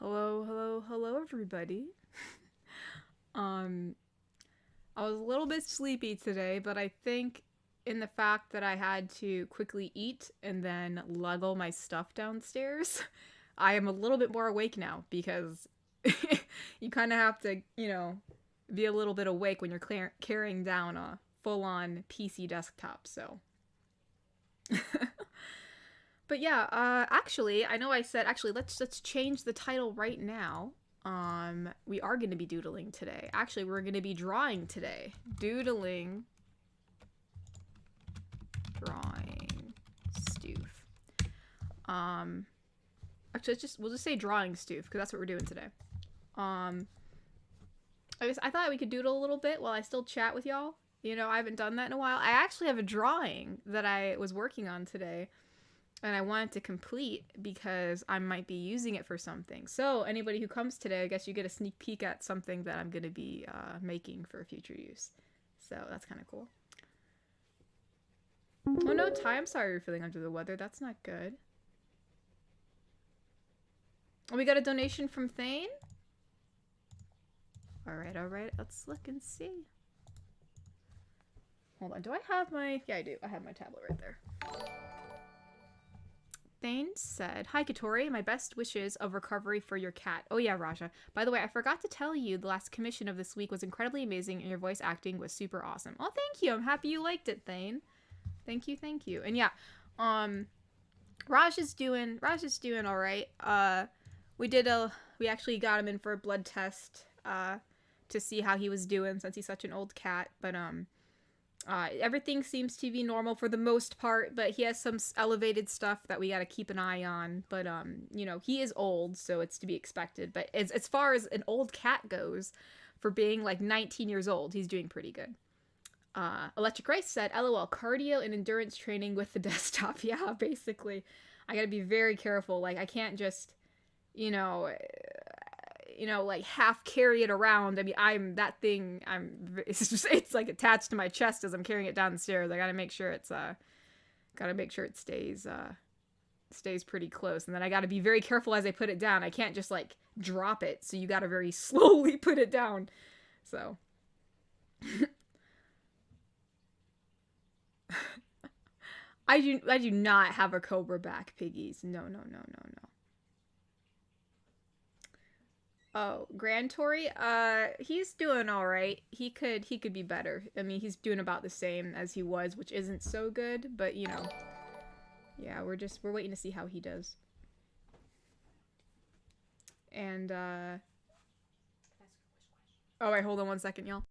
Hello, everybody. Um, I was a little bit sleepy today, but I think in the fact that I had to quickly eat and then lug all my stuff downstairs, I am a little bit more awake now because you kind of have to, be a little bit awake when you're carrying down a full-on PC desktop. So, but yeah, actually, I know I said actually let's change the title right now. We are going to be doodling today. Actually, we're going to be drawing today. Doodling, drawing, stoof. Actually, we'll just say drawing stoof because that's what we're doing today. Um, I thought we could doodle a little bit while I still chat with y'all. I haven't done that in a while. I actually have a drawing that I was working on today and I wanted to complete because I might be using it for something. So anybody who comes today, I guess you get a sneak peek at something that I'm going to be making for future use. So that's kind of cool. Oh no, Ty, I'm sorry you're feeling under the weather. That's not good. Oh, we got a donation from Thane? Alright. Let's look and see. Hold on, do I have my... Yeah, I do. I have my tablet right there. Thane said, "Hi, Katori. My best wishes of recovery for your cat." Oh yeah, Raja. By the way, I forgot to tell you the last commission of this week was incredibly amazing and your voice acting was super awesome. Oh, thank you. I'm happy you liked it, Thane. Thank you. And yeah, Raj is doing all right. We actually got him in for a blood test to see how he was doing since he's such an old cat, but everything seems to be normal for the most part, but he has some elevated stuff that we gotta keep an eye on. But, he is old, so it's to be expected. But as far as an old cat goes, for being like 19 years old, he's doing pretty good. Electric Rice said, "LOL, cardio and endurance training with the desktop." Yeah, basically. I gotta be very careful. Like, I can't just, like half carry it around. I mean, it's like attached to my chest as I'm carrying it down the stairs. I gotta make sure it stays pretty close. And then I gotta be very careful as I put it down. I can't just like drop it. So you gotta very slowly put it down. So. I do not have a cobra back, piggies. No. Oh, Grand Tory, he's doing all right. He could be better. I mean, he's doing about the same as he was, which isn't so good, but yeah, we're waiting to see how he does. And oh wait, hold on 1 second, y'all.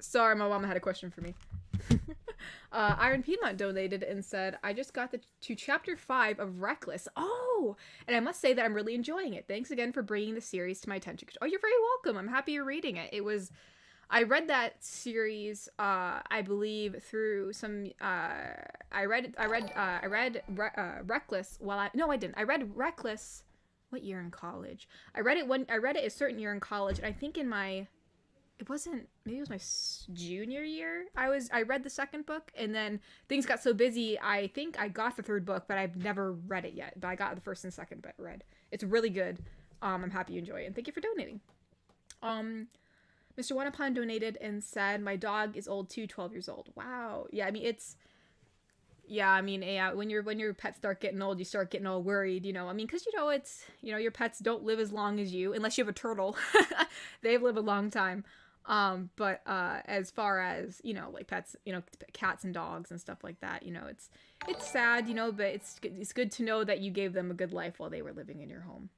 Sorry, my mom had a question for me. Iron Piedmont donated and said, "I just got to chapter 5 of Reckless. Oh, and I must say that I'm really enjoying it. Thanks again for bringing the series to my attention." Oh, you're very welcome. I'm happy you're reading it. I read that series, I believe through some, I read Reckless no, I didn't. I read Reckless, what year in college? I read it a certain year in college, and I think maybe it was my junior year. I read the second book, and then things got so busy. I think I got the third book, but I've never read it yet. But I got the first and second book read. It's really good. I'm happy you enjoy it, and thank you for donating. Mr. Wanapon donated and said, "My dog is old too, 12 years old." Wow. Yeah, I mean when your pets start getting old, you start getting all worried, because it's, your pets don't live as long as you, unless you have a turtle. They live a long time. But as far as, like pets, cats and dogs and stuff like that, it's sad, but it's good to know that you gave them a good life while they were living in your home.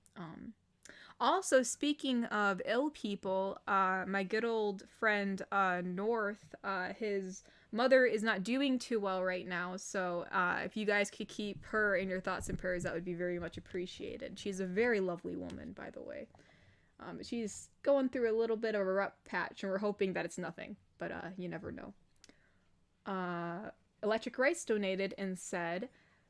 Also, speaking of ill people, my good old friend, North, his mother is not doing too well right now, so if you guys could keep her in your thoughts and prayers, that would be very much appreciated. She's a very lovely woman, by the way. She's going through a little bit of a rough patch, and we're hoping that it's nothing, but you never know. Electric Rice donated and said,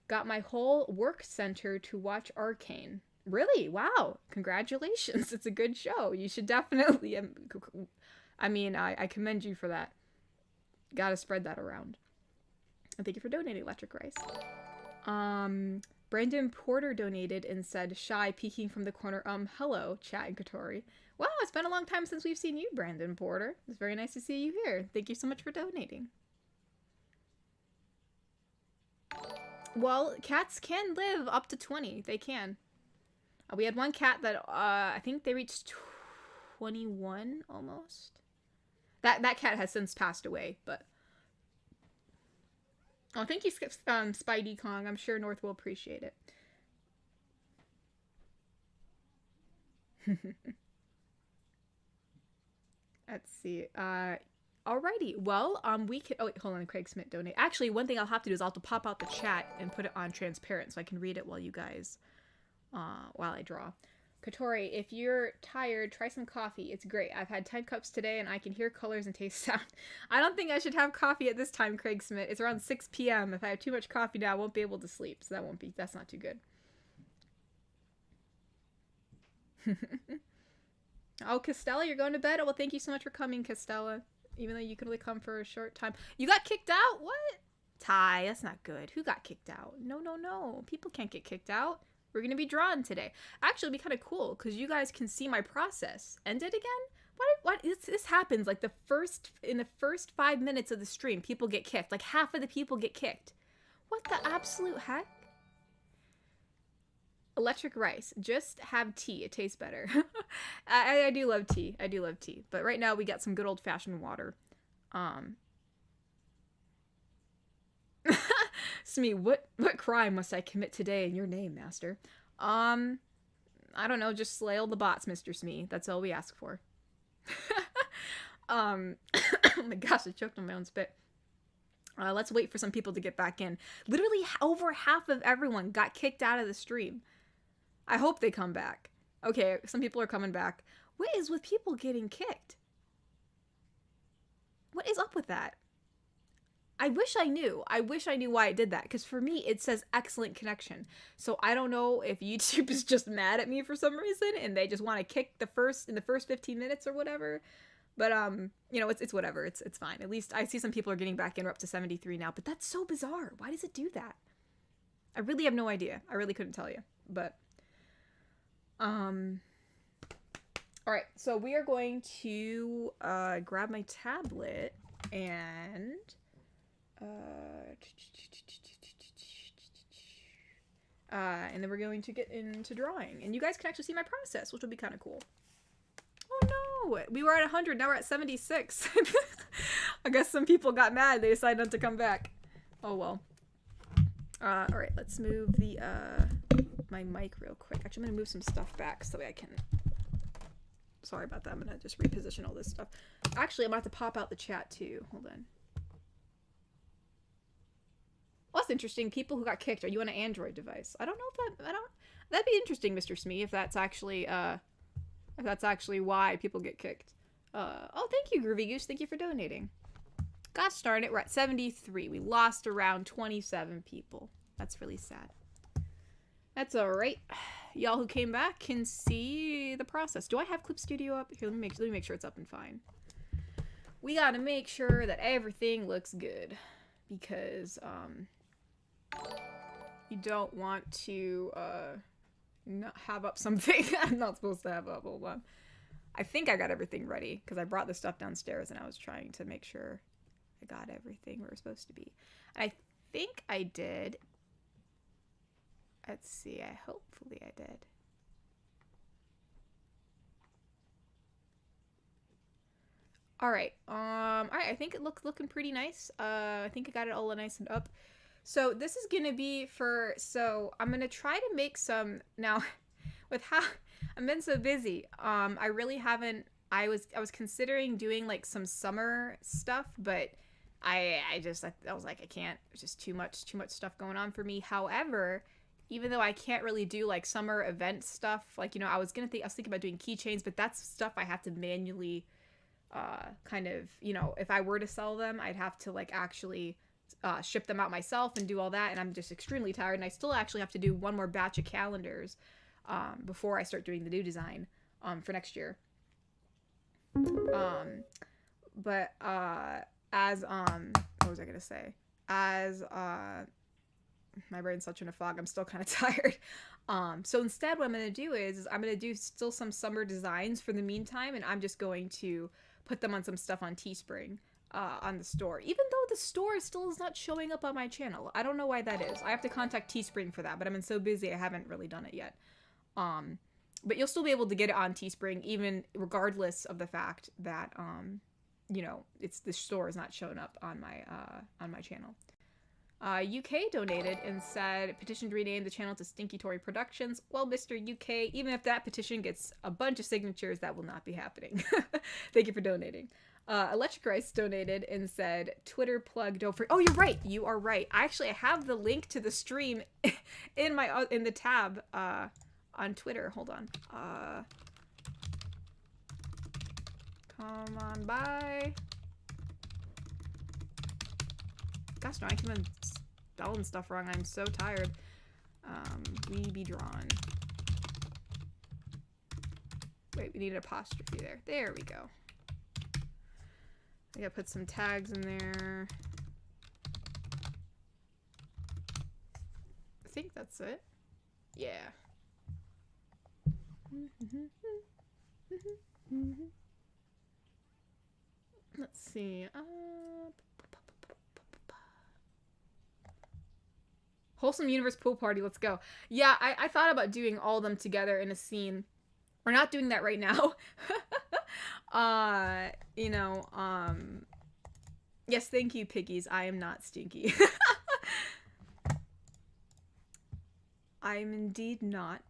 "Got my whole work center to watch Arcane." Really? Wow. Congratulations. It's a good show. You should definitely. I mean, I commend you for that. Gotta spread that around. And thank you for donating, Electric Rice. Brandon Porter donated and said, shy, peeking from the corner, hello, chat and Katori. Wow, it's been a long time since we've seen you, Brandon Porter. It's very nice to see you here. Thank you so much for donating. Well, cats can live up to 20. They can. We had one cat that, I think they reached 21, almost. That cat has since passed away, but... Oh, thank you, Spidey Kong. I'm sure North will appreciate it. Let's see. Alrighty. Well, we can... Oh, wait, hold on. Craig Smith donate. Actually, one thing I'll have to do is I'll have to pop out the chat and put it on transparent so I can read it while you guys... while I draw. Katori, if you're tired, try some coffee. It's great. I've had 10 cups today and I can hear colors and taste sound. I don't think I should have coffee at this time, Craig Smith. It's around 6 p.m. If I have too much coffee now, I won't be able to sleep. So that's not too good. Oh, Costella, you're going to bed? Oh, well, thank you so much for coming, Costella. Even though you could only come for a short time. You got kicked out? What? Ty, that's not good. Who got kicked out? No. People can't get kicked out. We're going to be drawn today. Actually, it'd be kind of cool because you guys can see my process. End it again? What? This happens like in the first 5 minutes of the stream, people get kicked. Like half of the people get kicked. What the absolute heck? Electric Rice. Just have tea. It tastes better. I do love tea. I do love tea. But right now we got some good old fashioned water. Smee, what crime must I commit today in your name, master? I don't know, just slay all the bots, Mr. Smee. That's all we ask for. Oh my gosh, I choked on my own spit. Let's wait for some people to get back in. Literally over half of everyone got kicked out of the stream. I hope they come back. Okay, some people are coming back. What is with people getting kicked? What is up with that? I wish I knew. I wish I knew why it did that. Because for me, it says excellent connection. So I don't know if YouTube is just mad at me for some reason and they just want to kick in the first 15 minutes or whatever. But, you know, it's whatever. It's fine. At least I see some people are getting back in. We're up to 73 now. But that's so bizarre. Why does it do that? I really have no idea. I really couldn't tell you. But, alright. So we are going to, grab my tablet and... and then we're going to get into drawing. And you guys can actually see my process, which will be kind of cool. Oh no! We were at 100, now we're at 76. I guess some people got mad. They decided not to come back. Oh well. Alright, let's move the, my mic real quick. Actually, I'm gonna move some stuff back so that way I can... Sorry about that. I'm gonna just reposition all this stuff. Actually, I'm about to pop out the chat too. Hold on. Well, that's interesting. People who got kicked. Are you on an Android device? I don't know if that... That'd be interesting, Mr. Smee, if that's actually why people get kicked. Oh, thank you, Groovy Goose. Thank you for donating. Gosh darn it, we're at 73. We lost around 27 people. That's really sad. That's alright. Y'all who came back can see the process. Do I have Clip Studio up? Here, let me make sure it's up and fine. We gotta make sure that everything looks good. Because, you don't want to, not have up something I'm not supposed to have up. Hold on. I think I got everything ready, because I brought the stuff downstairs, and I was trying to make sure I got everything where it was supposed to be. I think I did. Let's see, hopefully I did. Alright, I think it looking pretty nice. I think I got it all nice and up. So this is gonna be so I'm gonna try to make some, now, with how, I've been so busy, I really haven't, I was considering doing, like, some summer stuff, but I was like, I can't, there's just too much stuff going on for me. However, even though I can't really do, like, summer event stuff, like, you know, I was thinking about doing keychains, but that's stuff I have to manually, kind of, you know, if I were to sell them, I'd have to, like, actually ship them out myself and do all that, and I'm just extremely tired, and I still actually have to do one more batch of calendars before I start doing the new design for next year. But as what was I gonna say? As my brain's such in a fog. I'm still kind of tired. So instead, what I'm gonna do is I'm gonna do still some summer designs for the meantime, and I'm just going to put them on some stuff on Teespring, on the store. Even though the store still is not showing up on my channel, I don't know why that is. I have to contact Teespring for that, but I've been so busy I haven't really done it yet. But you'll still be able to get it on Teespring, even regardless of the fact that you know, the store is not showing up on my channel. UK donated and said, petition to rename the channel to Stinky Tory Productions. Well, Mr. UK, even if that petition gets a bunch of signatures, that will not be happening. Thank you for donating. Electric Rice donated and said, Twitter plug, don't forget. Oh, you're right. You are right. I have the link to the stream in the tab on Twitter. Hold on. Come on by. Gosh, no, I keep on spelling stuff wrong. I'm so tired. We be drawn. Wait, we need an apostrophe there. There we go. I gotta put some tags in there. I think that's it. Yeah. Let's see. Wholesome Universe Pool Party, let's go. Yeah, I thought about doing all of them together in a scene. We're not doing that right now. You know, yes, thank you, piggies. I am not stinky. I'm indeed not.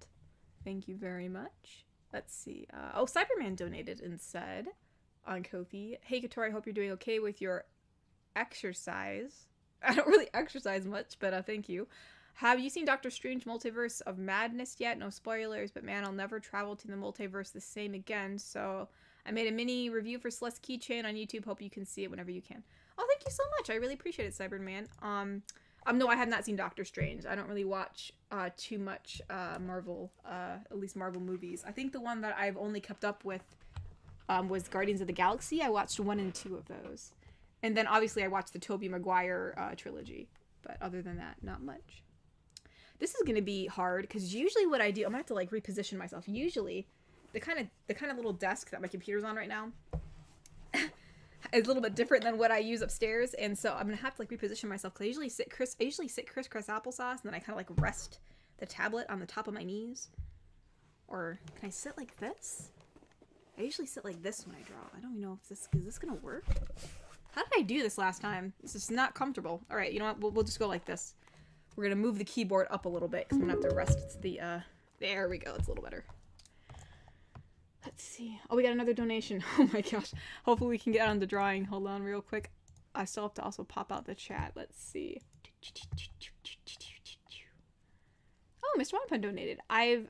Thank you very much. Let's see. Oh, Cyberman donated and said on Ko-fi, hey, Katori, I hope you're doing okay with your exercise. I don't really exercise much, but thank you. Have you seen Doctor Strange Multiverse of Madness yet? No spoilers, but man, I'll never travel to the multiverse the same again. So I made a mini review for Celeste Keychain on YouTube. Hope you can see it whenever you can. Oh, thank you so much. I really appreciate it, Cyberman. No, I have not seen Doctor Strange. I don't really watch too much Marvel, at least Marvel movies. I think the one that I've only kept up with was Guardians of the Galaxy. I watched 1 and 2 of those. And then obviously I watched the Tobey Maguire trilogy. But other than that, not much. This is going to be hard because usually what I do, I'm going to have to like reposition myself. Usually the kind of little desk that my computer's on right now is a little bit different than what I use upstairs. And so I'm going to have to like reposition myself because I usually sit crisscross applesauce and then I kind of like rest the tablet on the top of my knees. Or can I sit like this? I usually sit like this when I draw. I don't even know if is this going to work? How did I do this last time? This is not comfortable. All right, you know what? We'll just go like this. We're going to move the keyboard up a little bit because I'm going to have to rest the, there we go. It's a little better. Let's see. Oh, we got another donation. Oh my gosh. Hopefully we can get on the drawing. Hold on real quick. I still have to also pop out the chat. Let's see. Oh, Mr. Wanpun donated. I've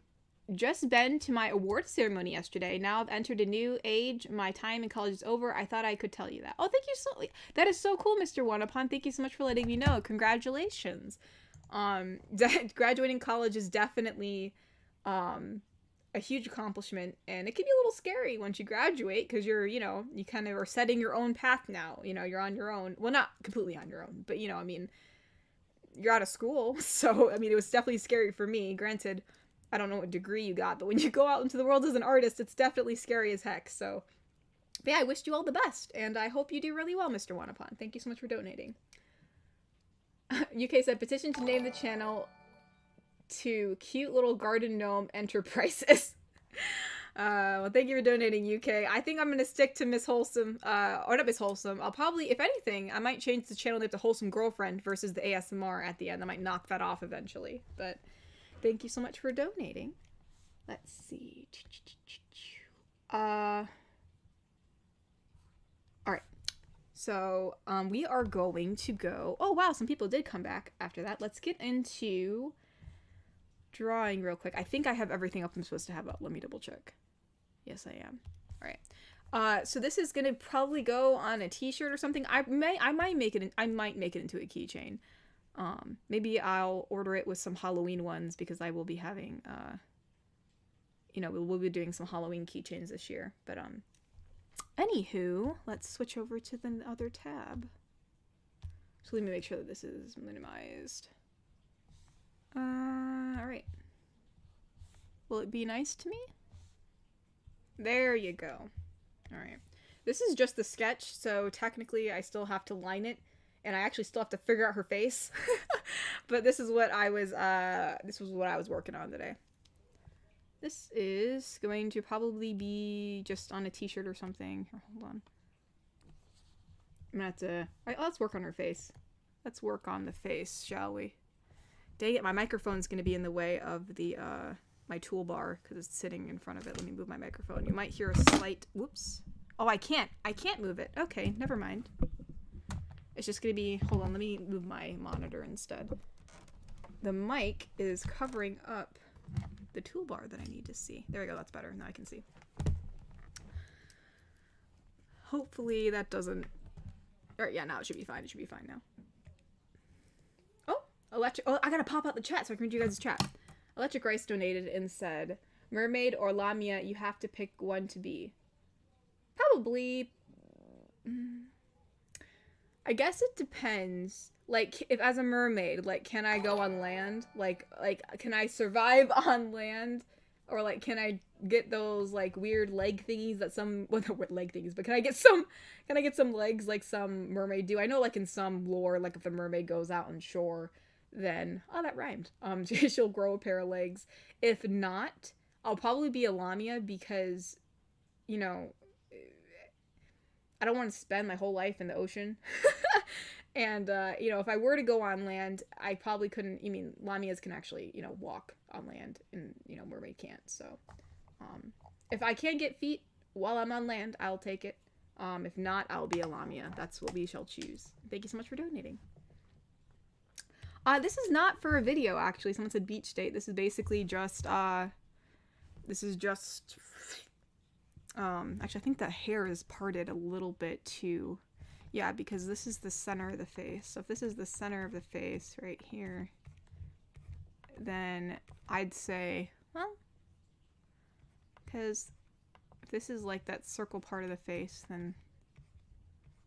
just been to my award ceremony yesterday. Now I've entered a new age. My time in college is over. I thought I could tell you that. Oh, thank you so much. That is so cool, Mr. Wanapon. Thank you so much for letting me know. Congratulations. Graduating college is definitely a huge accomplishment, and it can be a little scary once you graduate because you're, you know, you kind of are setting your own path now. You know, you're on your own. Well, not completely on your own, but you know, I mean, you're out of school. So, I mean, it was definitely scary for me. Granted, I don't know what degree you got, but when you go out into the world as an artist, it's definitely scary as heck. So, but yeah, I wished you all the best, and I hope you do really well, Mr. Wanapon. Thank you so much for donating. UK said, petition to name the channel to Cute Little Garden Gnome Enterprises. Well, thank you for donating, UK. I think I'm going to stick to Miss Wholesome, or not Miss Wholesome. I'll probably, if anything, I might change the channel name to Wholesome Girlfriend versus the ASMR at the end. I might knock that off eventually, but thank you so much for donating. Let's see. Alright. So, we are going to go... Oh, wow, some people did come back after that. Let's get into drawing real quick. I think I have everything up I'm supposed to have up. Let me double check. Yes, I am. Alright. So this is going to probably go on a t-shirt or something. I might make it into a keychain. Maybe I'll order it with some Halloween ones because I will be having you know, we'll be doing some Halloween keychains this year. But anywho, let's switch over to the other tab. So let me make sure that this is minimized. All right. Will it be nice to me? There you go. All right. This is just the sketch, so technically I still have to line it, and I actually still have to figure out her face. But this is what I was working on today. This is going to probably be just on a t-shirt or something. Here, hold on. I'm gonna have to... let's work on her face. Let's work on the face, shall we? Dang it, my microphone's gonna be in the way of the, my toolbar, because it's sitting in front of it. Let me move my microphone. You might hear a slight... Whoops. Oh, I can't move it. Okay, never mind. It's just gonna be... Hold on, let me move my monitor instead. The mic is covering up the toolbar that I need to see. There we go, that's better. Now I can see. Hopefully that doesn't... Alright, yeah, now it should be fine. It should be fine now. Oh, Electric... Oh, I gotta pop out the chat so I can read you guys' chat. Electric Rice donated and said, Mermaid or Lamia, you have to pick one to be. Probably... I guess it depends. Like, if as a mermaid, like, can I go on land? Like, can I survive on land? Or, like, can I get those, like, weird leg thingies that some... Well, not leg thingies, but can I get some legs like some mermaid do? I know, like, in some lore, like, if the mermaid goes out on shore, then... Oh, that rhymed. She'll grow a pair of legs. If not, I'll probably be a Lamia because, you know... I don't want to spend my whole life in the ocean. And, you know, if I were to go on land, I probably couldn't, Lamias can actually, you know, walk on land and, you know, mermaid can't. So, if I can get feet while I'm on land, I'll take it. If not, I'll be a Lamia. That's what we shall choose. Thank you so much for donating. This is not for a video, actually. Someone said beach state. This is basically just, actually, I think the hair is parted a little bit too. Yeah, because this is the center of the face. So if this is the center of the face right here, then I'd say, well, because if this is like that circle part of the face, then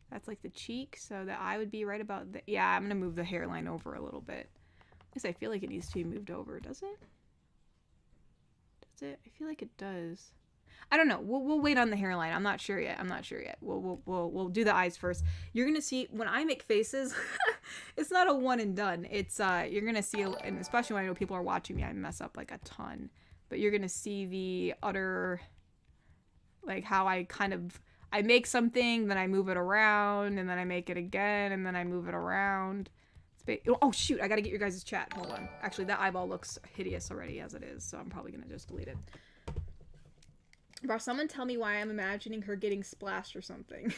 that's like the cheek. So the eye would be right about the, yeah, I'm going to move the hairline over a little bit. Because I feel like it needs to be moved over. Does it? Does it? I feel like it does. I don't know. We'll wait on the hairline. I'm not sure yet. We'll do the eyes first. You're gonna see when I make faces, it's not a one and done. It's you're gonna see, and especially when I know people are watching me, I mess up like a ton. But you're gonna see the utter, like how I make something, then I move it around, and then I make it again, and then I move it around. Oh shoot! I gotta get your guys' chat. Hold on. Actually, that eyeball looks hideous already as it is, so I'm probably gonna just delete it. Bro, someone tell me why I'm imagining her getting splashed or something.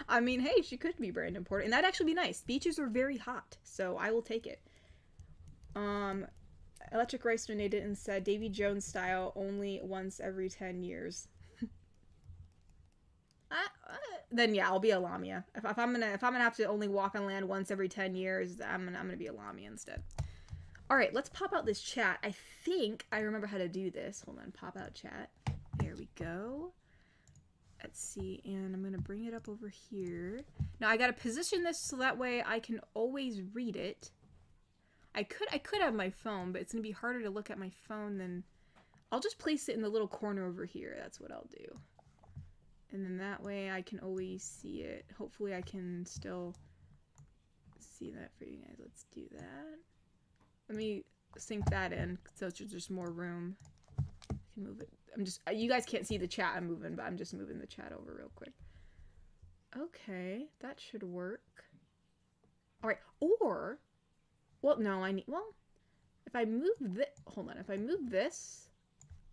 I mean, hey, she could be Brandon Porter, and that'd actually be nice. Beaches are very hot, so I will take it. Electric Rice donated and said, Davy Jones style, only once every 10 years. Then yeah, I'll be a Lamia. If I'm gonna have to only walk on land once every 10 years, I'm gonna be a Lamia instead. All right, let's pop out this chat. I think I remember how to do this. Hold on, pop out chat. There we go. Let's see, and I'm gonna bring it up over here. Now I gotta position this so that way I can always read it. I could have my phone, but it's gonna be harder to look at my phone than... I'll just place it in the little corner over here. That's what I'll do. And then that way I can always see it. Hopefully I can still see that for you guys. Let's do that. Let me sink that in so there's just more room. I can move it. You guys can't see the chat I'm moving, but I'm just moving the chat over real quick. Okay, that should work. All right, or, well, no, if I move this, hold on, if I move this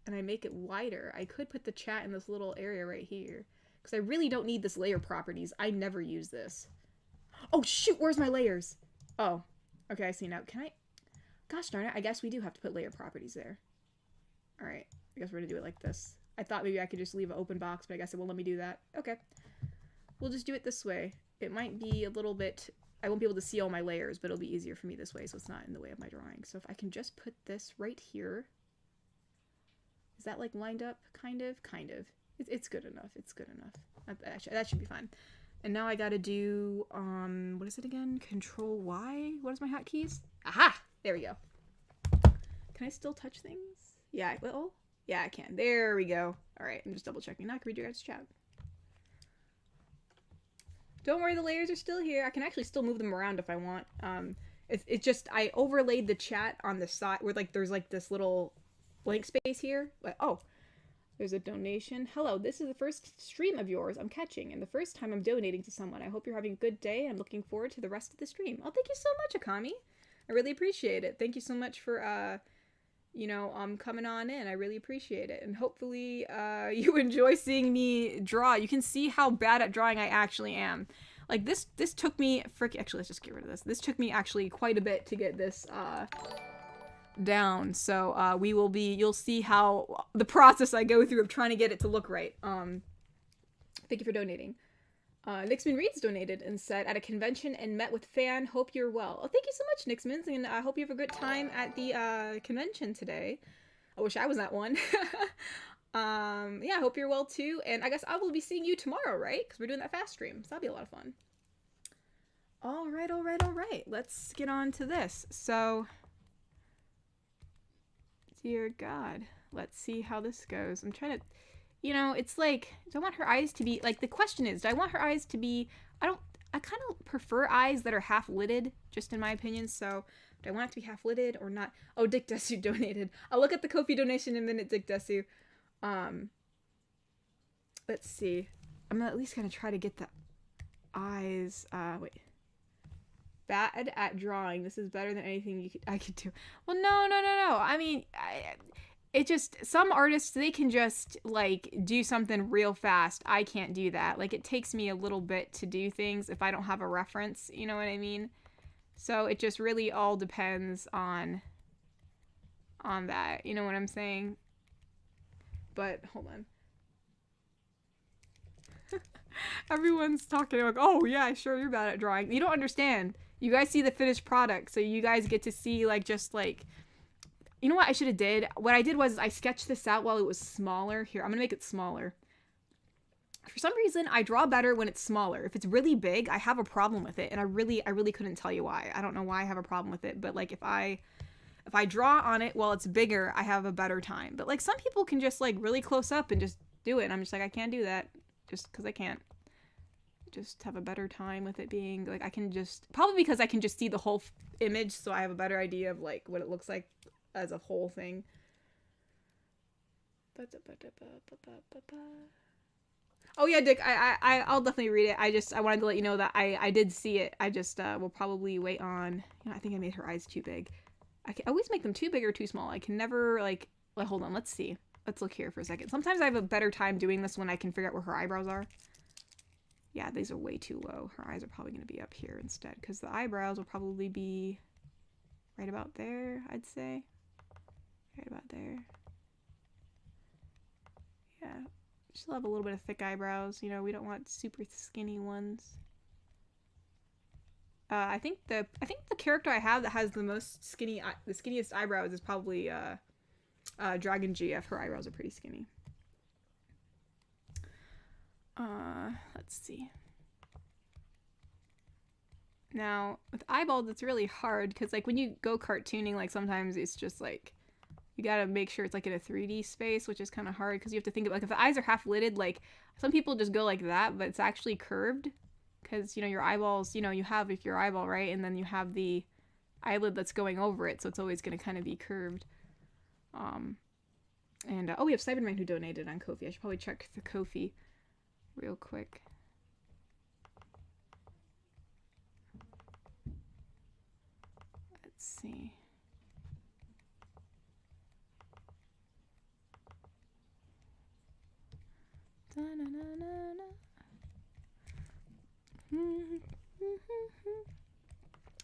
and I make it wider, I could put the chat in this little area right here, because I really don't need this layer properties. I never use this. Oh, shoot, where's my layers? Oh, okay, I see now. Can I, gosh darn it, I guess we do have to put layer properties there. All right. I guess we're gonna do it like this. I thought maybe I could just leave an open box, but I guess it won't let me do that. Okay. We'll just do it this way. It might be a little bit... I won't be able to see all my layers, but it'll be easier for me this way, so it's not in the way of my drawing. So if I can just put this right here. Is that like lined up? Kind of. It's good enough. It's good enough. That should be fine. And now I gotta do, what is it again? Control Y? What is my hotkeys? Aha! There we go. Can I still touch things? Yeah, well, yeah, I can. There we go. All right, I'm just double checking. Now I can read your guys' chat. Don't worry, the layers are still here. I can actually still move them around if I want. It's just, I overlaid the chat on the side where like there's like this little blank space here. But, oh, there's a donation. Hello, this is the first stream of yours I'm catching, and the first time I'm donating to someone. I hope you're having a good day. I'm looking forward to the rest of the stream. Oh, thank you so much, Akami. I really appreciate it. Thank you so much for, you know, coming on in. I really appreciate it. And hopefully, you enjoy seeing me draw. You can see how bad at drawing I actually am. Like, this took me, actually, let's just get rid of this. This took me actually quite a bit to get this, down. So, you'll see how, the process I go through of trying to get it to look right. Thank you for donating. Nixman Reeds donated and said, at a convention and met with fan, hope you're well. Oh, thank you so much, Nixman, and I hope you have a good time at the, convention today. I wish I was at one. Yeah, I hope you're well too, and I guess I will be seeing you tomorrow, right? Because we're doing that fast stream, so that'll be a lot of fun. Alright, let's get on to this. So, dear God, let's see how this goes. I'm trying to, you know, it's like, do I want her eyes to be, like, the question is, do I want her eyes to be, I kind of prefer eyes that are half-lidded, just in my opinion, so do I want it to be half-lidded or not? Oh, Dick Desu donated. I'll look at the Ko-fi donation in a minute, Dick Desu. Let's see. I'm at least gonna try to get the eyes, wait. Bad at drawing. This is better than anything I could do. Well, no. I mean, it just, some artists, they can just, like, do something real fast. I can't do that. Like, it takes me a little bit to do things if I don't have a reference, you know what I mean? So it just really all depends on that, you know what I'm saying? But, hold on. Everyone's talking like, oh yeah, sure, you're bad at drawing. You don't understand. You guys see the finished product, so you guys get to see, like, just, like, you know what I should have did? What I did was I sketched this out while it was smaller. Here, I'm gonna make it smaller. For some reason, I draw better when it's smaller. If it's really big, I have a problem with it, and I really couldn't tell you why. I don't know why I have a problem with it, but, like, if I draw on it while it's bigger, I have a better time. But, like, some people can just, like, really close up and just do it, and I'm just like, I can't do that, just because I can't. Just have a better time with it being, like, I can just, probably because I can just see the whole image, so I have a better idea of, like, what it looks like as a whole thing. Oh yeah, Dick, I'll definitely read it. I wanted to let you know that I did see it. I just will probably wait on, you know, I think I made her eyes too big. I can always make them too big or too small. I can never, like, hold on, let's see. Let's look here for a second. Sometimes I have a better time doing this when I can figure out where her eyebrows are. Yeah, these are way too low. Her eyes are probably going to be up here instead, because the eyebrows will probably be right about there, I'd say. Right about there. Yeah. She'll have a little bit of thick eyebrows. You know, we don't want super skinny ones. I think the character I have that has the most the skinniest eyebrows is probably Dragon GF. Her eyebrows are pretty skinny. Let's see. Now, with eyeballs, it's really hard, because, like, when you go cartooning, like, sometimes it's just, like, you gotta make sure it's, like, in a 3D space, which is kind of hard, because you have to think of, like, if the eyes are half-lidded, like, some people just go like that, but it's actually curved, because, you know, your eyeballs, you know, you have your eyeball, right, and then you have the eyelid that's going over it, so it's always gonna kind of be curved. And, oh, we have Cyberman who donated on Ko-fi. I should probably check the Ko-fi real quick. Let's see.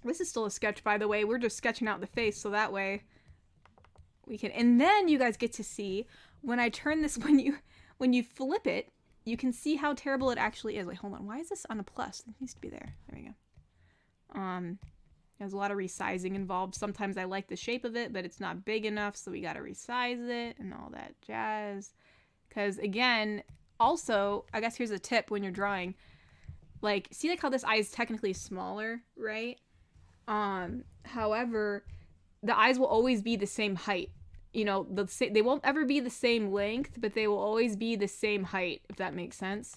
This is still a sketch, by the way. We're just sketching out the face, so that way we can, and then you guys get to see when I turn this, when you flip it, you can see how terrible it actually is. Wait, hold on. Why is this on a plus? It needs to be there. There we go. There's a lot of resizing involved. Sometimes I like the shape of it, but it's not big enough, so we gotta resize it and all that jazz. Because again, also, I guess here's a tip when you're drawing. Like, see like how this eye is technically smaller, right? However, the eyes will always be the same height. You know, they won't ever be the same length, but they will always be the same height, if that makes sense.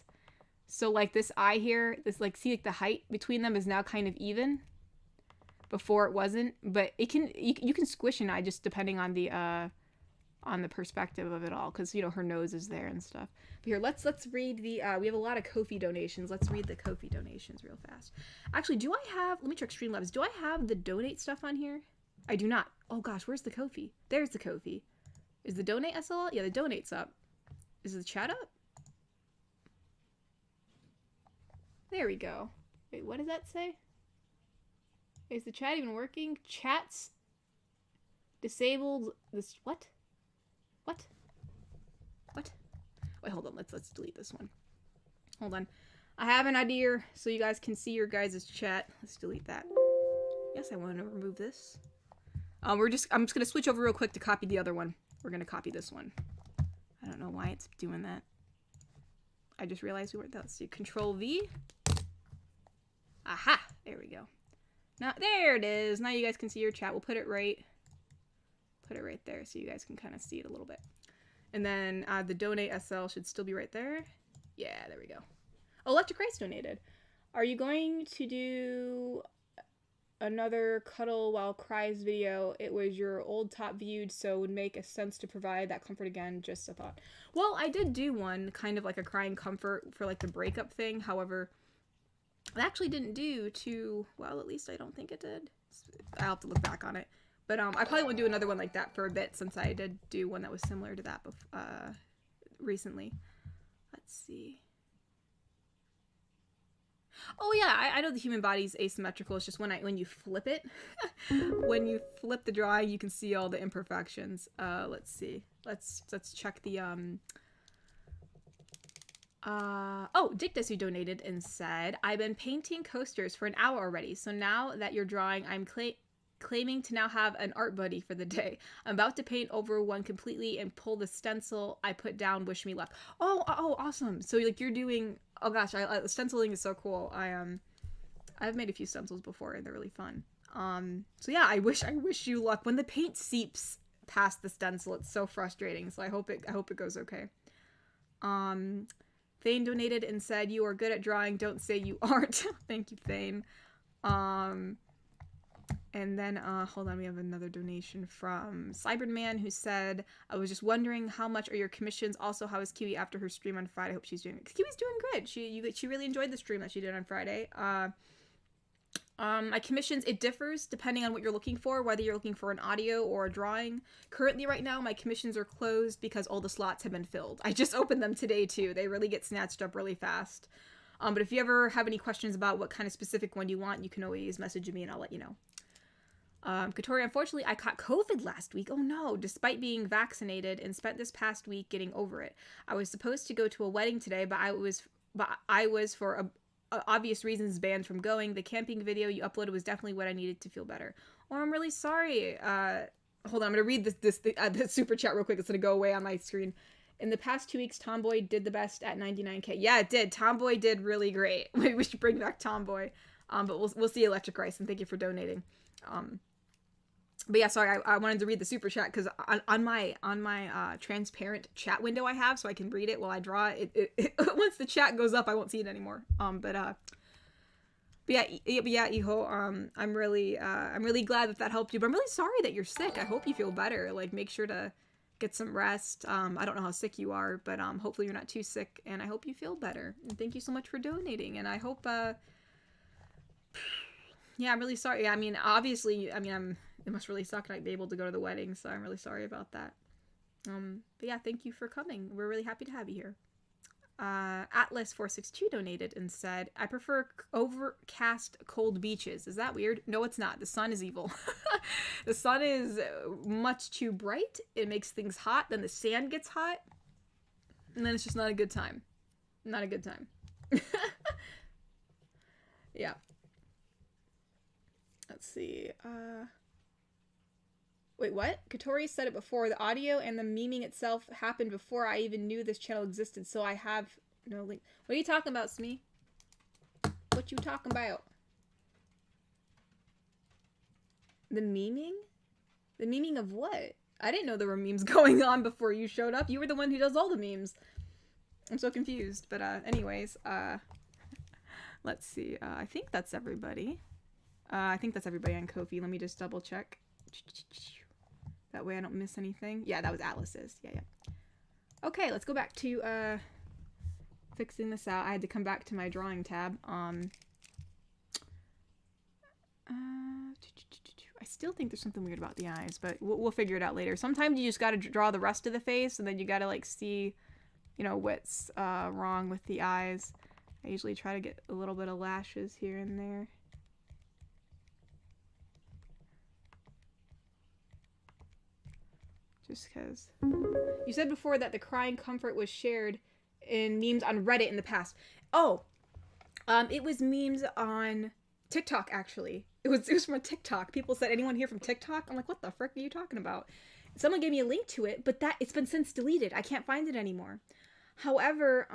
So like this eye here, this like, see like the height between them is now kind of even. Before it wasn't, but it can, you can squish an eye just depending on the perspective of it all, because you know her nose is there and stuff. But here, let's read the we have a lot of Ko-fi donations. Let's read the Ko-fi donations real fast. Actually, do I have, let me check Streamlabs, do I have the donate stuff on here? I do not. Oh gosh, where's the Ko-fi? There's the Ko-fi. Is the donate SLL? Yeah, the donate's up. Is the chat up? There we go. Wait, what does that say? Is the chat even working? Chat's disabled. This, what? What? What? Wait, hold on. Let's delete this one. Hold on. I have an idea so you guys can see your guys' chat. Let's delete that. Yes, I want to remove this. I'm just gonna switch over real quick to copy the other one. We're gonna copy this one. I don't know why it's doing that. I just realized we weren't. Let's see. Control V. Aha! There we go. Now there it is. Now you guys can see your chat. We'll put it right there so you guys can kind of see it a little bit. And then the donate SL should still be right there. Yeah, there we go. Oh, Electric Rice donated. Are you going to do another Cuddle While Cries video? It was your old top viewed, so it would make a sense to provide that comfort again. Just a thought. Well, I did do one, kind of like a crying comfort for like the breakup thing. However, it actually didn't do too well. At least I don't think it did. I'll have to look back on it. But I probably won't do another one like that for a bit, since I did do one that was similar to that recently. Let's see. Oh yeah, I know the human body's asymmetrical. It's just when you flip it, when you flip the drawing, you can see all the imperfections. Let's see. Let's check the oh, Dictus, who donated and said, I've been painting coasters for an hour already, so now that you're drawing, I'm claiming to now have an art buddy for the day. I'm about to paint over one completely and pull the stencil I put down, wish me luck. Oh, awesome. So like you're doing, oh gosh, stenciling is so cool. I've made a few stencils before and they're really fun. So yeah, I wish you luck. When the paint seeps past the stencil, it's so frustrating. So I hope it goes okay. Thane donated and said, you are good at drawing, don't say you aren't. Thank you, Thane. And then, hold on, we have another donation from Cyberman, who said, I was just wondering how much are your commissions? Also, how is Kiwi after her stream on Friday? I hope she's doing good. Kiwi's doing good. She really enjoyed the stream that she did on Friday. My commissions, it differs depending on what you're looking for, whether you're looking for an audio or a drawing. Currently, right now, my commissions are closed because all the slots have been filled. I just opened them today, too. They really get snatched up really fast. But if you ever have any questions about what kind of specific one you want, you can always message me and I'll let you know. Katori, unfortunately, I caught COVID last week. Oh no, despite being vaccinated, and spent this past week getting over it. I was supposed to go to a wedding today, but I was for obvious reasons banned from going. The camping video you uploaded was definitely what I needed to feel better. Oh, I'm really sorry. Hold on, I'm gonna read the super chat real quick. It's gonna go away on my screen. In the past 2 weeks, Tomboy did the best at 99k. Yeah, it did. Tomboy did really great. We should bring back Tomboy. But we'll see Electric Rice, and thank you for donating. But yeah, sorry, I wanted to read the super chat because on my transparent chat window I have, so I can read it while I draw it. Once the chat goes up, I won't see it anymore. But yeah, Iho, I'm really glad that helped you. But I'm really sorry that you're sick. I hope you feel better. Like, make sure to get some rest. I don't know how sick you are, but hopefully you're not too sick, and I hope you feel better. And thank you so much for donating. And I hope yeah, I'm really sorry. I mean, obviously, it must really suck not be able to go to the wedding, so I'm really sorry about that. But yeah, thank you for coming. We're really happy to have you here. Atlas462 donated and said, I prefer overcast cold beaches. Is that weird? No, it's not. The sun is evil. The sun is much too bright. It makes things hot. Then the sand gets hot. And then it's just not a good time. Not a good time. Yeah. let's see. Wait, what? Katori said it before. The audio and the memeing itself happened before I even knew this channel existed, so I have no link. What are you talking about, Smee? What you talking about? The memeing? The memeing of what? I didn't know there were memes going on before you showed up. You were the one who does all the memes. I'm so confused. But anyways, let's see. I think that's everybody. I think that's everybody on Ko-fi. Let me just double check. That way I don't miss anything. Yeah, that was Alice's. Yeah. Okay, let's go back to fixing this out. I had to come back to my drawing tab. I still think there's something weird about the eyes, but we'll figure it out later. Sometimes you just gotta draw the rest of the face, and then you gotta like see, you know, what's wrong with the eyes. I usually try to get a little bit of lashes here and there. Just because. You said before that the crying comfort was shared in memes on Reddit in the past. Oh, it was memes on TikTok, actually. It was from a TikTok. People said, anyone here from TikTok? I'm like, what the frick are you talking about? Someone gave me a link to it, but it's been since deleted. I can't find it anymore. However,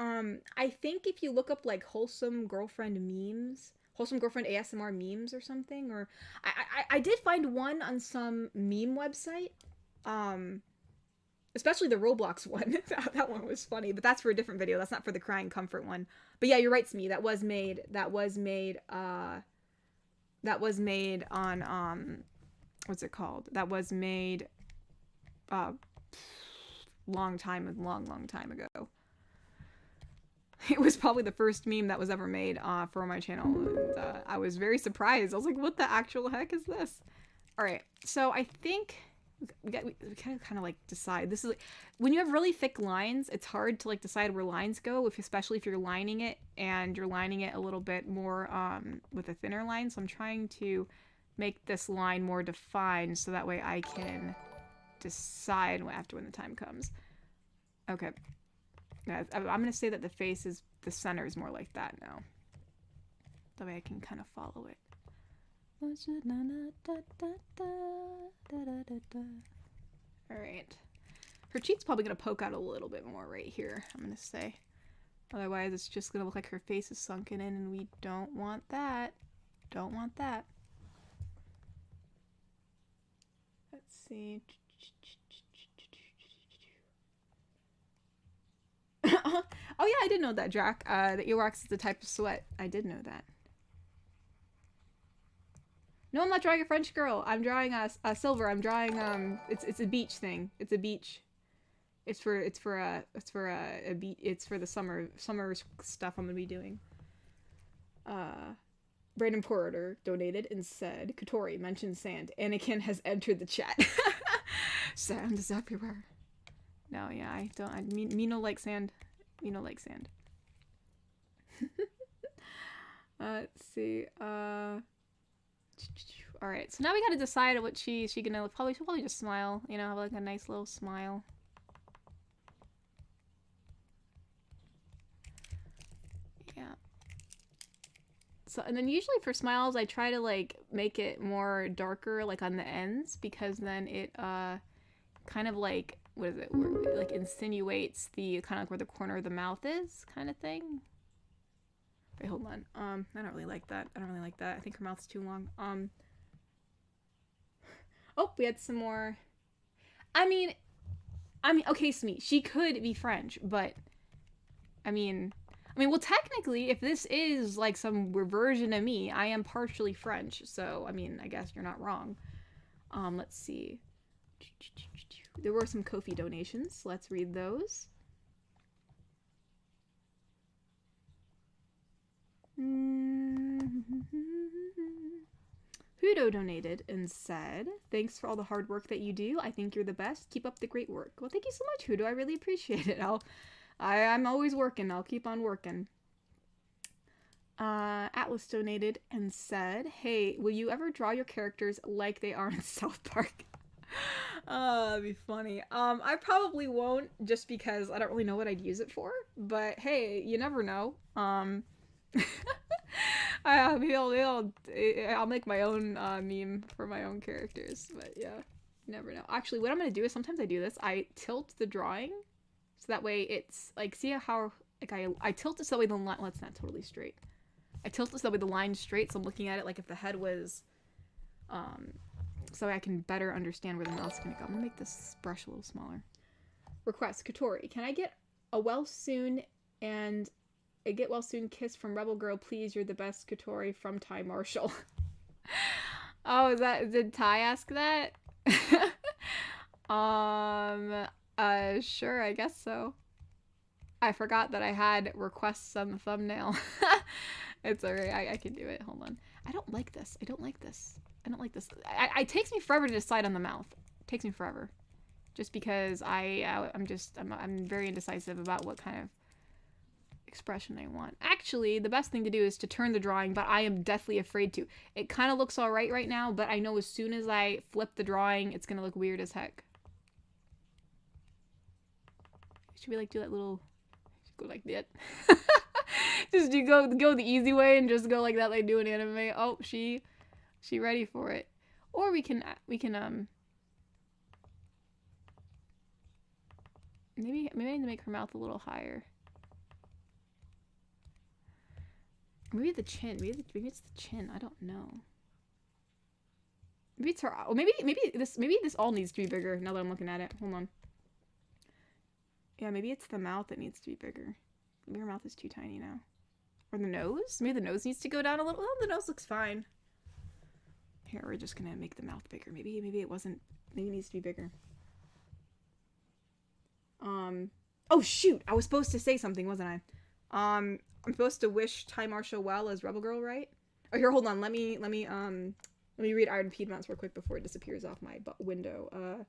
I think if you look up like Wholesome Girlfriend memes, Wholesome Girlfriend ASMR memes or something, or I did find one on some meme website. Especially the Roblox one. That one was funny, but that's for a different video. That's not for the crying comfort one. But yeah, you're right, Smee. That was made on, what's it called? That was made, long time ago. It was probably the first meme that was ever made, for my channel. And, I was very surprised. I was like, what the actual heck is this? Alright, so I think we kind of like decide. This is like, when you have really thick lines, it's hard to like decide where lines go, especially if you're lining it and you're lining it a little bit more with a thinner line. So I'm trying to make this line more defined so that way I can decide after when the time comes. Okay. Yeah, I'm gonna say that the center is more like that now. That way I can kind of follow it. Alright. Her cheek's probably gonna poke out a little bit more right here, I'm gonna say. Otherwise it's just gonna look like her face is sunken in, and we don't want that. Don't want that. Let's see. Oh yeah, I did know that, Drac. That earwax is the type of sweat. I did know that. No, I'm not drawing a French girl. I'm drawing a silver. I'm drawing it's a beach thing. It's a beach. It's for the summer stuff I'm gonna be doing. Brandon Porter donated and said, Katori mentioned sand. Anakin has entered the chat. Sand is everywhere. No, yeah, I don't. Me no like sand. Me no like sand. Let's see. All right, so now we gotta decide what she's gonna she'll probably just smile. You know, have like a nice little smile. Yeah. So, and then usually for smiles, I try to like make it more darker, like on the ends, because then it kind of like, what is it? Where it like insinuates the kind of like where the corner of the mouth is, kind of thing. Wait, hold on. I don't really like that. I think her mouth's too long. Oh, we had some more. I mean, okay, Smee, she could be French, but I mean, well, technically, if this is like some version of me, I am partially French, so I mean, I guess you're not wrong. Let's see. There were some Ko-fi donations. Let's read those. Hudo donated and said, thanks for all the hard work that you do. I think you're the best. Keep up the great work. Well, thank you so much, Hudo. I really appreciate it. I'm always working. I'll keep on working. Atlas donated and said, hey, will you ever draw your characters like they are in South Park? That'd be funny. I probably won't, just because I don't really know what I'd use it for, but hey, you never know. I'll make my own meme for my own characters, but yeah, you never know. Actually, what I'm gonna do is sometimes I do this. I tilt the drawing so that way it's like, see how like I tilt it so that way the line. Well, it's not totally straight. I tilt it so that way the line's straight. So I'm looking at it like if the head was, so I can better understand where the mouth's gonna go. I'm gonna make this brush a little smaller. Request Katori, can I get a well soon and a get well soon kiss from Rebel Girl, please? You're the best, Katori, from Ty Marshall. Oh, did Ty ask that? Sure, I guess so. I forgot that I had requests on the thumbnail. It's alright, I can do it. Hold on. I don't like this. I don't like this. It takes me forever to decide on the mouth. It takes me forever. Just because I'm very indecisive about what kind of expression I want. Actually, the best thing to do is to turn the drawing, but I am deathly afraid to. It kind of looks alright right now, but I know as soon as I flip the drawing, it's gonna look weird as heck. Should we like do that little, go like that? Just go the easy way and just go like that, like do an anime. Oh, she ready for it. Or we can maybe I need to make her mouth a little higher. Maybe the chin. Maybe it's the chin. I don't know. Maybe it's her. Oh, maybe this all needs to be bigger. Now that I'm looking at it, hold on. Yeah, maybe it's the mouth that needs to be bigger. Maybe her mouth is too tiny now. Or the nose? Maybe the nose needs to go down a little. Oh, the nose looks fine. Here, we're just gonna make the mouth bigger. Maybe it wasn't. Maybe it needs to be bigger. Oh shoot! I was supposed to say something, wasn't I? I'm supposed to wish Ty Marshall well as Rebel Girl, right? Oh, here, hold on. Let me read Iron Piedmonts real quick before it disappears off my window.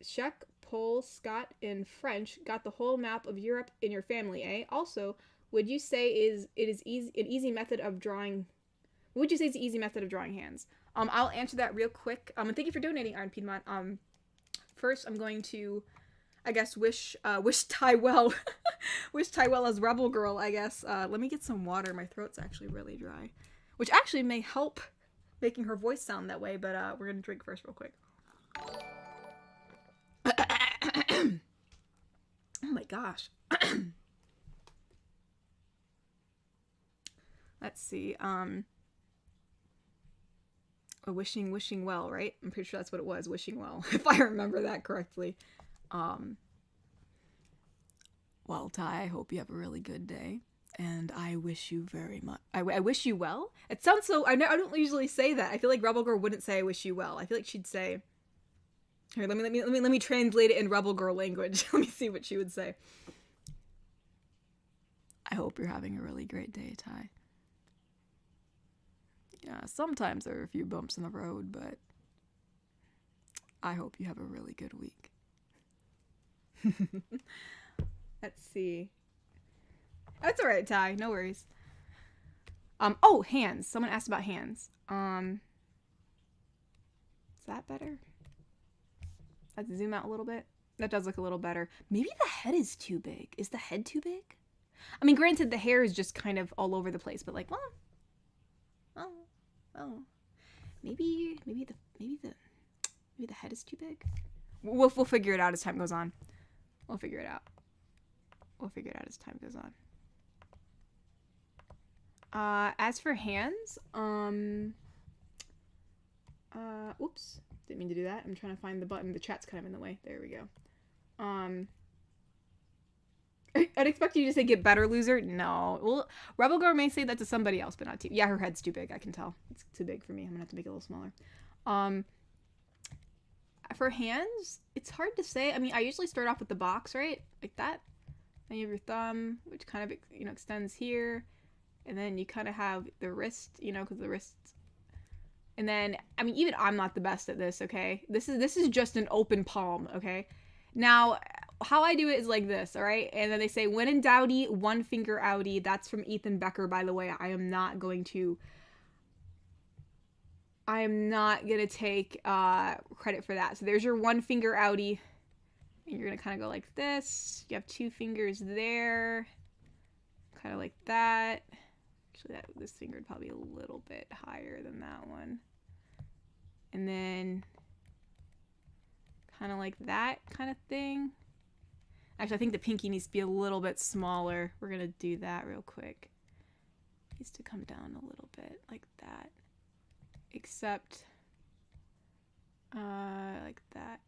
Czech, Pole, Scot, and French got the whole map of Europe in your family, eh? Also, would you say an easy method of drawing? What would you say is the easy method of drawing hands? I'll answer that real quick. And thank you for donating, Iron Piedmont. First, I'm going to, I guess, wish Ty well, wish Ty well as Rebel Girl. I guess. Let me get some water. My throat's actually really dry, which actually may help making her voice sound that way. But we're gonna drink first, real quick. Oh my gosh. Let's see. Wishing well, right? I'm pretty sure that's what it was. Wishing well, if I remember that correctly. Well, Ty, I hope you have a really good day, and I wish you very much. I wish you well. It sounds so. I don't usually say that. I feel like Rebel Girl wouldn't say I wish you well. I feel like she'd say. Here, let me translate it in Rebel Girl language. Let me see what she would say. I hope you're having a really great day, Ty. Yeah, sometimes there are a few bumps in the road, but I hope you have a really good week. Let's see. That's all right, Ty. No worries. Oh, hands. Someone asked about hands. Is that better? Let's zoom out a little bit. That does look a little better. Maybe the head is too big. Is the head too big? I mean, granted, the hair is just kind of all over the place, but like, well, maybe the head is too big. We'll figure it out as time goes on. We'll figure it out as time goes on. As for hands, oops. Didn't mean to do that. I'm trying to find the button. The chat's kind of in the way. There we go. I'd expect you to say get better, loser. No. Well, Rebel Girl may say that to somebody else, but not to you. Yeah, her head's too big. I can tell. It's too big for me. I'm going to have to make it a little smaller. For hands, it's hard to say. I mean, I usually start off with the box, right? Like that. Then you have your thumb, which kind of, extends here. And then you kind of have the wrist, because the wrist. And then, I mean, even I'm not the best at this, okay? This is just an open palm, okay? Now, how I do it is like this, all right? And then they say, when in doubty, one finger outie. That's from Ethan Becker, by the way. I am not going to take credit for that. So there's your one finger outie. And you're going to kind of go like this. You have two fingers there. Kind of like that. Actually, this finger would probably be a little bit higher than that one. And then kind of like that kind of thing. Actually, I think the pinky needs to be a little bit smaller. We're going to do that real quick. It needs to come down a little bit like that. Except like that.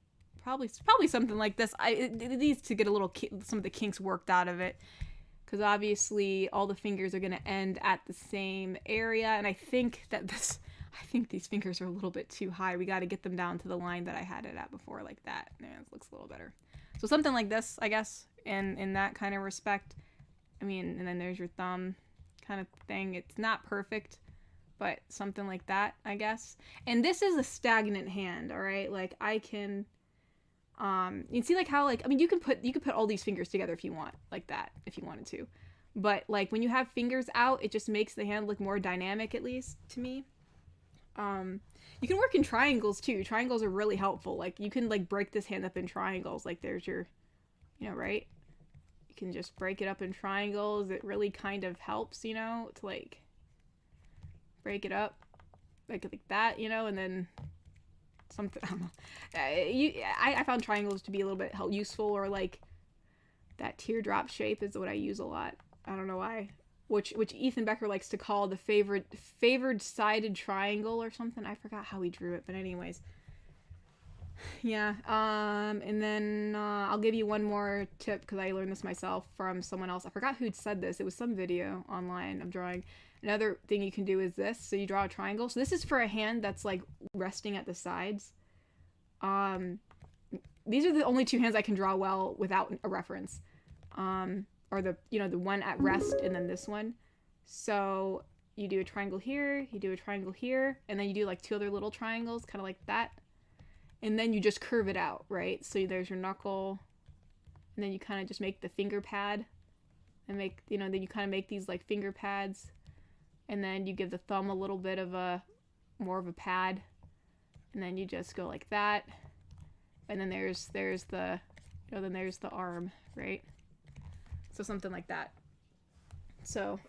Probably something like this. It needs to get a little some of the kinks worked out of it, because obviously all the fingers are going to end at the same area, and I think these fingers are a little bit too high. We got to get them down to the line that I had it at before, like that. Yeah, it looks a little better. So something like this, I guess, in that kind of respect. I mean, and then there's your thumb kind of thing. It's not perfect, but something like that, I guess. And this is a stagnant hand, all right? Like, I can, you see like how, like, I mean, you can put all these fingers together if you want, like that, if you wanted to. But, like, when you have fingers out, it just makes the hand look more dynamic, at least, to me. You can work in triangles, too. Triangles are really helpful. Like, you can, like, break this hand up in triangles. Like, there's your, you know, right? You can just break it up in triangles. It really kind of helps, you know, to, like, break it up like that, you know, and then something, I don't know. I found triangles to be a little bit useful, or, like, that teardrop shape is what I use a lot. I don't know why. Which Ethan Becker likes to call the favored sided triangle or something. I forgot how he drew it, but anyways. Yeah, and then I'll give you one more tip, because I learned this myself from someone else. I forgot who'd said this. It was some video online of drawing. Another thing you can do is this. So you draw a triangle. So this is for a hand that's, like, resting at the sides. These are the only two hands I can draw well without a reference. Or the, you know, the one at rest and then this one. So you do a triangle here, you do a triangle here, and then you do, like, two other little triangles, kind of like that. And then you just curve it out, right? So there's your knuckle, and then you kind of just make the finger pad, and make, you know, then you kind of make these, like, finger pads, and then you give the thumb a little bit of more of a pad, and then you just go like that, and then there's the, you know, then there's the arm, right? So something like that. So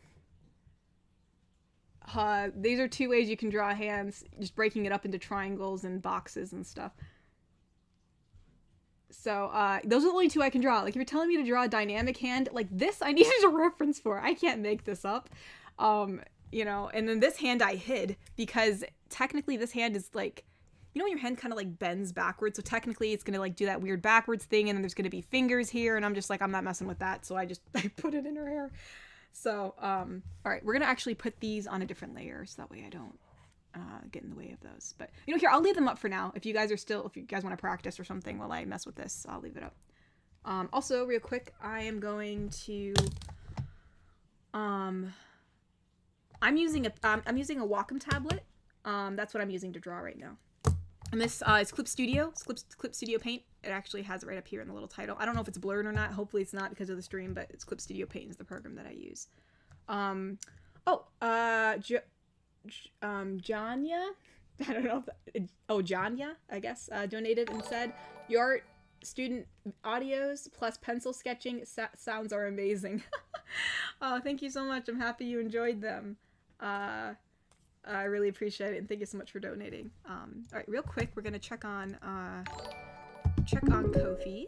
these are two ways you can draw hands, just breaking it up into triangles and boxes and stuff. So those are the only two I can draw. Like, if you're telling me to draw a dynamic hand, like this, I needed a reference for. I can't make this up. You know, and then this hand I hid, because technically this hand is, like, you know when your hand kind of, like, bends backwards, so technically it's gonna, like, do that weird backwards thing, and then there's gonna be fingers here, and I'm just like, I'm not messing with that, so I put it in her hair. So all right, we're gonna actually put these on a different layer, so that way I don't get in the way of those. But, you know, here, I'll leave them up for now. If you guys want to practice or something while I mess with this, I'll leave it up. Also, real quick, I am going to I'm using a Wacom tablet. That's what I'm using to draw right now. And this is Clip Studio. It's Clip Studio Paint. It actually has it right up here in the little title. I don't know if it's blurred or not. Hopefully it's not because of the stream, but it's Clip Studio Paint is the program that I use. Janya? I don't know if Janya, I guess, donated and said, your art student audios plus pencil sketching sounds are amazing. Oh, thank you so much. I'm happy you enjoyed them. I really appreciate it, and thank you so much for donating. All right, real quick, we're gonna check on Ko-fi.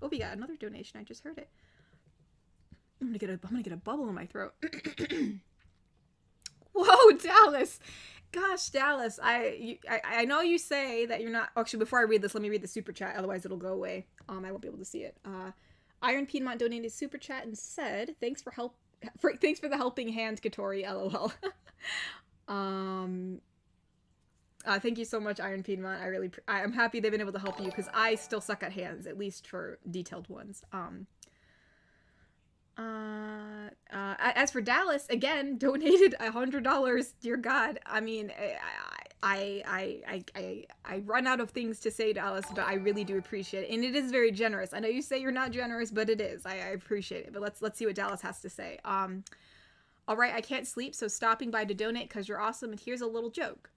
Oh, we got another donation. I just heard it. I'm gonna get a bubble in my throat. Whoa, Dallas! Gosh, Dallas, I know you say that you're not. Actually, before I read this, let me read the super chat. Otherwise, it'll go away. I won't be able to see it. Iron Piedmont donated super chat and said, "Thanks for the helping hand, Katori. LOL." Thank you so much, Iron Piedmont. I'm happy they've been able to help you, because I still suck at hands, at least for detailed ones. As for Dallas, again, donated $100. Dear God, I mean, I run out of things to say, Dallas, but I really do appreciate it, and it is very generous. I know you say you're not generous, but it is. I appreciate it. But let's see what Dallas has to say. All right, I can't sleep, so stopping by to donate because you're awesome, and here's a little joke.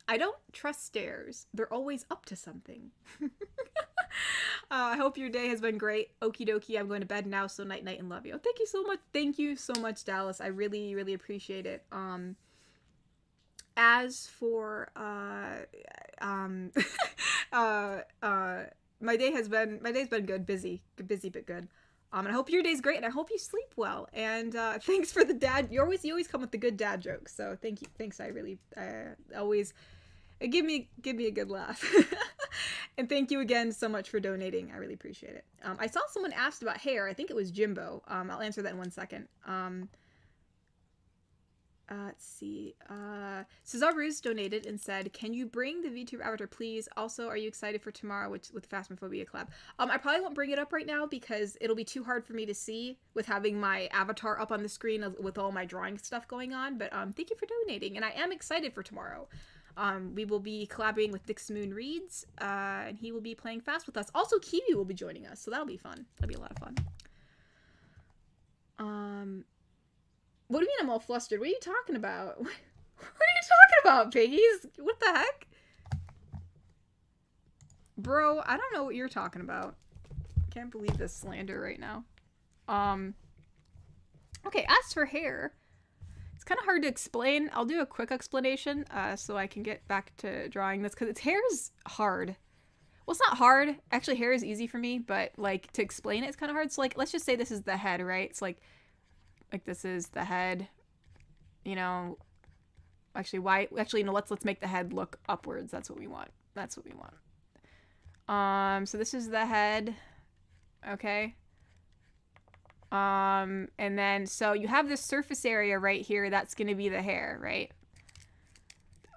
I don't trust stairs. They're always up to something. I hope your day has been great. Okie dokie, I'm going to bed now, so night night and love you. Thank you so much. Thank you so much, Dallas. I really, really appreciate it. As for um uh my day's been good, busy but good. And I hope your day's great, and I hope you sleep well. And thanks for the dad. You always come with the good dad jokes. So thank you. Thanks. I really always give me a good laugh. And thank you again so much for donating. I really appreciate it. I saw someone asked about hair. I think it was Jimbo. I'll answer that in 1 second. Let's see. Cesar Ruz donated and said, "Can you bring the VTuber avatar, please? Also, are you excited for tomorrow with Phasmophobia collab?" I probably won't bring it up right now because it'll be too hard for me to see with having my avatar up on the screen with all my drawing stuff going on. But thank you for donating, and I am excited for tomorrow. We will be collaborating with Dix Moon Reads, and he will be playing fast with us. Also, Kiwi will be joining us, so that'll be fun. That'll be a lot of fun. What do you mean I'm all flustered? What are you talking about? What are you talking about, piggies? What the heck? Bro, I don't know what you're talking about. Can't believe this slander right now. Okay, as for hair, it's kind of hard to explain. I'll do a quick explanation so I can get back to drawing this, because hair's hard. Well, it's not hard. Actually, hair is easy for me, but like to explain it's kind of hard. So like, let's just say this is the head, right? It's like this is the head, you know. Actually, let's make the head look upwards. That's what we want. So this is the head. Okay. And then, so you have this surface area right here. That's going to be the hair, right?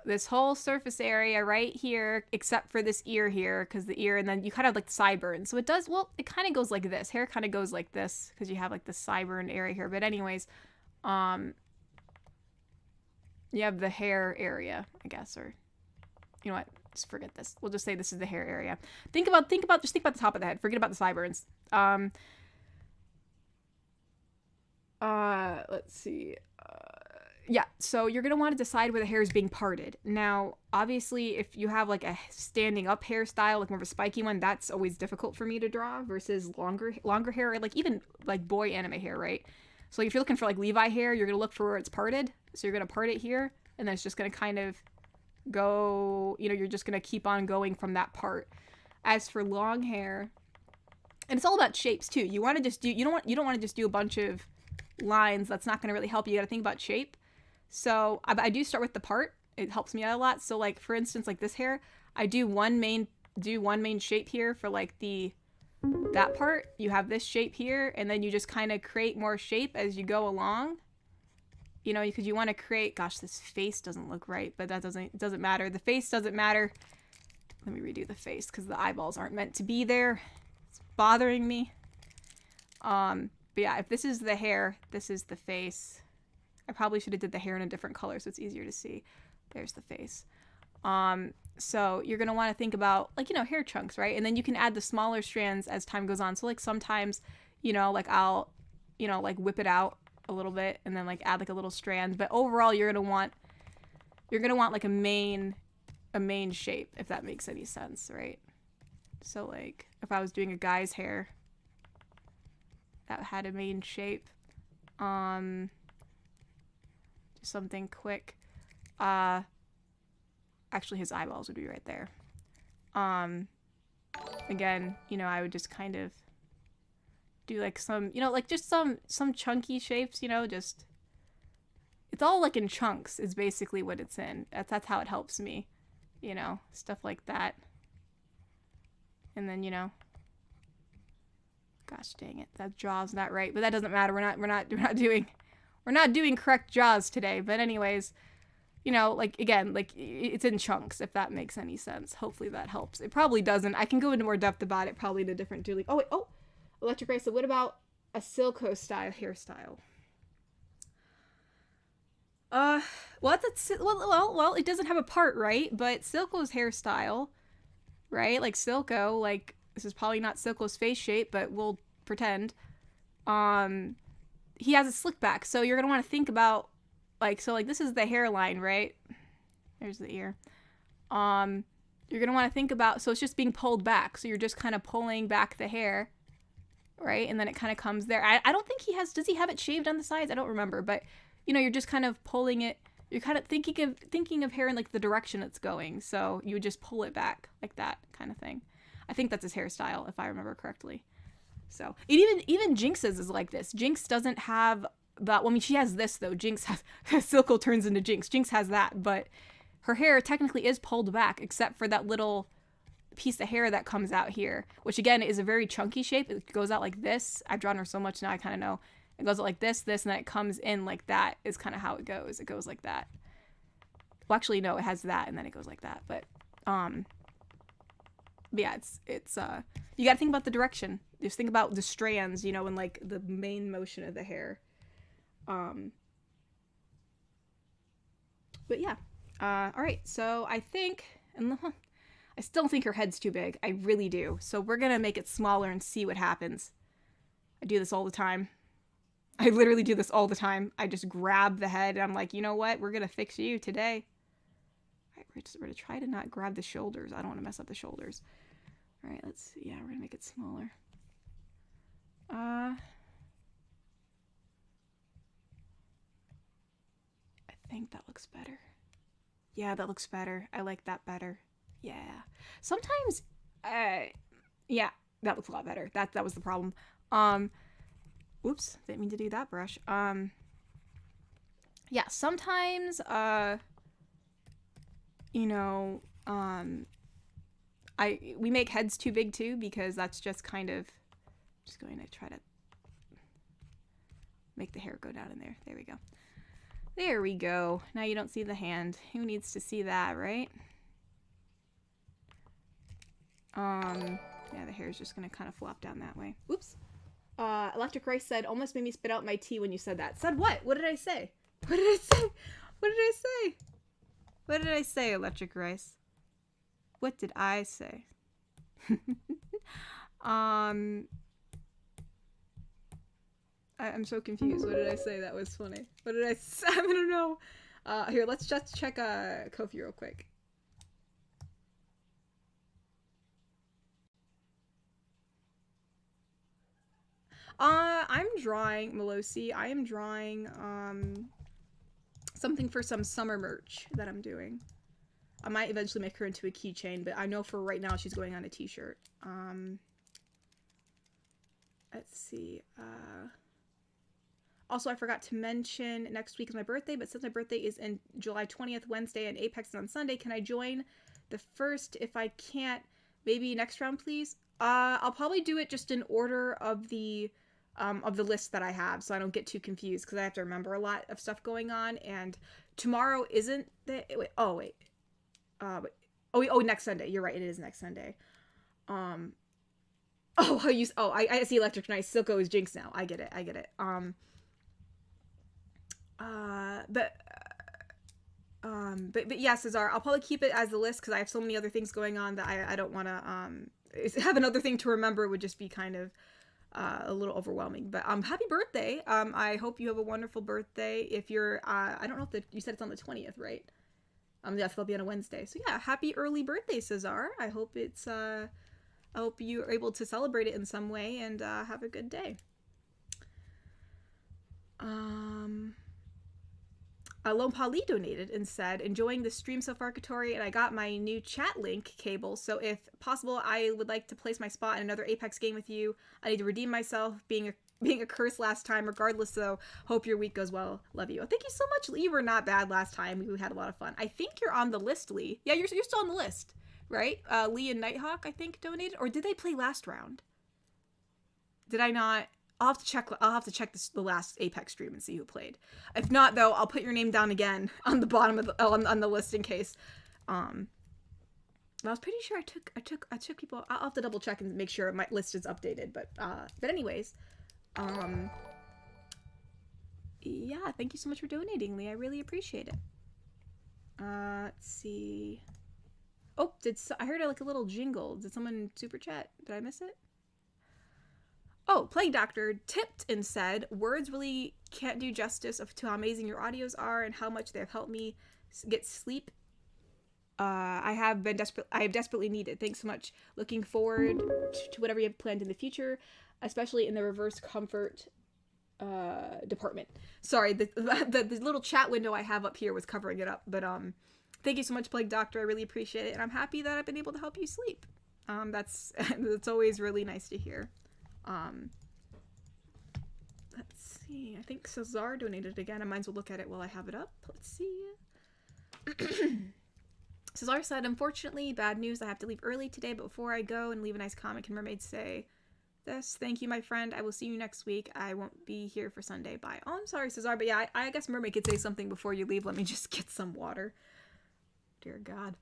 This whole surface area right here, except for this ear here, because the ear, and then you kind of like the sideburn. So it does, well, it kind of goes like this. Hair kind of goes like this, because you have like the sideburn area here. But anyways, you have the hair area, I guess, or, you know what? Just forget this. We'll just say this is the hair area. Just think about the top of the head. Forget about the sideburns. Let's see. Yeah, so you're going to want to decide where the hair is being parted. Now, obviously, if you have like a standing up hairstyle, like more of a spiky one, that's always difficult for me to draw versus longer hair, like even like boy anime hair, right? So if you're looking for like Levi hair, you're going to look for where it's parted. So you're going to part it here, and then it's just going to kind of go, you know, you're just going to keep on going from that part. As for long hair, and it's all about shapes too. You want to just do, you don't want to just do a bunch of lines. That's not going to really help you. You got to think about shape. So I do start with the part. It helps me out a lot. So like, for instance, like this hair, I do one main shape here for like that part. You have this shape here, and then you just kind of create more shape as you go along. You know, because you want to create, gosh, this face doesn't look right, but it doesn't matter. The face doesn't matter. Let me redo the face because the eyeballs aren't meant to be there. It's bothering me. But yeah, if this is the hair, this is the face. I probably should have did the hair in a different color so it's easier to see. There's the face. So you're going to want to think about, like, you know, hair chunks, right? And then you can add the smaller strands as time goes on. So like sometimes, you know, like I'll, you know, like whip it out a little bit and then like add like a little strand. But overall, you're going to want like a main shape, if that makes any sense, right? So like if I was doing a guy's hair that had a main shape, something quick. Actually his eyeballs would be right there. Again, you know, I would just kind of do like some, you know, like just some chunky shapes, you know, just, it's all like in chunks is basically what it's in. That's how it helps me, you know, stuff like that. And then, you know, gosh dang it, that jaw's not right, but that doesn't matter. We're not doing correct jaws today, but anyways, you know, like, again, like, it's in chunks, if that makes any sense. Hopefully that helps. It probably doesn't. I can go into more depth about it, probably in a different dueling. Oh, wait, oh, Electric Ray, so what about a Silco style hairstyle? Well, it doesn't have a part, right? But Silco's hairstyle, right? Like, Silco, like, this is probably not Silco's face shape, but we'll pretend. He has a slick back, so you're going to want to think about, like, so, like, this is the hairline, right? There's the ear. You're you're going to want to think about, so it's just being pulled back. So you're just kind of pulling back the hair, right? And then it kind of comes there. I don't think does he have it shaved on the sides? I don't remember, but you know, you're just kind of pulling it. You're kind of thinking of hair in like the direction it's going. So you would just pull it back like that kind of thing. I think that's his hairstyle, if I remember correctly. So even Jinx's is like this. Jinx doesn't have that. Well, I mean, she has this though. Jinx has Silco turns into Jinx. Jinx has that, but her hair technically is pulled back, except for that little piece of hair that comes out here, which again is a very chunky shape. It goes out like this. I've drawn her so much now, I kind of know. It goes out like this, and then it comes in like that is kind of how it goes. It goes like that. Well, actually, no, it has that, and then it goes like that. But yeah, it's you got to think about the direction. Just think about the strands, you know, and like the main motion of the hair. But yeah. All right, so I think, and I still think her head's too big. I really do. So we're going to make it smaller and see what happens. I do this all the time. I literally do this all the time. I just grab the head and I'm like, you know what? We're going to fix you today. All right, we're going to try to not grab the shoulders. I don't want to mess up the shoulders. All right, we're going to make it smaller. I think that looks better. Yeah, that looks better. I like that better. Yeah. Sometimes, yeah, that looks a lot better. That was the problem. Oops, didn't mean to do that brush. Yeah, sometimes, you know, we make heads too big too, because that's just kind of, just going to try to make the hair go down in there. There we go. There we go. Now you don't see the hand. Who needs to see that, right? Yeah, the hair is just gonna kind of flop down that way. Oops. Electric Rice said, almost made me spit out my tea when you said that. Said what? What did I say? What did I say? What did I say? What did I say, Electric Rice? What did I say? I'm so confused. What did I say that was funny? What did I say? I don't know. Here, let's just check Kofi real quick. I'm drawing, Melosi, I am drawing something for some summer merch that I'm doing. I might eventually make her into a keychain, but I know for right now she's going on a t-shirt. Let's see. Also, I forgot to mention next week is my birthday, but since my birthday is in July 20th, Wednesday, and Apex is on Sunday, can I join the first? If I can't, maybe next round, please. I'll probably do it just in order of the list that I have, so I don't get too confused, because I have to remember a lot of stuff going on, and tomorrow isn't the, next Sunday. You're right, it is next Sunday. I see Electric Nice. Silco is Jinx now. I get it. But yeah, Cesar, I'll probably keep it as the list because I have so many other things going on that I don't want to have another thing to remember. Would just be kind of a little overwhelming. But happy birthday. I hope you have a wonderful birthday. If you're I don't know if you said it's on the 20th, right? Yeah, it'll be on a Wednesday. So yeah, happy early birthday, Cesar. I hope I hope you are able to celebrate it in some way and have a good day. Lone Pali donated and said, enjoying the stream so far, Katori, and I got my new chat link cable, so if possible, I would like to place my spot in another Apex game with you. I need to redeem myself, being a curse last time. Regardless, though, hope your week goes well. Love you. Oh, thank you so much, Lee. You were not bad last time. We had a lot of fun. I think you're on the list, Lee. Yeah, you're still on the list, right? Lee and Nighthawk, I think, donated, or did they play last round? Did I not? I'll have to check the last Apex stream and see who played. If not, though, I'll put your name down again on the bottom of on the list in case. But I was pretty sure I took people. I'll have to double check and make sure my list is updated. But anyways, yeah, thank you so much for donating, Lee. I really appreciate it. Let's see. Oh, I heard like a little jingle? Did someone super chat? Did I miss it? Oh, Plague Doctor tipped and said, words really can't do justice to how amazing your audios are and how much they've helped me get sleep I have desperately needed. Thanks so much. Looking forward to whatever you have planned in the future, especially in the reverse comfort department. Sorry, the little chat window I have up here was covering it up, but thank you so much, Plague Doctor. I really appreciate it, and I'm happy that I've been able to help you sleep. That's always really nice to hear. Let's see. I think Cesar donated again. I might as well look at it while I have it up. Let's see. Cesar said, unfortunately, bad news. I have to leave early today, but before I go and leave a nice comment, can mermaids say this? Thank you, my friend. I will see you next week. I won't be here for Sunday. Bye. Oh, I'm sorry, Cesar, but yeah, I guess mermaid could say something before you leave. Let me just get some water. Dear God.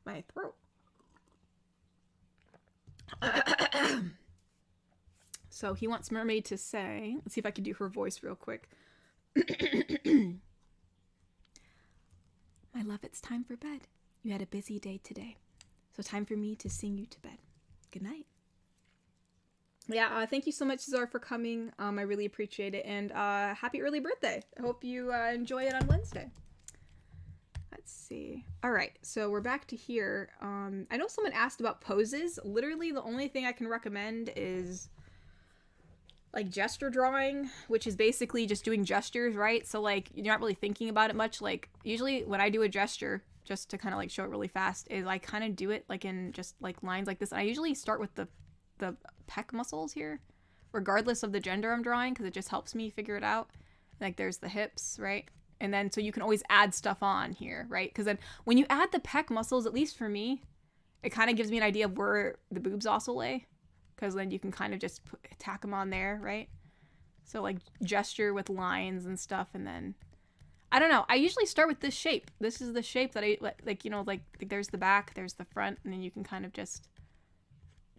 My throat. So he wants mermaid to say, let's see if I can do her voice real quick. My love, it's time for bed. You had a busy day today, so time for me to sing you to bed. Good night. Yeah, thank you so much, Cesar, for coming. I really appreciate it, and happy early birthday. I hope you enjoy it on Wednesday. Let's see. All right, so we're back to here. I know someone asked about poses. Literally, the only thing I can recommend is like gesture drawing, which is basically just doing gestures, right? So like you're not really thinking about it much. Like usually when I do a gesture, just to kind of like show it really fast, is I kind of do it like in just like lines like this. And I usually start with the pec muscles here, regardless of the gender I'm drawing, because it just helps me figure it out. Like there's the hips, right? And then so you can always add stuff on here, right? Because then when you add the pec muscles, at least for me, it kind of gives me an idea of where the boobs also lay. Because then you can kind of just tack them on there, right? So like gesture with lines and stuff, and then I don't know. I usually start with this shape. This is the shape that I like. You know, like there's the back, there's the front, and then you can kind of just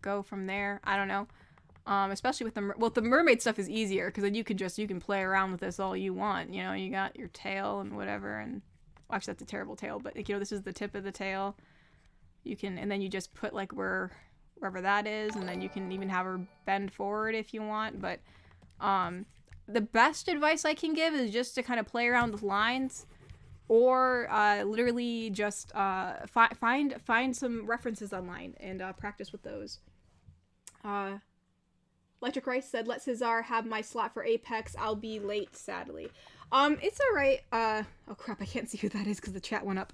go from there. I don't know. Especially with the mermaid stuff is easier because then you can play around with this all you want. You know, you got your tail and whatever, and well, actually that's a terrible tail, but like, you know, this is the tip of the tail. You can, and then you just put like wherever that is, and then you can even have her bend forward if you want. But the best advice I can give is just to kind of play around with lines, or literally just find some references online and practice with those. Electric Rice said, let Cesar have my slot for Apex. I'll be late, sadly. It's all right. Oh crap, I can't see who that is because the chat went up.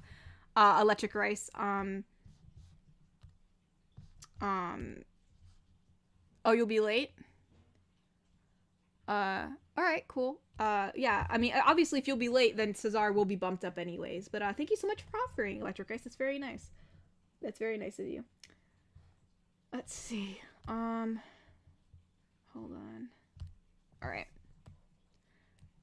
Electric Rice. Oh, you'll be late? All right, cool. Yeah, I mean, obviously if you'll be late, then Cesar will be bumped up anyways. But thank you so much for offering, Electric Rice. That's very nice. That's very nice of you. Let's see. Hold on. All right.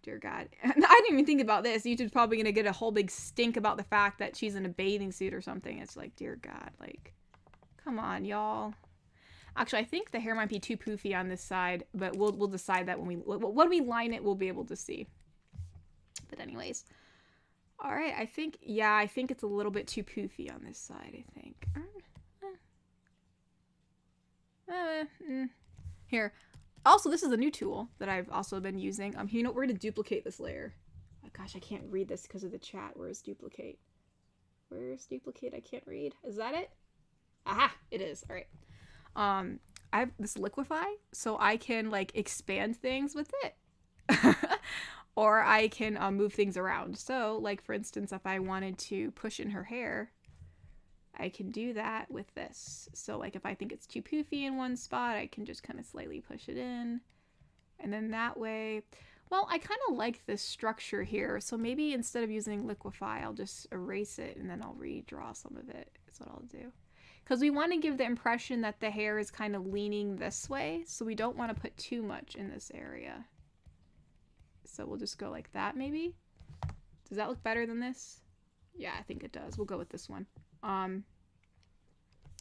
Dear God. I didn't even think about this. YouTube's probably going to get a whole big stink about the fact that she's in a bathing suit or something. It's like, dear God, like, come on, y'all. Actually, I think the hair might be too poofy on this side, but we'll decide that when we line it, we'll be able to see. But anyways. All right, I think it's a little bit too poofy on this side, I think. Here. Also, this is a new tool that I've also been using. You know, we're going to duplicate this layer. Oh, gosh, I can't read this because of the chat. Where's duplicate? Where's duplicate? I can't read. Is that it? Aha, it is. All right. I have this liquefy, so I can like expand things with it. Or I can move things around. So, like for instance, if I wanted to push in her hair, I can do that with this. So like if I think it's too poofy in one spot, I can just kind of slightly push it in. And then that way, well, I kind of like this structure here. So maybe instead of using liquefy, I'll just erase it and then I'll redraw some of it. That's what I'll do. Because we want to give the impression that the hair is kind of leaning this way. So we don't want to put too much in this area. So we'll just go like that maybe. Does that look better than this? Yeah, I think it does. We'll go with this one.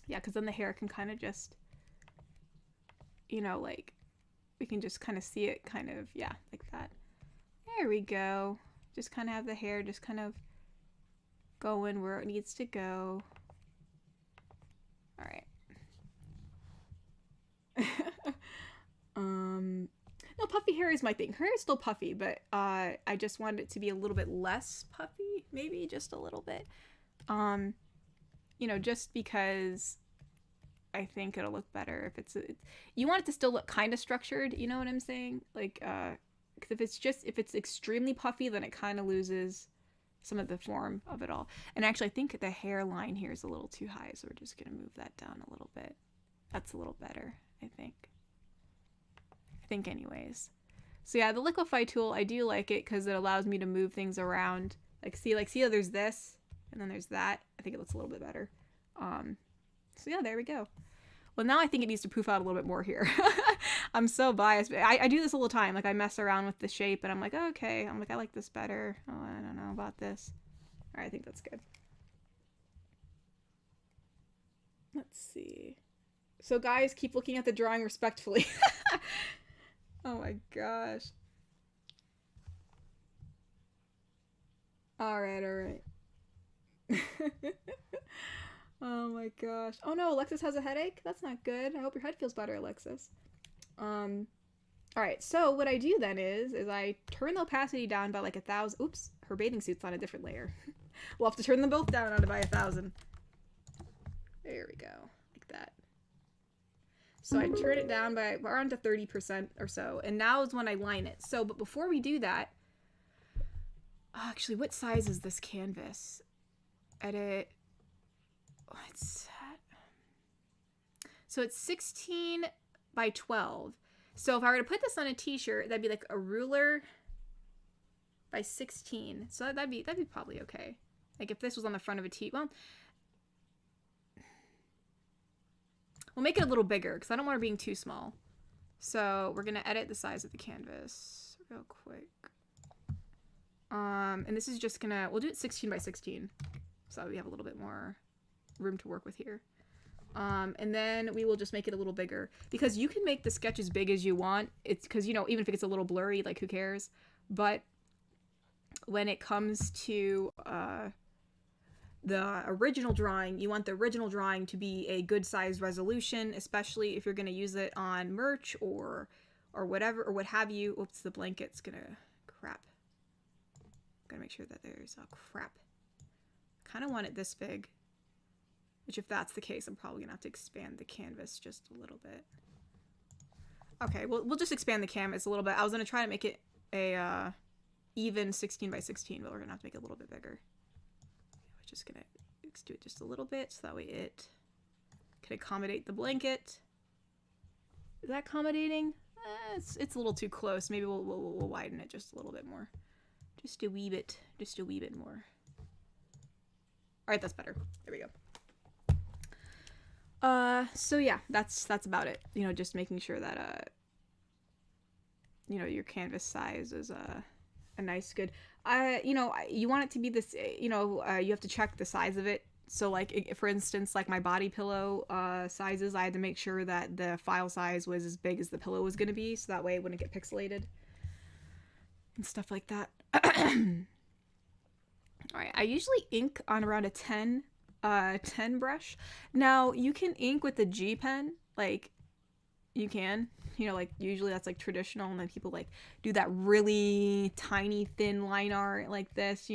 Yeah, because then the hair can kind of just, you know, like, we can just kind of see it kind of, yeah, like that. There we go. Just kind of have the hair just kind of going where it needs to go. All right. No, puffy hair is my thing. Her hair is still puffy, but I just wanted it to be a little bit less puffy, maybe just a little bit. just because I think it'll look better if you want it to still look kind of structured, you know what I'm saying? Like, because if it's extremely puffy, then it kind of loses some of the form of it all. And actually, I think the hairline here is a little too high, so we're just going to move that down a little bit. That's a little better, I think. Anyways. So yeah, the liquefy tool, I do like it because it allows me to move things around. See how there's this, and then there's that. I think it looks a little bit better. So yeah, there we go. Well, now I think it needs to poof out a little bit more here. I'm so biased. I do this all the time. Like, I mess around with the shape, and I'm like, oh, okay. I'm like, I like this better. Oh, I don't know about this. All right, I think that's good. Let's see. So, guys, keep looking at the drawing respectfully. Oh, my gosh. All right. Oh my gosh. Oh no, Alexis has a headache? That's not good. I hope your head feels better, Alexis. Alright, so what I do then is I turn the opacity down by like 1,000. Oops, her bathing suit's on a different layer. We'll have to turn them both down by 1,000. There we go. Like that. So I turn it down by around to 30% or so. And now is when I line it. So, but before we do that, actually, what size is this canvas? Edit. What's that? So it's 16 by 12. So if I were to put this on a t-shirt, that'd be like a ruler by 16. So that'd be probably okay. Like if this was on the front of a tee, well, we'll make it a little bigger because I don't want it being too small. So we're gonna edit the size of the canvas real quick. And this is just we'll do it 16 by 16. So we have a little bit more room to work with here. And then we will just make it a little bigger because you can make the sketch as big as you want. It's because, even if it gets a little blurry, like who cares? But when it comes to the original drawing, you want the original drawing to be a good size resolution, especially if you're going to use it on merch or whatever, or what have you. Oops, the blanket's crap. Gotta make sure that there's crap. Kind of want it this big. Which, if that's the case, I'm probably gonna have to expand the canvas just a little bit. Okay, we'll just expand the canvas a little bit. I was gonna try to make it a even 16 by 16, but we're gonna have to make it a little bit bigger. We're just gonna do it just a little bit, so that way it can accommodate the blanket. Is that accommodating? It's a little too close. Maybe we'll widen it just a little bit more. Just a wee bit more. All right, that's better. There we go. So yeah, that's about it. Just making sure that your canvas size is a nice good. You want it to be this. You have to check the size of it. So like, for instance, like my body pillow sizes, I had to make sure that the file size was as big as the pillow was going to be, so that way it wouldn't get pixelated and stuff like that. All right, I usually ink on around a 10 brush. Now you can ink with the G pen, like you can, like usually that's like traditional, and then people like do that really tiny thin line art like this,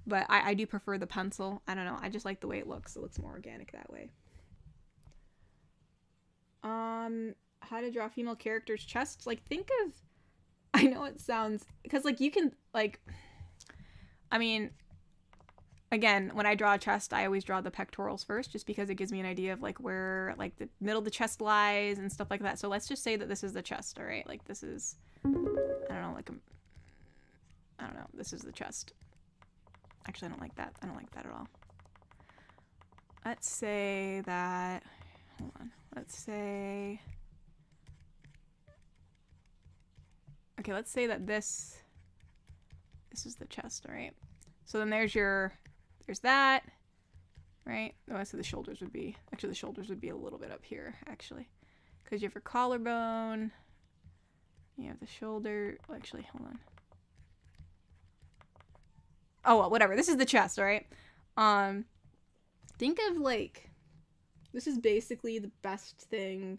but I do prefer the pencil. I don't know, I just like the way it looks. It looks more organic that way. How to draw female characters' chests. Like, think of, I know it sounds, because like you can like, I mean, again, when I draw a chest, I always draw the pectorals first, just because it gives me an idea of like where like the middle of the chest lies and stuff like that. So let's just say that this is the chest, all right? Like this is, I don't know, this is the chest. Actually, I don't like that. I don't like that at all. Let's say that, hold on. Let's say, okay, let's say that this is the chest, all right? So then there's that, right? The rest of the shoulders would be, actually the shoulders would be a little bit up here, actually. Because you have your collarbone, you have the shoulder, well, actually, hold on. Oh, well, whatever, this is the chest, all right? Think of like, this is basically the best thing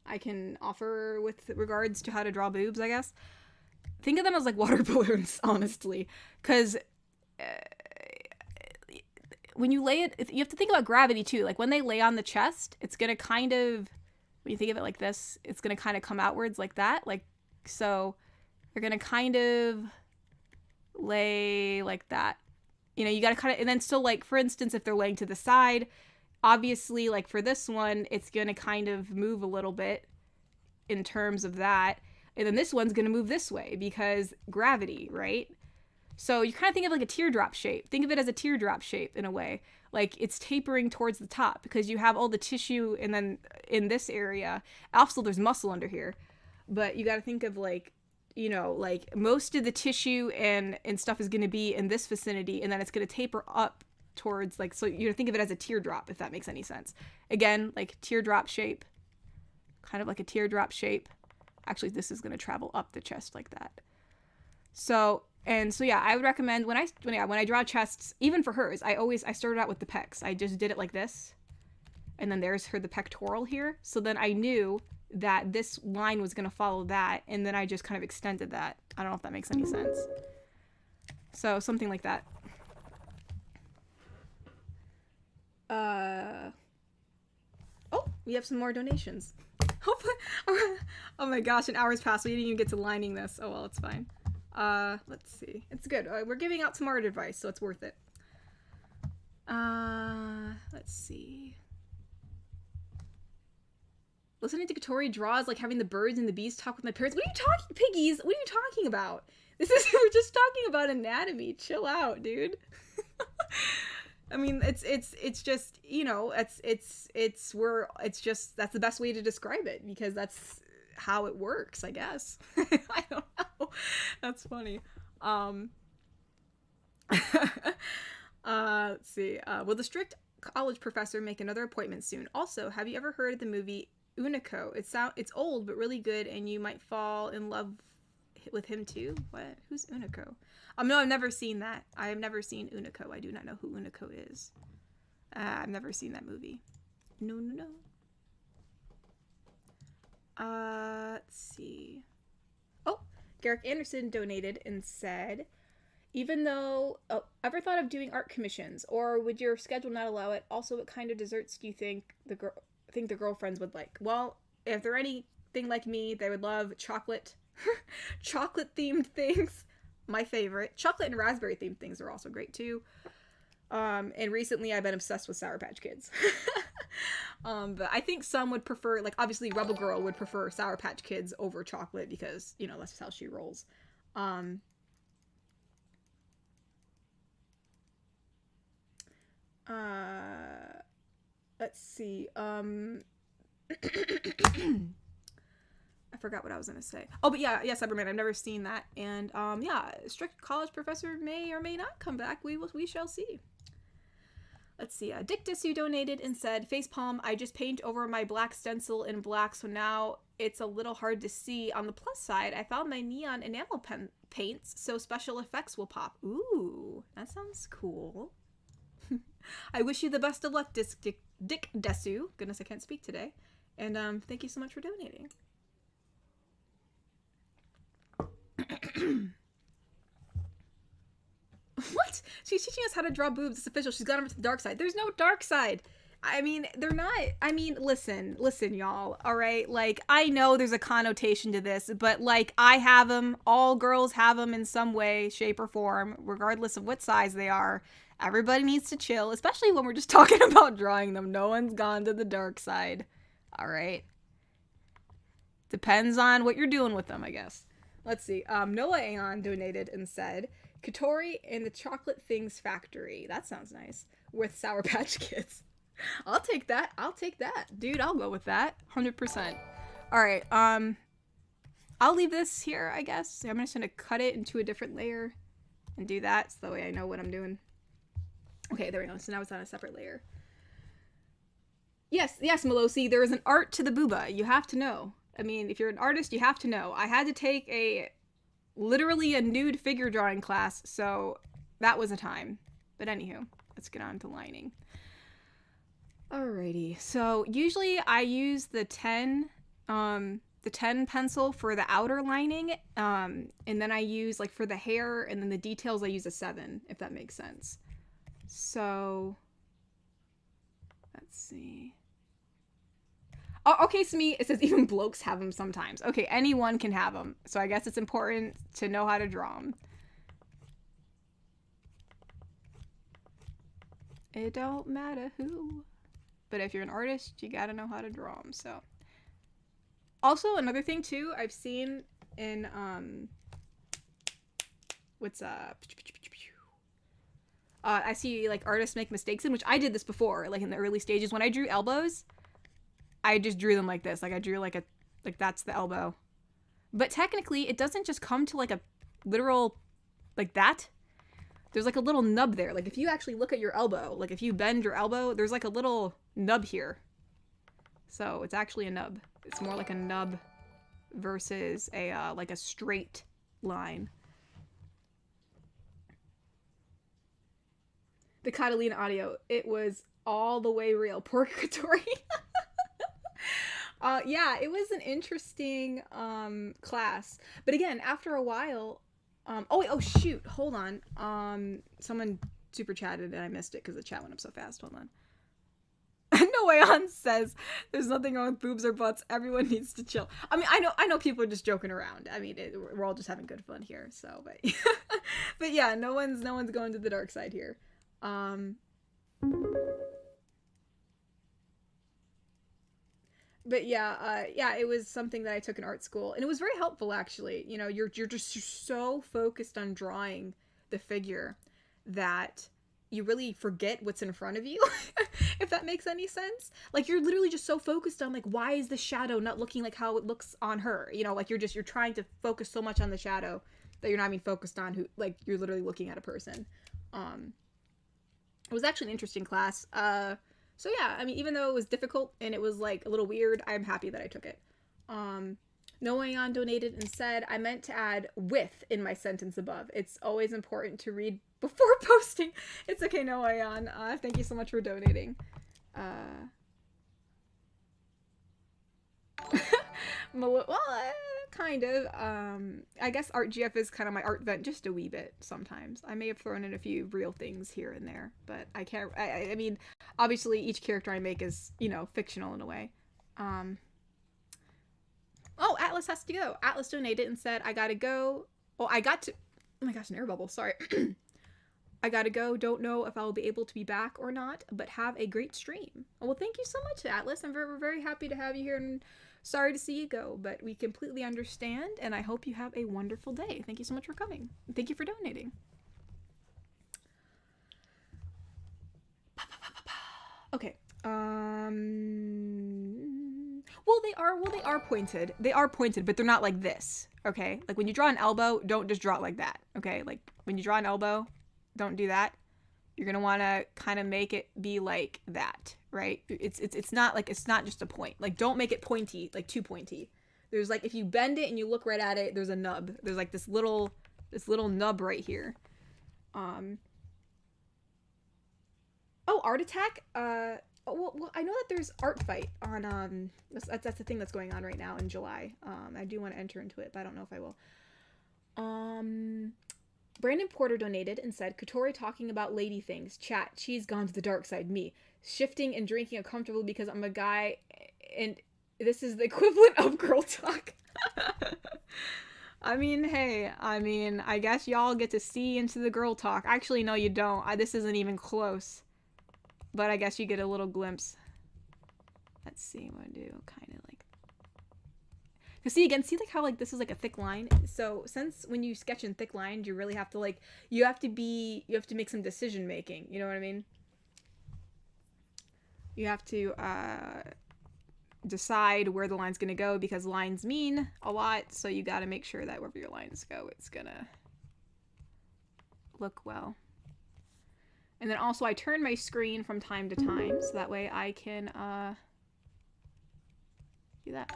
I can offer with regards to how to draw boobs, I guess. Think of them as like water balloons, honestly, because when you lay it, you have to think about gravity too. Like when they lay on the chest, it's going to kind of, when you think of it like this, it's going to kind of come outwards like that. Like, so they're going to kind of lay like that. You know, you got to kind of, and then so like, for instance, if they're laying to the side, obviously like for this one, it's going to kind of move a little bit in terms of that. And then this one's going to move this way because gravity, right? So you kind of think of like a teardrop shape. Think of it as a teardrop shape in a way. Like it's tapering towards the top because you have all the tissue and then in this area, also there's muscle under here. But you got to think of like, you know, like most of the tissue and stuff is going to be in this vicinity and then it's going to taper up towards like, so you think of it as a teardrop, if that makes any sense. Again, like teardrop shape, kind of like a teardrop shape. Actually, this is going to travel up the chest like that. So yeah, I would recommend when I draw chests, even for hers, I started out with the pecs. I just did it like this. And then there's the pectoral here. So then I knew that this line was going to follow that. And then I just kind of extended that. I don't know if that makes any sense. So something like that. Oh, we have some more donations. Oh my gosh, an hour's passed. We didn't even get to lining this. Oh well, it's fine. Let's see. It's good. We're giving out some art advice, so it's worth it. Let's see. Listening to Katori draws like having the birds and the bees talk with my parents. What are you talking, piggies? What are you talking about? We're just talking about anatomy. Chill out, dude. I mean, it's just, you know, that's the best way to describe it because that's how it works, I guess. I don't know. That's funny. Let's see. Will the strict college professor make another appointment soon? Also, have you ever heard of the movie Unico? It's old but really good, and you might fall in love with him too. What? Who's Unico? No, I've never seen that. I have never seen Unico. I do not know who Unico is. I've never seen that movie. No. Let's see. Oh, Garrick Anderson donated and said, even though, ever thought of doing art commissions, or would your schedule not allow it? Also, what kind of desserts do you think the girlfriends would like? Well, if they're anything like me, they would love chocolate, chocolate themed things. My favorite. Chocolate and raspberry themed things are also great too. And recently I've been obsessed with Sour Patch Kids. But I think some would prefer, like obviously Rebel Girl would prefer Sour Patch Kids over chocolate because, you know, that's just how she rolls. Let's see. I forgot what I was going to say. Oh, but yeah, Cyberman, I've never seen that. And, yeah, strict college professor may or may not come back. We shall see. Let's see. Dick Dissu donated and said, facepalm, I just paint over my black stencil in black, so now it's a little hard to see. On the plus side, I found my neon enamel paints, so special effects will pop. Ooh, that sounds cool. I wish you the best of luck, Dick Dissu. Goodness, I can't speak today. And, thank you so much for donating. What? She's teaching us how to draw boobs. It's official. She's gone over to the dark side. There's no dark side. I mean, they're not. I mean, listen, y'all. All right. Like, I know there's a connotation to this, but like, I have them. All girls have them in some way, shape, or form, regardless of what size they are. Everybody needs to chill, especially when we're just talking about drawing them. No one's gone to the dark side. All right. Depends on what you're doing with them, I guess. Let's see. Noah Aeon donated and said, Katori and the Chocolate Things Factory. That sounds nice. With Sour Patch Kids. I'll take that. Dude, I'll go with that. 100%. Alright, I'll leave this here, I guess. I'm just gonna cut it into a different layer and do that so that way I know what I'm doing. Okay, there we go. So now it's on a separate layer. Yes, Melosi, there is an art to the booba. You have to know. I mean, if you're an artist, you have to know. I had to take literally a nude figure drawing class, so that was a time. But anywho, let's get on to lining. Alrighty, so usually I use the 10 pencil for the outer lining, and then I use, like, for the hair and then the details I use a 7, if that makes sense. So Let's see. Oh, okay, Smee, it says even blokes have them sometimes. Okay, anyone can have them. So I guess it's important to know how to draw them. It don't matter who. But if you're an artist, you gotta know how to draw them, so. Also, another thing, too, I've seen in, what's up? I see, like, artists make mistakes in, which I did this before, like, in the early stages. When I drew elbows, I just drew them like this. Like, I drew, like, that's the elbow. But technically, it doesn't just come to, like, a literal, like, that. There's, like, a little nub there. Like, if you actually look at your elbow, like, if you bend your elbow, there's, like, a little nub here. So, it's actually a nub. It's more like a nub versus a, like, a straight line. The Catalina audio, it was all the way real. Poor Katori. Yeah, it was an interesting class. But again, after a while, oh shoot, hold on. Someone super chatted and I missed it because the chat went up so fast. Hold on. No way on says there's nothing wrong with boobs or butts. Everyone needs to chill. I mean, I know people are just joking around. I mean, we're all just having good fun here. So, but yeah, no one's going to the dark side here. But yeah, it was something that I took in art school, and it was very helpful actually. You know, you're just so focused on drawing the figure that you really forget what's in front of you, if that makes any sense. Like, you're literally just so focused on, like, why is the shadow not looking like how it looks on her? You know, like, you're trying to focus so much on the shadow that you're not even focused on who, like, you're literally looking at a person. It was actually an interesting class. So yeah, I mean, even though it was difficult and it was, like, a little weird, I'm happy that I took it. Noayon donated and said, I meant to add with in my sentence above. It's always important to read before posting. It's okay, Noayon. Thank you so much for donating. Well, kind of. I guess ArtGF is kind of my art vent just a wee bit sometimes. I may have thrown in a few real things here and there, but I can't. I mean, obviously each character I make is, you know, fictional in a way. Oh, Atlas has to go. Atlas donated and said, I gotta go. Oh, I got to. Oh my gosh, an air bubble. Sorry. I gotta go. Don't know if I'll be able to be back or not, but have a great stream. Well, thank you so much, Atlas. We're very happy to have you here, and sorry to see you go, but we completely understand, and I hope you have a wonderful day. Thank you so much for coming. Thank you for donating. Okay. Well, they are pointed. They are pointed, but they're not like this, okay? Like, when you draw an elbow, don't just draw it like that, okay? Like, when you draw an elbow, don't do that. You're gonna want to kind of make it be like that, right? It's not like, it's not just a point. Like, don't make it pointy, like too pointy. There's, like, if you bend it and you look right at it, there's a nub. There's, like, this little nub right here. Oh, Art Attack. Well, I know that there's Art Fight on, that's the thing that's going on right now in July. I do want to enter into it, but I don't know if I will. Brandon Porter donated and said, Katori talking about lady things. Chat, she's gone to the dark side. Me. Shifting and drinking uncomfortably because I'm a guy, and this is the equivalent of girl talk. I mean, hey, I guess y'all get to see into the girl talk. Actually, no, you don't. This isn't even close. But I guess you get a little glimpse. Let's see what I do. Kind of like. Because see, again, see like how like this is like a thick line. So since when you sketch in thick lines, you really have to like, you have to make some decision making. You know what I mean? You have to decide where the line's gonna go because lines mean a lot. So you got to make sure that wherever your lines go, it's gonna look well. And then also I turn my screen from time to time so that way I can do that.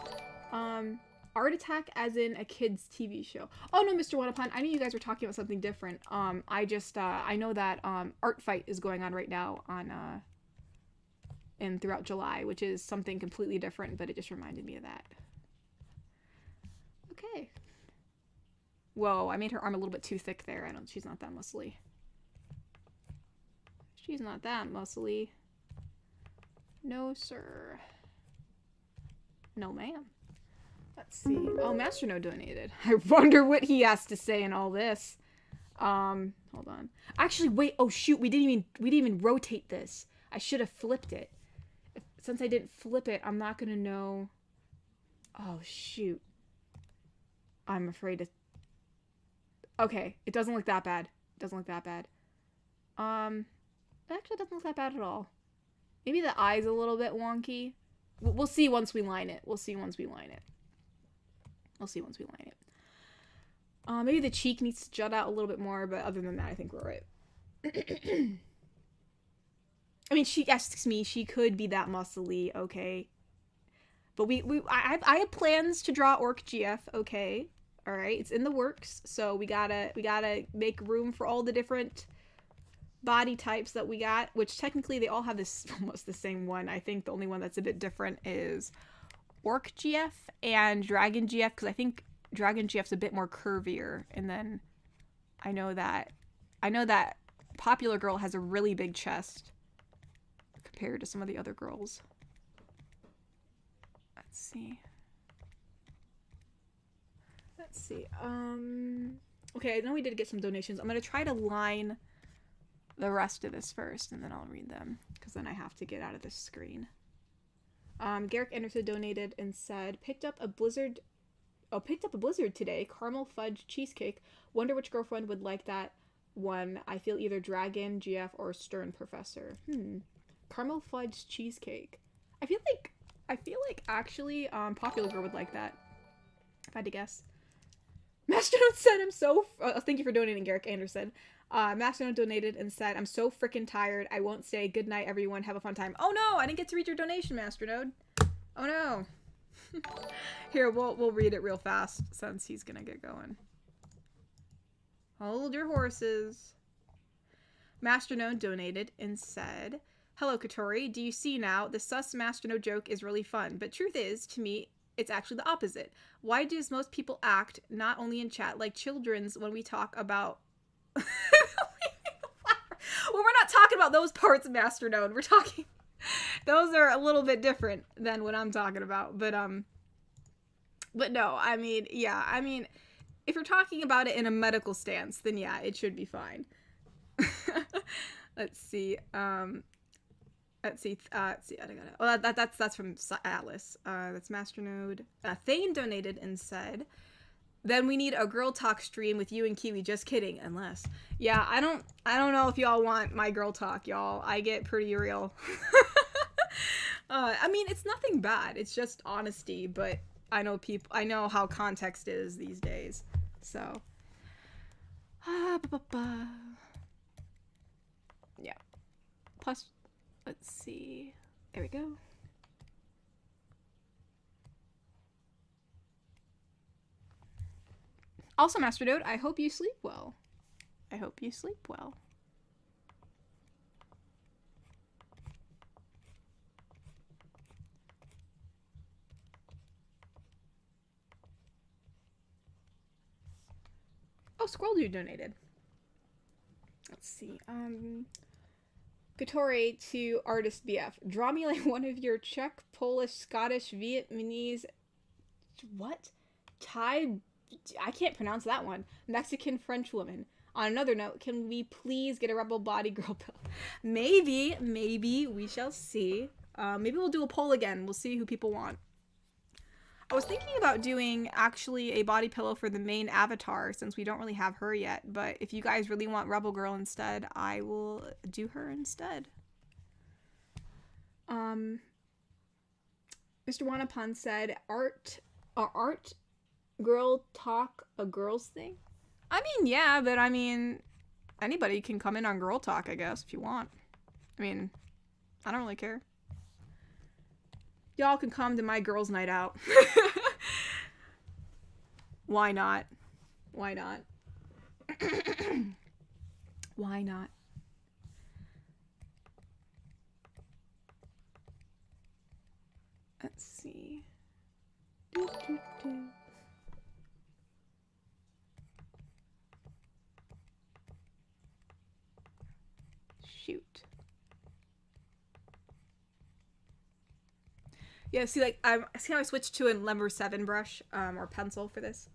Art Attack as in a kid's TV show. Oh no, Mr. Wannapon, I knew you guys were talking about something different. I know that Art Fight is going on right now on and throughout July, which is something completely different, but it just reminded me of that. Okay. Whoa, I made her arm a little bit too thick there. She's not that muscly. She's not that muscly. No, sir. No, ma'am. Let's see. Oh, Master No donated. I wonder what he has to say in all this. Hold on. Actually, wait. Oh shoot, we didn't even rotate this. I should have flipped it. Since I didn't flip it, I'm not gonna know. Oh shoot. I'm afraid to. Okay, it doesn't look that bad. It doesn't look that bad. It actually doesn't look that bad at all. Maybe the eye's a little bit wonky. We'll see once we line it. We'll see once we line it. We'll see once we line it. Maybe the cheek needs to jut out a little bit more, but other than that, I think we're right. I mean, she asks me, she could be that muscly, okay? But I have plans to draw Orc GF, okay? All right, it's in the works, so we gotta make room for all the different body types that we got, which technically they all have this almost the same one. I think the only one that's a bit different is Orc GF and Dragon GF, because I think Dragon GF's a bit more curvier, and then I know that Popular Girl has a really big chest compared to some of the other girls. Let's see. Okay, I know we did get some donations. I'm gonna try to line the rest of this first, and then I'll read them, because then I have to get out of this screen. Garrick Anderson donated and said, picked up a blizzard today. Caramel fudge cheesecake. Wonder which girlfriend would like that one. I feel either Dragon, GF, or Stern Professor. Caramel fudge cheesecake. I feel like actually Popular Girl would like that, if I had to guess. Mastodon said, I'm so thank you for donating, Garrick Anderson. Mastodon donated and said, I'm so freaking tired. I won't say good night, everyone. Have a fun time. Oh no, I didn't get to read your donation, Mastodon. Oh no. Here, we'll read it real fast since he's gonna get going. Hold your horses. Masternode donated and said, hello, Katori. Do you see now? The sus Masternode joke is really fun, but truth is, to me, it's actually the opposite. Why does most people act, not only in chat, like children's when we talk about... Well, we're not talking about those parts of Masternode. We're talking... Those are a little bit different than what I'm talking about, but no, I mean, yeah, I mean, if you're talking about it in a medical stance, then yeah, it should be fine. Let's see, oh, that's from Atlas. That's Masternode. Thane donated and said, then we need a girl talk stream with you and Kiwi. Just kidding, unless. Yeah, I don't know if y'all want my girl talk, y'all. I get pretty real. I mean, it's nothing bad. It's just honesty, but I know how context is these days. So, yeah. Plus, let's see. There we go. Also, Master Node, I hope you sleep well. I hope you sleep well. Oh, Squirrel Dude donated. Let's see. Katori to Artist BF. Draw me like one of your Czech, Polish, Scottish, Vietnamese... What? Thai... I can't pronounce that one. Mexican French woman. On another note, can we please get a Rebel Body Girl pill? Maybe we shall see. Maybe we'll do a poll again. We'll see who people want. I was thinking about doing actually a body pillow for the main avatar since we don't really have her yet. But if you guys really want Rebel Girl instead, I will do her instead. Mr. Wanapan said, art girl talk a girl's thing? I mean, yeah, but I mean, anybody can come in on girl talk, I guess, if you want. I mean, I don't really care. Y'all can come to my girls' night out. Why not? Why not? Why not? Let's see. Shoot. Yeah, see, like, see how I switched to a number 7 brush, or pencil for this?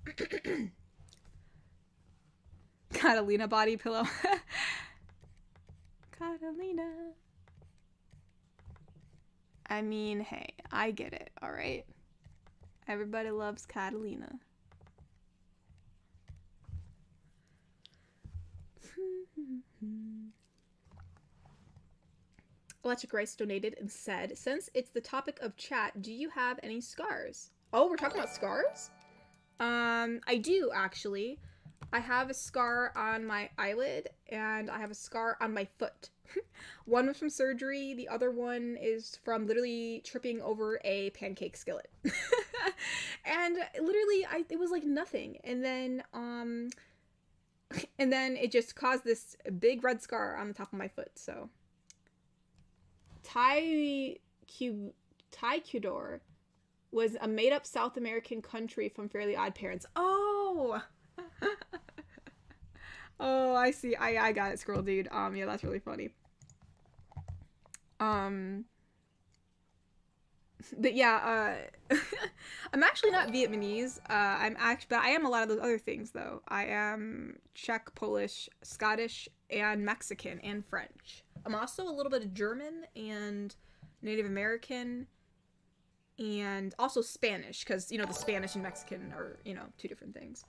Catalina body pillow. Catalina. I mean, hey, I get it, alright? Everybody loves Catalina. Electric Rice donated and said, since it's the topic of chat, do you have any scars? Oh, we're talking about scars? I do, actually. I have a scar on my eyelid, and I have a scar on my foot. One was from surgery, the other one is from literally tripping over a pancake skillet. And literally, it was like nothing. And then it just caused this big red scar on the top of my foot, so... Taekwondo was a made-up South American country from Fairly Odd Parents. Oh! Oh, I see. I got it, Squirrel Dude. Yeah, that's really funny. But yeah, I'm actually not Vietnamese. But I am a lot of those other things, though. I am Czech, Polish, Scottish, and Mexican, and French. I'm also a little bit of German and Native American, and also Spanish, because, you know, the Spanish and Mexican are, you know, 2 different things.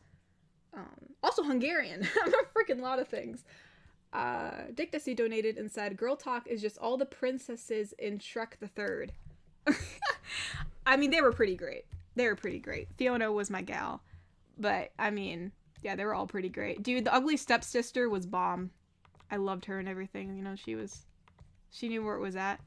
Also Hungarian. I'm a freaking lot of things. Dick Desi donated and said, Girl Talk is just all the princesses in Shrek the Third. I mean, they were pretty great. They were pretty great. Fiona was my gal. But, I mean, yeah, they were all pretty great. Dude, the ugly stepsister was bomb. I loved her and everything. You know, she knew where it was at.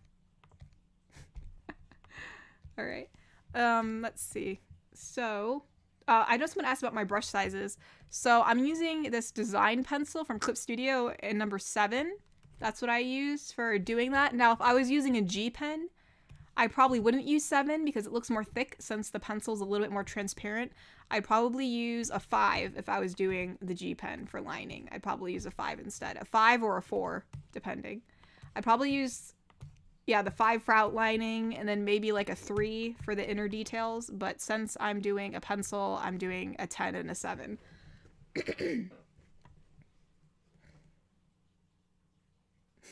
Alright. Let's see. So, I just want to ask about my brush sizes. So, I'm using this design pencil from Clip Studio in number 7. That's what I use for doing that. Now, if I was using a G pen, I probably wouldn't use 7 because it looks more thick since the pencil's a little bit more transparent. I'd probably use a 5 if I was doing the G pen for lining. I'd probably use a 5 instead. A 5 or a 4, depending. I'd probably use, yeah, the 5 for outlining and then maybe like a 3 for the inner details. But since I'm doing a pencil, I'm doing a 10 and a 7.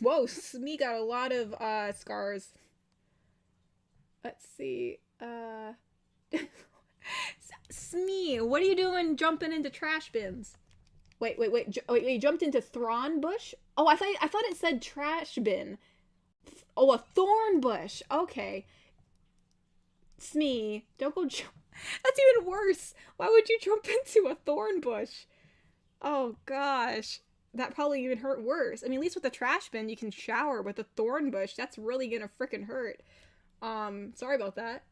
Whoa, Smee got a lot of scars. Let's see. Smee, what are you doing jumping into trash bins? Wait, you jumped into thorn bush? Oh, I thought it said trash bin. Oh, a thorn bush. Okay. Smee, don't go jump. That's even worse. Why would you jump into a thorn bush? Oh, gosh. That probably even hurt worse. I mean, at least with the trash bin, you can shower. With a thorn bush, that's really gonna frickin' hurt. Sorry about that.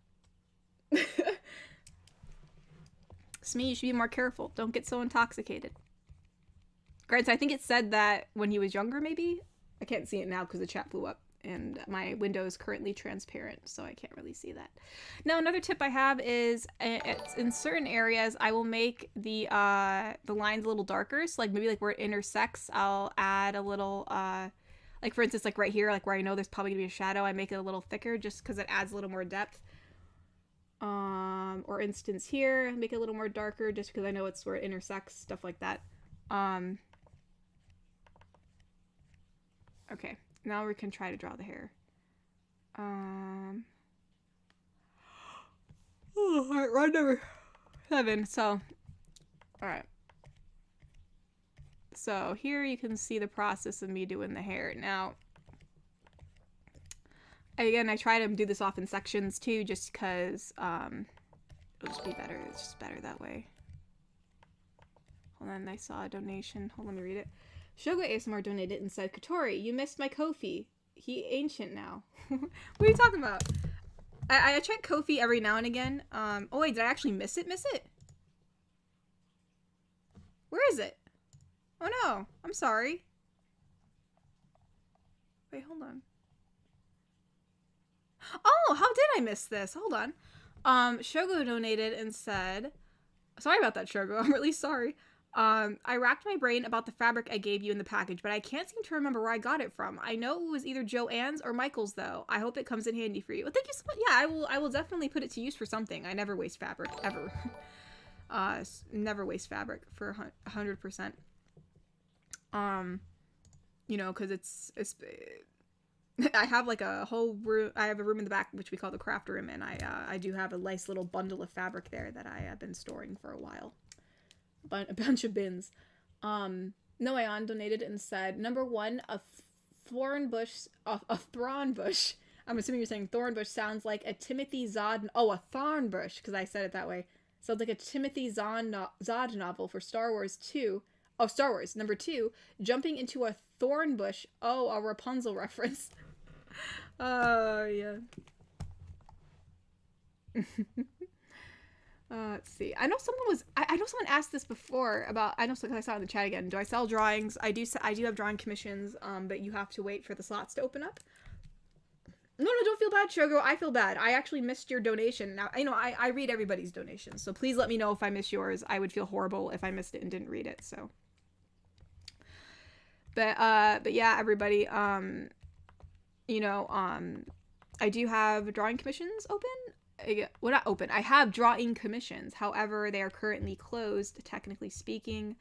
Smee, you should be more careful. Don't get so intoxicated. Granted, I think it said that when he was younger, maybe? I can't see it now because the chat blew up. And my window is currently transparent, so I can't really see that. Now, another tip I have is, in certain areas, I will make the lines a little darker. So, like, maybe, like, where it intersects, I'll add a little, like, for instance, like, right here, like, where I know there's probably gonna be a shadow, I make it a little thicker just because it adds a little more depth. Or instance here, make it a little more darker just because I know it's where it intersects, stuff like that. Okay, now we can try to draw the hair. Alright, round number 7, so, alright. So here you can see the process of me doing the hair. Now, again, I try to do this off in sections too, just because it'll just be better. It's just better that way. Hold on, I saw a donation. Hold on, let me read it. Shogo ASMR donated and said, Katori, you missed my Kofi. He ancient now. What are you talking about? I check Kofi every now and again. Oh wait, did I actually miss it? Where is it? Oh no, I'm sorry. Wait, hold on. Oh, how did I miss this? Hold on. Shogo donated and said, sorry about that, Shogo. I'm really sorry. I racked my brain about the fabric I gave you in the package, but I can't seem to remember where I got it from. I know it was either Joann's or Michael's, though. I hope it comes in handy for you. Well, thank you so much. Yeah, I will definitely put it to use for something. I never waste fabric, ever. Never waste fabric for 100%. You know, because it's I have like a whole room. I have a room in the back which we call the craft room, and I do have a nice little bundle of fabric there that I have been storing for a while. A bunch of bins. No, aaand donated and said, number one, a thorn bush. I'm assuming you're saying thorn bush sounds like a Timothy Zod. Oh, a thorn bush, because I said it that way. Sounds like a Timothy Zod novel for Star Wars 2. Oh, Star Wars. Number two, jumping into a thorn bush. Oh, a Rapunzel reference. Oh, yeah. Let's see. I know someone was. I know someone asked this before about. I know because I saw it in the chat again. Do I sell drawings? I do have drawing commissions. But you have to wait for the slots to open up. No, don't feel bad, Shogo. I feel bad. I actually missed your donation. Now, you know, I read everybody's donations, so please let me know if I miss yours. I would feel horrible if I missed it and didn't read it. So, but yeah, everybody. You know, I do have drawing commissions open. Well, not open. I have drawing commissions. However, they are currently closed, technically speaking,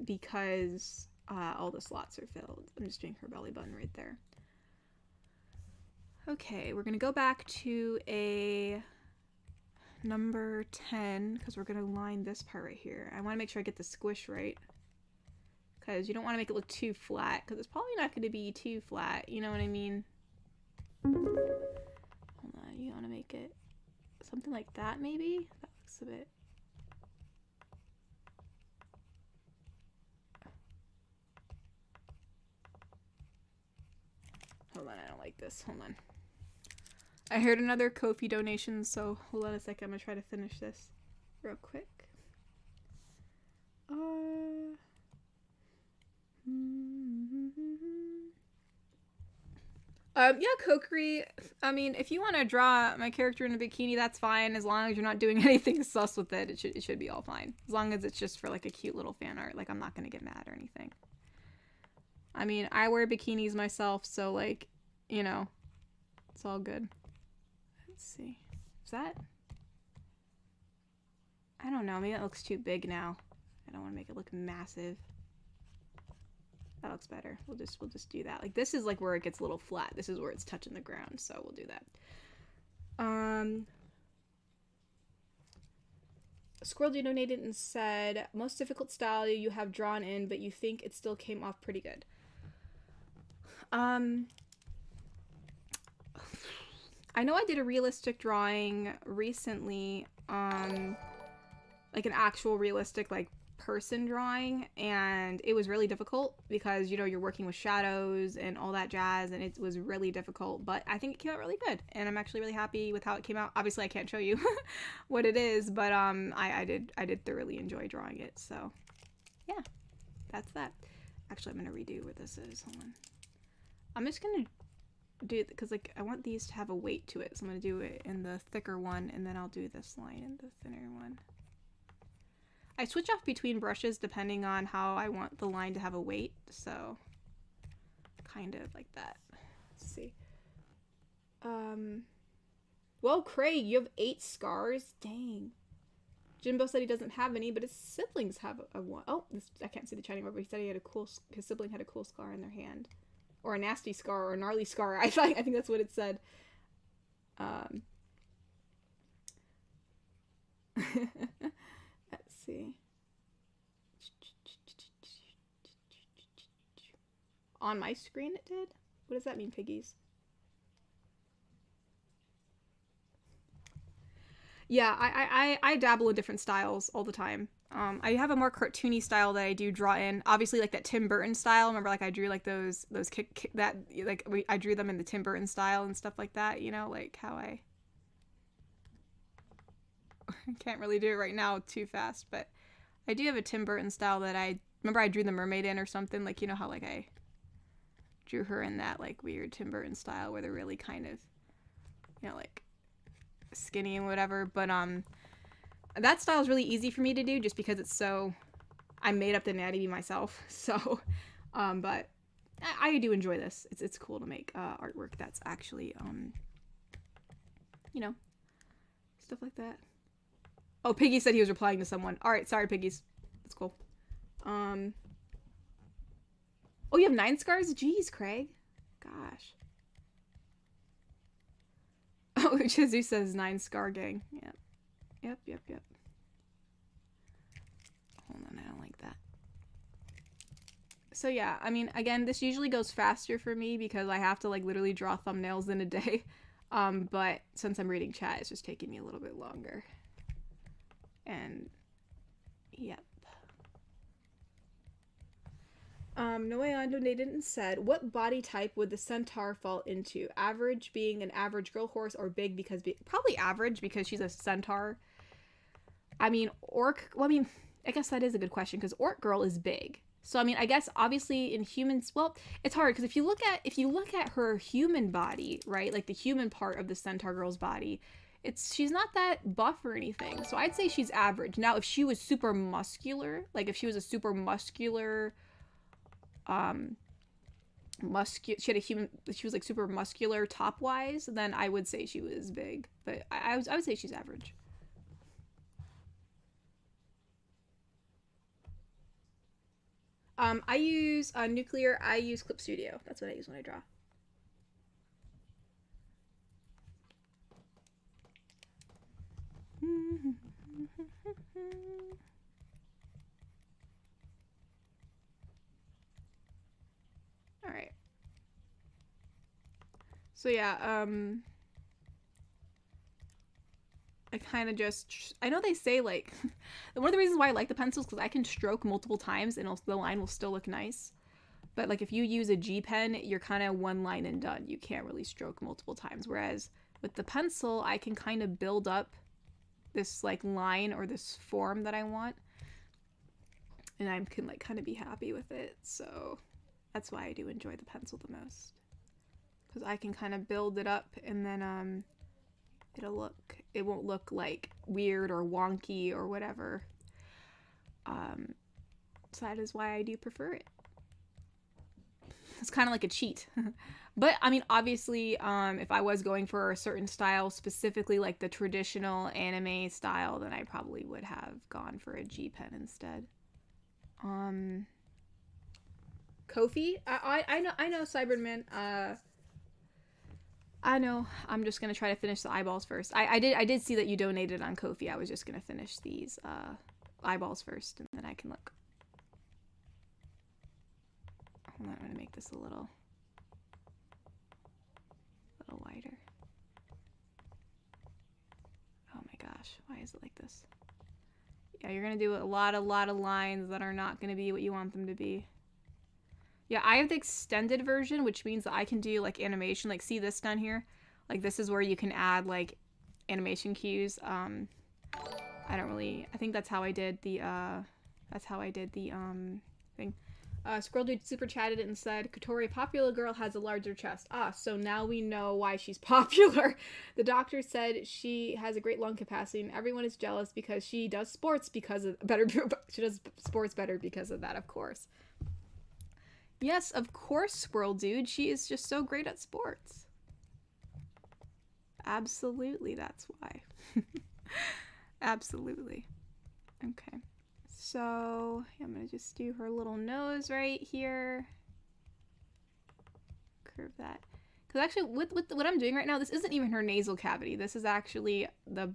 because all the slots are filled. I'm just doing her belly button right there. Okay, we're going to go back to a number 10, because we're going to line this part right here. I want to make sure I get the squish right, because you don't want to make it look too flat, because it's probably not going to be too flat, you know what I mean? Hold on, you want to make it something like that, maybe? That looks a bit... Hold on, I don't like this. Hold on. I heard another Ko-fi donation, so hold on a second. I'm gonna try to finish this real quick. Yeah, Kokiri, I mean, if you want to draw my character in a bikini, that's fine, as long as you're not doing anything sus with it. It should be all fine. As long as it's just for, like, a cute little fan art. Like, I'm not gonna get mad or anything. I mean, I wear bikinis myself, so, like, you know, it's all good. Let's see. Is that? I don't know. Maybe that looks too big now. I don't want to make it look massive. That looks better. We'll just do that. Like, this is like where it gets a little flat. This is where it's touching the ground, so we'll do that. Squirrel donated and said, most difficult style you have drawn in, but you think it still came off pretty good. I know I did a realistic drawing recently, like an actual realistic, like, person drawing, and it was really difficult because, you know, you're working with shadows and all that jazz, and it was really difficult, but I think it came out really good, and I'm actually really happy with how it came out. Obviously, I can't show you what it is, but I did thoroughly enjoy drawing it, so yeah, that's that. Actually, I'm gonna redo where this is. Hold on. I'm just gonna do it because, like, I want these to have a weight to it, so I'm gonna do it in the thicker one, and then I'll do this line in the thinner one. I switch off between brushes depending on how I want the line to have a weight, so kind of like that. Let's see. Well, Craig, you have 8 scars? Dang. Jimbo said he doesn't have any, but his siblings have a one. Oh, I can't see the chat anymore, but he said his sibling had a cool scar in their hand. Or a nasty scar, or a gnarly scar. I think that's what it said. Let's see. On my screen it did? What does that mean, piggies? Yeah, I dabble in different styles all the time. I have a more cartoony style that I do draw in. Obviously, like that Tim Burton style. Remember, like I drew like those I drew them in the Tim Burton style and stuff like that. You know, like how I can't really do it right now too fast, but I do have a Tim Burton style that I remember I drew the mermaid in or something. Like, you know how like I drew her in that like weird Tim Burton style where they're really kind of, you know, like skinny and whatever. But that style is really easy for me to do just because it's so I made up the anatomy myself. So, but I do enjoy this. It's cool to make artwork that's actually, you know, stuff like that. Oh, Piggy said he was replying to someone. All right, sorry, Piggies. That's cool. Oh, you have 9 scars? Jeez, Craig. Gosh. Oh, Chizu says 9 scar gang. Yep. Yep. Hold on, I don't like that. So yeah, I mean, again, this usually goes faster for me because I have to like literally draw thumbnails in a day. But since I'm reading chat, it's just taking me a little bit longer. And yep. Noe donated and said, what body type would the centaur fall into? Average being an average girl horse, or big because probably average because she's a centaur. I mean, orc, well, I mean, I guess that is a good question because orc girl is big. So I mean, I guess obviously in humans, well, it's hard because if you look at her human body, right? Like the human part of the centaur girl's body, she's not that buff or anything. So I'd say she's average. Now, if she was super muscular, like if she was a super muscular she was like super muscular top wise, then I would say she was big, but I would say she's average. I use Nuclear. I use Clip Studio. That's what I use when I draw. All right. So yeah, I kind of just, I know they say like, one of the reasons why I like the pencils because I can stroke multiple times and the line will still look nice. But like if you use a G pen, you're kind of one line and done. You can't really stroke multiple times. Whereas with the pencil, I can kind of build up this like line or this form that I want. And I can like kind of be happy with it. So that's why I do enjoy the pencil the most. Because I can kind of build it up and then it won't look like weird or wonky or whatever. So that is why I do prefer it. It's kind of like a cheat. But I mean, obviously, if I was going for a certain style, specifically like the traditional anime style, then I probably would have gone for a G pen instead. Kofi? I know Cyberman. I know. I'm just gonna try to finish the eyeballs first. I did see that you donated on Kofi. I was just gonna finish these eyeballs first, and then I can look. Hold on, I'm gonna make this a little wider. Oh my gosh, why is it like this? Yeah, you're gonna do a lot of lines that are not gonna be what you want them to be. Yeah, I have the extended version, which means that I can do like animation. Like, see this down here? Like, this is where you can add like animation cues. I think that's how I did the thing. Squirrel Dude super chatted it and said, Kotori, popular girl has a larger chest. Ah, so now we know why she's popular. The doctor said she has a great lung capacity and everyone is jealous because she does sports she does sports better because of that, of course. Yes, of course, Squirrel Dude. She is just so great at sports. Absolutely, that's why. Absolutely. Okay. So, I'm going to just do her little nose right here. Curve that. Because actually, with what I'm doing right now, this isn't even her nasal cavity. This is actually the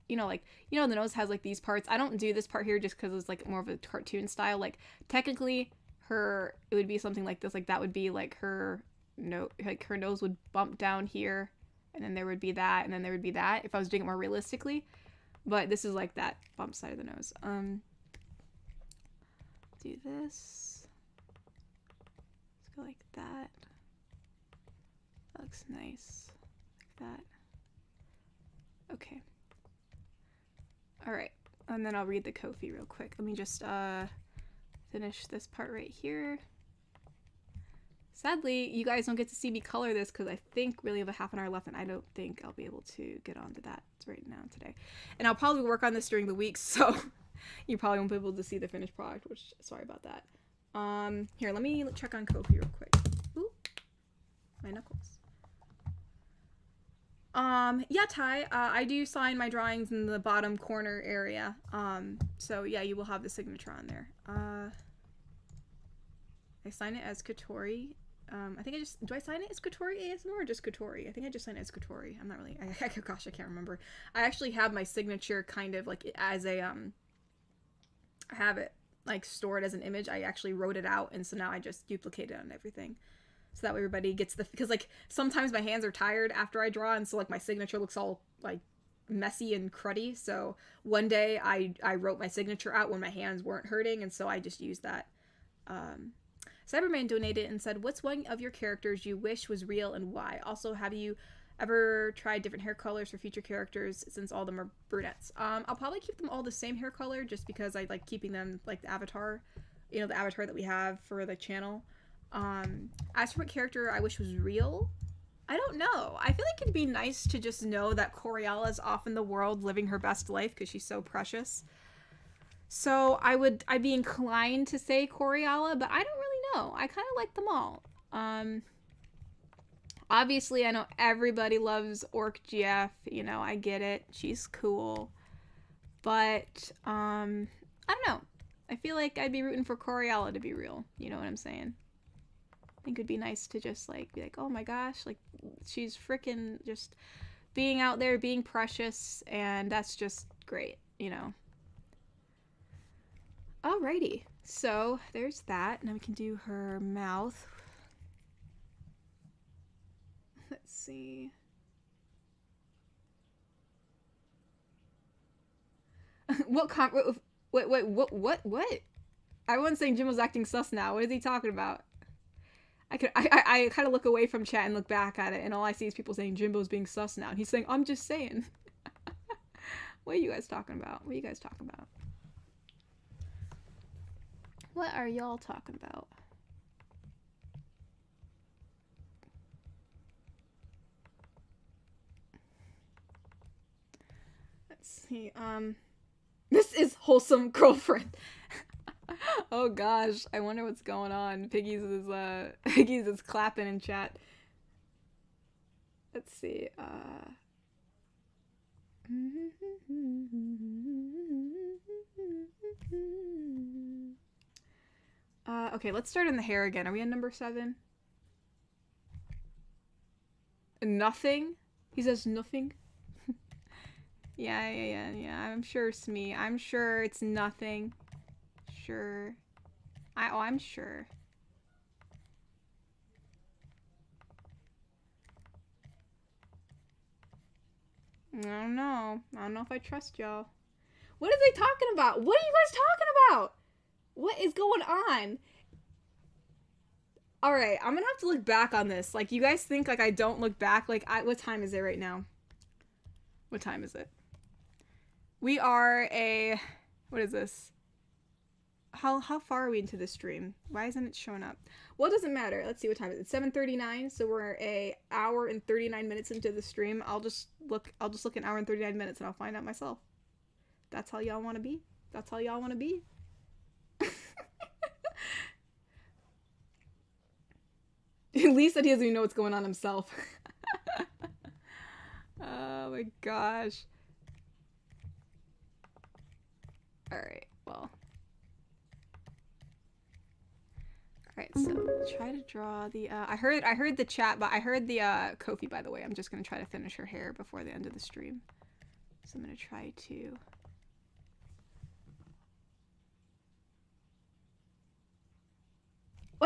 you know, the nose has like these parts. I don't do this part here just because it's like more of a cartoon style. Like, technically, it would be something like this. Like, that would be like her nose would bump down here. And then there would be that. And then there would be that if I was doing it more realistically. But this is like that bump side of the nose. Do this. Let's go like that. That looks nice. Like that. Okay. Alright. And then I'll read the Kofi real quick. Let me just finish this part right here. Sadly, you guys don't get to see me color this because I think we only have a half an hour left and I don't think I'll be able to get onto that right now today. And I'll probably work on this during the week, so You probably won't be able to see the finished product, which, sorry about that. Here, let me check on Kofi real quick. Ooh, my knuckles. Yeah, Ty, I do sign my drawings in the bottom corner area. So yeah, you will have the signature on there. I sign it as Katori. I think do I sign it as Katori ASMR or just Katori? I think I just sign it as Katori. I'm not really, gosh, I can't remember. I actually have my signature kind of like as a, I have it like stored as an image. I actually wrote it out, and so now I just duplicate it on everything. So that way everybody gets because like sometimes my hands are tired after I draw, and so like my signature looks all like messy and cruddy. So one day I wrote my signature out when my hands weren't hurting, and so I just used that. Cyberman donated and said, what's one of your characters you wish was real and why? Also, have you ever tried different hair colors for future characters since all of them are brunettes? I'll probably keep them all the same hair color just because I like keeping them like the avatar, you know, the avatar that we have for the channel. As for what character I wish was real, I don't know. I feel like it'd be nice to just know that Coriola's off in the world living her best life because she's so precious. So I'd be inclined to say Coriola, but I don't really know. I kind of like them all. Obviously, I know everybody loves Orc GF. You know, I get it. She's cool. But, I don't know. I feel like I'd be rooting for Coriola to be real. You know what I'm saying? I think it'd be nice to just, like, be like, oh my gosh, like, she's freaking just being out there, being precious, and that's just great, you know? Alrighty, so there's that. Now we can do her mouth. Let's see. What? Everyone's saying Jimbo's acting sus now. What is he talking about? I kind of look away from chat and look back at it, and all I see is people saying Jimbo's being sus now. And he's saying, I'm just saying. What are you guys talking about? What are you guys talking about? What are y'all talking about? Let's see. This is Wholesome Girlfriend. Oh gosh, I wonder what's going on. Piggy's is clapping in chat. Let's see. Okay, let's start in the hair again. Are we on number 7? Nothing? He says nothing? Yeah. I'm sure it's me. I'm sure it's nothing. Sure. I'm sure. I don't know. I don't know if I trust y'all. What are they talking about? What are you guys talking about? What is going on? Alright, I'm gonna have to look back on this. Like, you guys think, like, I don't look back? Like, what time is it right now? What time is it? We are what is this? How far are we into this stream? Why isn't it showing up? Well, it doesn't matter. Let's see what time it is. It's 7:39, so we're an hour and 39 minutes into the stream. I'll just look an hour and 39 minutes and I'll find out myself. That's how y'all want to be? That's how y'all want to be? Lee said he doesn't even know what's going on himself. Oh my gosh. Alright, well. Alright, so try to draw the I heard the chat, but I heard the Kofi, by the way. I'm just gonna try to finish her hair before the end of the stream. So I'm gonna try to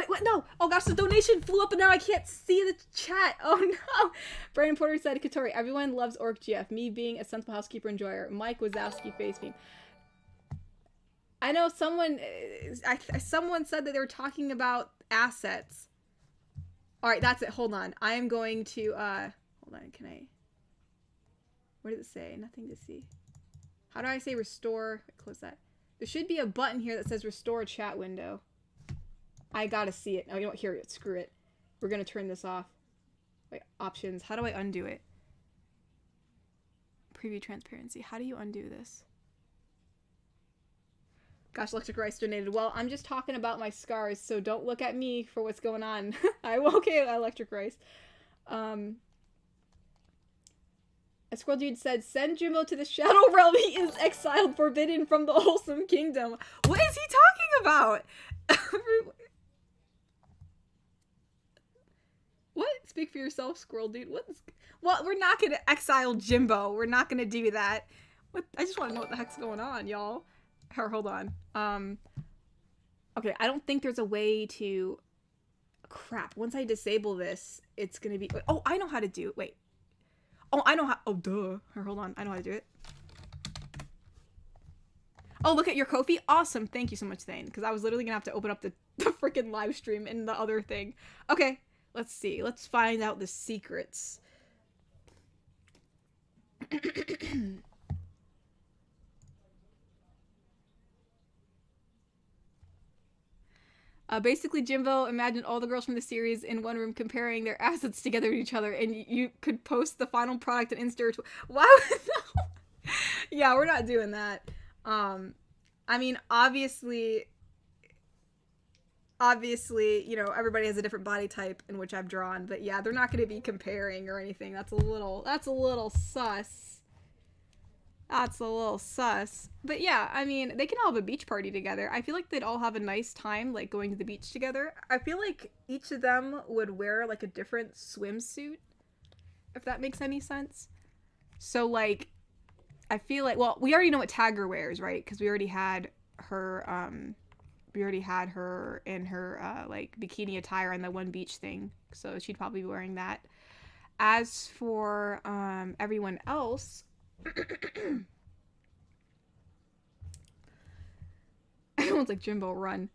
What? No! Oh gosh, the donation flew up and now I can't see the chat. Oh no! Brandon Porter said, Katori, everyone loves Orc GF. Me being a sensible housekeeper enjoyer. Mike Wazowski face meme. I know someone said that they were talking about assets. Alright, that's it. Hold on. I am going to, hold on. Can I? What does it say? Nothing to see. How do I say restore? Wait, close that. There should be a button here that says restore chat window. I gotta see it. Oh, you know what? Here, screw it. We're gonna turn this off. Wait, options. How do I undo it? Preview transparency. How do you undo this? Gosh, Electric Rice donated. Well, I'm just talking about my scars, so don't look at me for what's going on. I will. Okay, Electric Rice. A Squirrel Dude said, send Jimbo to the Shadow Realm. He is exiled, forbidden from the Wholesome Kingdom. What is he talking about? What? Speak for yourself, Squirrel Dude. Well, we're not going to exile Jimbo. We're not going to do that. What? I just want to know what the heck's going on, y'all. Hold on. Okay, I don't think there's a way to... Crap. Once I disable this, it's going to be... Oh, I know how to do it. Wait. Oh, I know how... Oh, duh. Hold on. I know how to do it. Oh, look at your Ko-fi. Awesome. Thank you so much, Thane. Because I was literally going to have to open up the freaking live stream in the other thing. Okay. Let's see. Let's find out the secrets. Basically, Jimbo, imagine all the girls from the series in one room comparing their assets together to each other, and you could post the final product and insert. Why would no? Yeah, we're not doing that. I mean, obviously, you know, everybody has a different body type in which I've drawn, but yeah, they're not going to be comparing or anything. That's a little sus. That's a little sus. But yeah, I mean, they can all have a beach party together. I feel like they'd all have a nice time, like, going to the beach together. I feel like each of them would wear, like, a different swimsuit, if that makes any sense. So, like, I feel like, well, we already know what Tagger wears, right? Because we already had her, in her, like, bikini attire on the one beach thing. So she'd probably be wearing that. As for, everyone else... Everyone's like, Jimbo, run.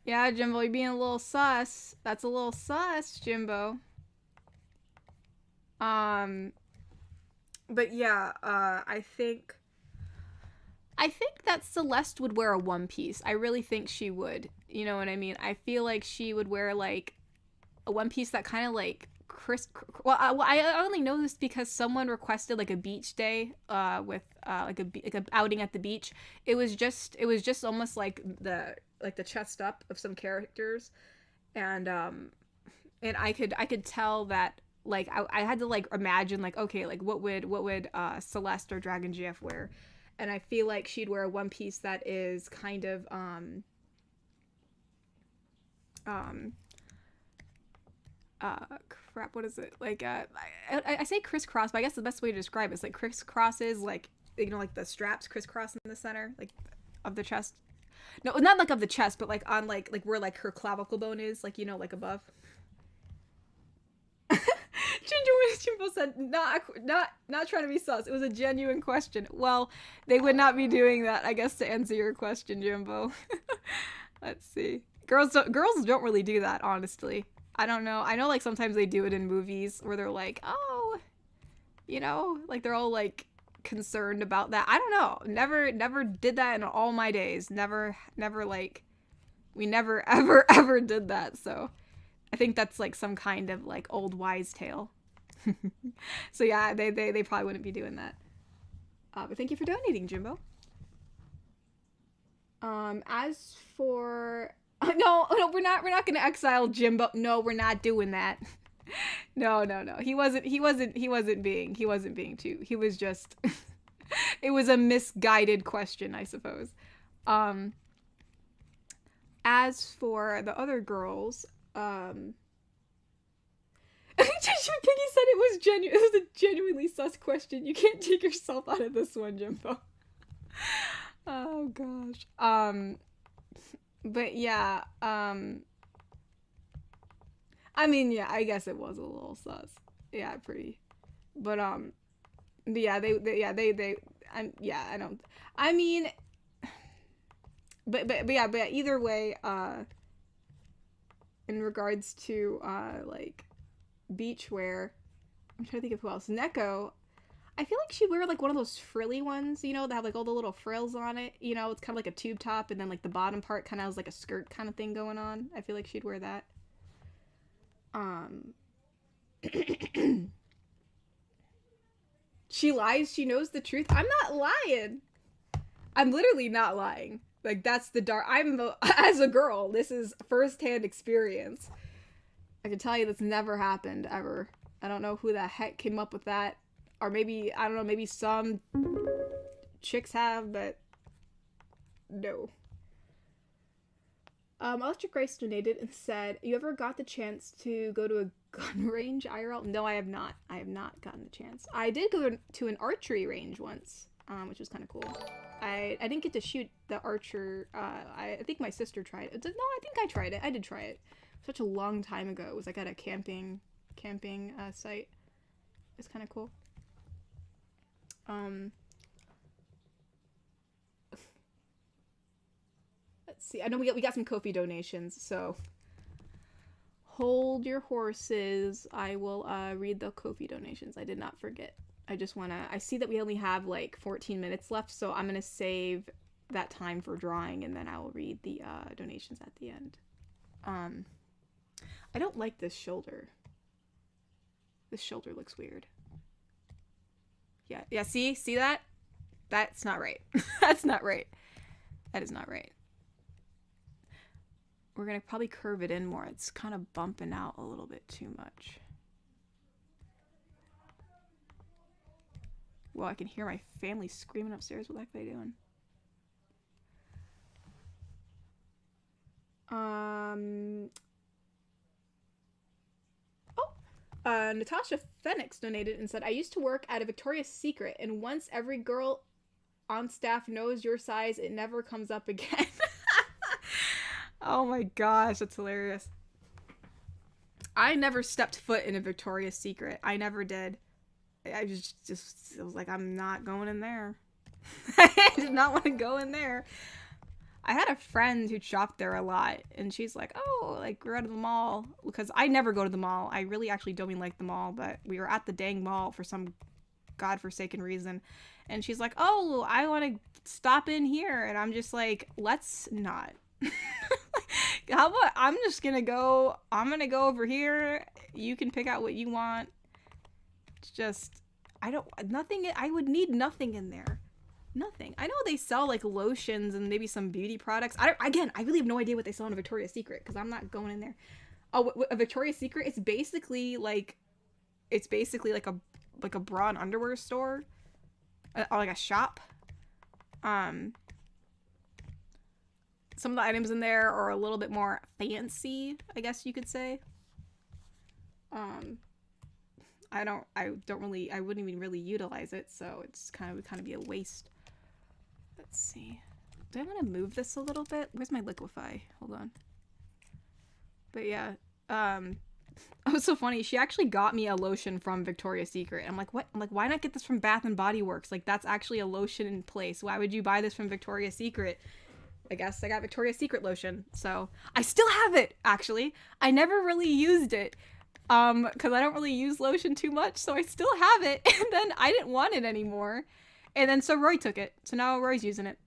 Yeah, Jimbo, you're being a little sus. That's a little sus, Jimbo. But yeah, I think that Celeste would wear a one piece. I really think she would. You know what I mean? I feel like she would wear, like, a one piece that kind of, like, I only know this because someone requested, like, a beach day with like a outing at the beach. It was just almost like the chest up of some characters, and I could tell that, like, I had to, like, imagine, like, okay, like, what would Celeste or Dragon GF wear, and I feel like she'd wear a one piece that is kind of crap, what is it? Like, I say crisscross, but I guess the best way to describe it is, like, crisscrosses, like, you know, like the straps crisscross in the center, like, of the chest. No, not like of the chest, but like on, like where, like, her clavicle bone is, like, you know, like above. Jimbo said, not trying to be sus. It was a genuine question. Well, they would not be doing that, I guess, to answer your question, Jimbo. Let's see. Girls don't really do that, honestly. I don't know. I know, like, sometimes they do it in movies where they're like, oh, you know, like, they're all, like, concerned about that. I don't know. Never did that in all my days. Never, like, we never, ever did that. So I think that's, like, some kind of, like, old wise tale. So yeah, they probably wouldn't be doing that. But thank you for donating, Jimbo. As for... No, we're not gonna exile Jimbo. No, we're not doing that. No. He wasn't being too. He was just... It was a misguided question, I suppose. As for the other girls, Piggy said it was a genuinely sus question. You can't take yourself out of this one, Jimbo. Oh gosh. But yeah, I mean, yeah, I guess it was a little sus. Yeah, pretty. But yeah, I don't. I mean, but yeah, either way, in regards to like beachwear, I'm trying to think of who else. Neko, I feel like she'd wear, like, one of those frilly ones, you know, that have, like, all the little frills on it. You know, it's kind of like a tube top, and then, like, the bottom part kind of has, like, a skirt kind of thing going on. I feel like she'd wear that. She lies. She knows the truth. I'm not lying. I'm literally not lying. Like, that's the dark. As a girl, this is firsthand experience. I can tell you that's never happened ever. I don't know who the heck came up with that. Or maybe, I don't know, maybe some chicks have, but no. Electric Grace donated and said, you ever got the chance to go to a gun range, IRL? No, I have not. I have not gotten the chance. I did go to an archery range once, which was kind of cool. I didn't get to shoot the archer. I think my sister tried it. No, I think I tried it. I did try it. Such a long time ago. It was like at a camping site. It's kind of cool. Let's see. I know we got some Ko-fi donations, so hold your horses. I will read the Ko-fi donations. I did not forget. I see that we only have like 14 minutes left, so I'm gonna save that time for drawing, and then I will read the donations at the end. I don't like this shoulder. This shoulder looks weird. Yeah, see that? That's not right. That's not right. That is not right. We're gonna probably curve it in more. It's kind of bumping out a little bit too much. Well, I can hear my family screaming upstairs. What the heck are they doing? Natasha Phoenix donated and said, I used to work at a Victoria's Secret, and once every girl on staff knows your size, it never comes up again. Oh my gosh, that's hilarious. I never stepped foot in a Victoria's Secret. I never did. I just was like, I'm not going in there. I did not want to go in there. I had a friend who shopped there a lot, and she's like, oh, like, we're out of the mall. Because I never go to the mall. I really actually don't even like the mall, but we were at the dang mall for some godforsaken reason. And she's like, oh, I want to stop in here. And I'm just like, let's not. How about I'm gonna go over here. You can pick out what you want. It's just, I would need nothing in there. Nothing. I know they sell like lotions and maybe some beauty products. I really have no idea what they sell in a Victoria's Secret because I'm not going in there. Oh, a Victoria's Secret, it's basically like a bra and underwear store, or like a shop. Some of the items in there are a little bit more fancy, I guess you could say. I wouldn't even really utilize it, so it's would kind of be a waste. Let's see. Do I want to move this a little bit? Where's my liquefy? Hold on. But yeah, it was so funny. She actually got me a lotion from Victoria's Secret. I'm like, what? I'm like, why not get this from Bath and Body Works? Like, that's actually a lotion in place. Why would you buy this from Victoria's Secret? I guess I got Victoria's Secret lotion. So I still have it, actually. I never really used it. Because I don't really use lotion too much, so I still have it. And then I didn't want it anymore. And then so Roy took it. So now Roy's using it.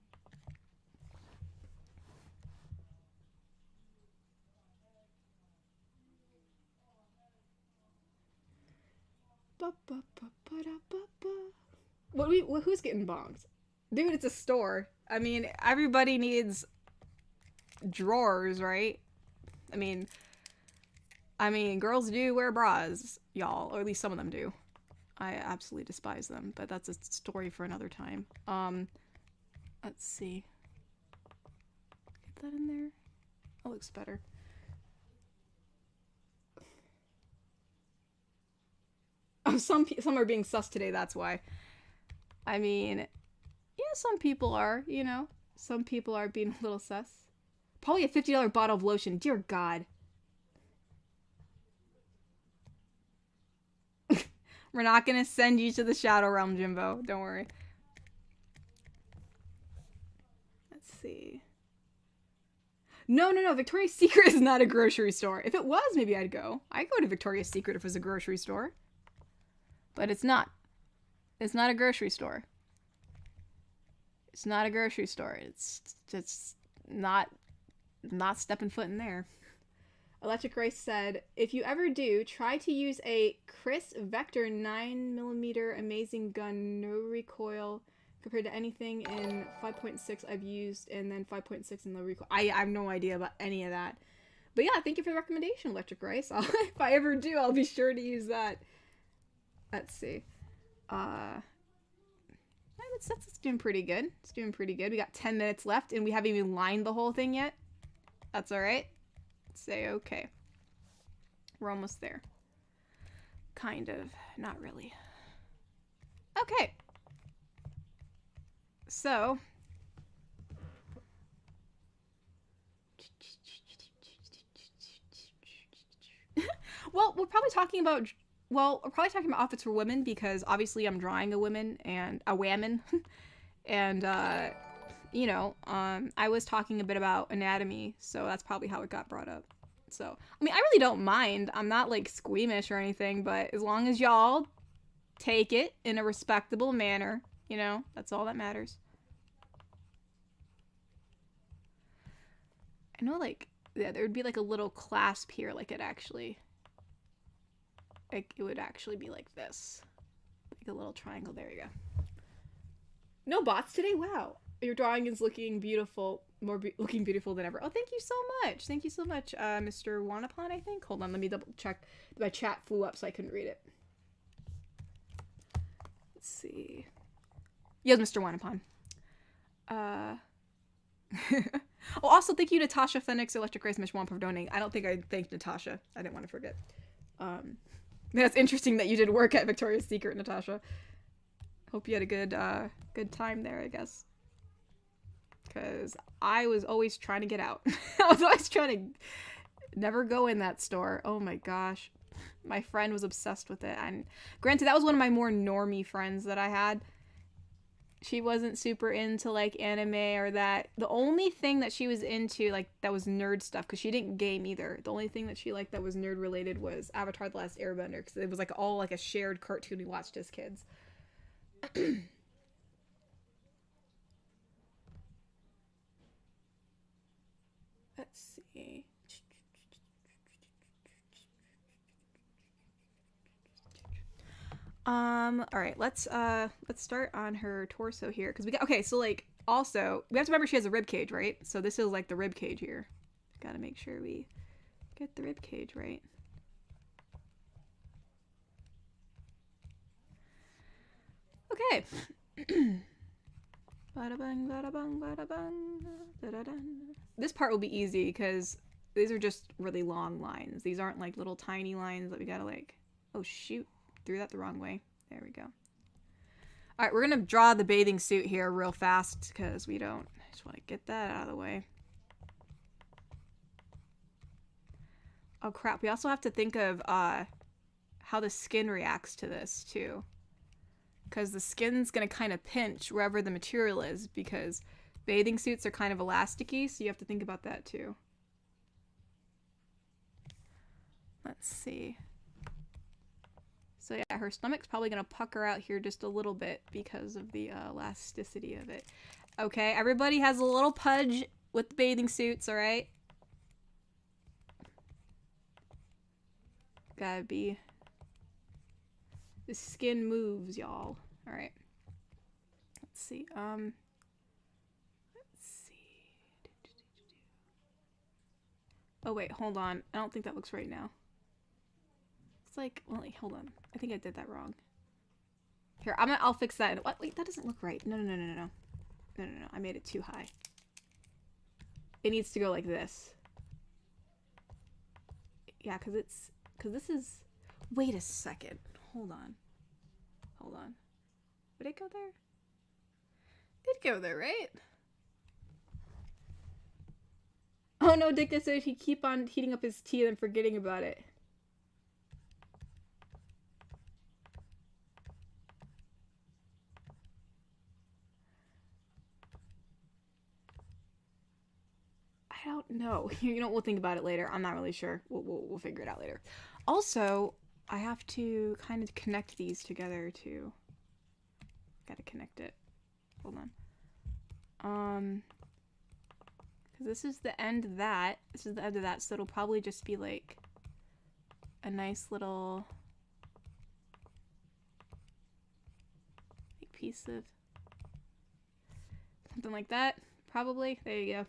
Who's getting bombs? Dude, it's a store. I mean, everybody needs drawers, right? I mean, girls do wear bras, y'all, or at least some of them do. I absolutely despise them, but that's a story for another time. Let's see. Get that in there. That looks better. Oh, some are being sus today, that's why. I mean, yeah, some people are, you know. Some people are being a little sus. Probably a $50 bottle of lotion, dear God. We're not gonna send you to the Shadow Realm, Jimbo. Don't worry. Let's see. No. Victoria's Secret is not a grocery store. If it was, maybe I'd go. I'd go to Victoria's Secret if it was a grocery store. But it's not. It's not a grocery store. It's not a grocery store. It's just not stepping foot in there. Electric Rice said, if you ever do, try to use a Chris Vector 9mm amazing gun, no recoil, compared to anything in 5.6 I've used, and then 5.6 in the recoil. I have no idea about any of that. But yeah, thank you for the recommendation, Electric Rice. If I ever do, I'll be sure to use that. Let's see. That's doing pretty good. It's doing pretty good. We got 10 minutes left, and we haven't even lined the whole thing yet. That's alright. Say okay. We're almost there. Kind of. Not really. Okay. So. Well, we're probably talking about outfits for women, because obviously I'm drawing a woman and a whammon. And, you know, I was talking a bit about anatomy, so that's probably how it got brought up. So, I mean, I really don't mind. I'm not, like, squeamish or anything, but as long as y'all take it in a respectable manner, you know, that's all that matters. I know, like, yeah, there would be, like, a little clasp here, like, it would actually be like this. Like a little triangle. There you go. No bots today? Wow. Your drawing is looking beautiful. Looking beautiful than ever. Oh, thank you so much. Thank you so much, Mr. Wanapon, I think. Hold on, let me double check. My chat flew up so I couldn't read it. Let's see. Yes, Mr. Wanapon. Oh, also, thank you, Natasha Phoenix, Electric Rice, Mish Wamp for donating. I don't think I thanked Natasha. I didn't want to forget. That's interesting that you did work at Victoria's Secret, Natasha. Hope you had a good time there, I guess. Because I was always trying to get out. I was always trying to never go in that store. Oh my gosh. My friend was obsessed with it. And granted, that was one of my more normie friends that I had. She wasn't super into, like, anime or that. The only thing that she was into, like, that was nerd stuff, because she didn't game either. The only thing that she liked that was nerd related was Avatar: The Last Airbender, because it was, like, all, like, a shared cartoon we watched as kids. Let's see. All right, let's start on her torso here, because we got, okay, so, like, also we have to remember she has a rib cage, right? So this is like the rib cage here. Gotta make sure we get the rib cage right. Okay. Bada bang, bada bang, bada bang, da-da-da. This part will be easy because these are just really long lines. These aren't like little tiny lines that we gotta, like, oh shoot, threw that the wrong way. There we go. All right, we're gonna draw the bathing suit here real fast because we don't, I just want to get that out of the way. Oh crap, we also have to think of how the skin reacts to this too. Because the skin's gonna kind of pinch wherever the material is, because bathing suits are kind of elasticy, so you have to think about that too. Let's see. So yeah, her stomach's probably gonna pucker out here just a little bit because of the elasticity of it. Okay, everybody has a little pudge with the bathing suits, alright? Gotta be... The skin moves, y'all. Alright. Let's see. Let's see. Oh wait, hold on. I don't think that looks right now. It's like, well, wait, hold on. I think I did that wrong. Here, I'll fix that. What? Wait, that doesn't look right. No. No. I made it too high. It needs to go like this. Yeah, because this is... Wait a second. Hold on. Would it go there? It'd go there, right? Oh no, Dick said he'd keep on heating up his tea and forgetting about it. I don't know. You know, we'll think about it later. I'm not really sure. We'll figure it out later. Also, I have to kind of connect these together too. Gotta connect it. Hold on. Because this is the end of that. This is the end of that, so it'll probably just be like a nice little like piece of... Something like that. Probably. There you go.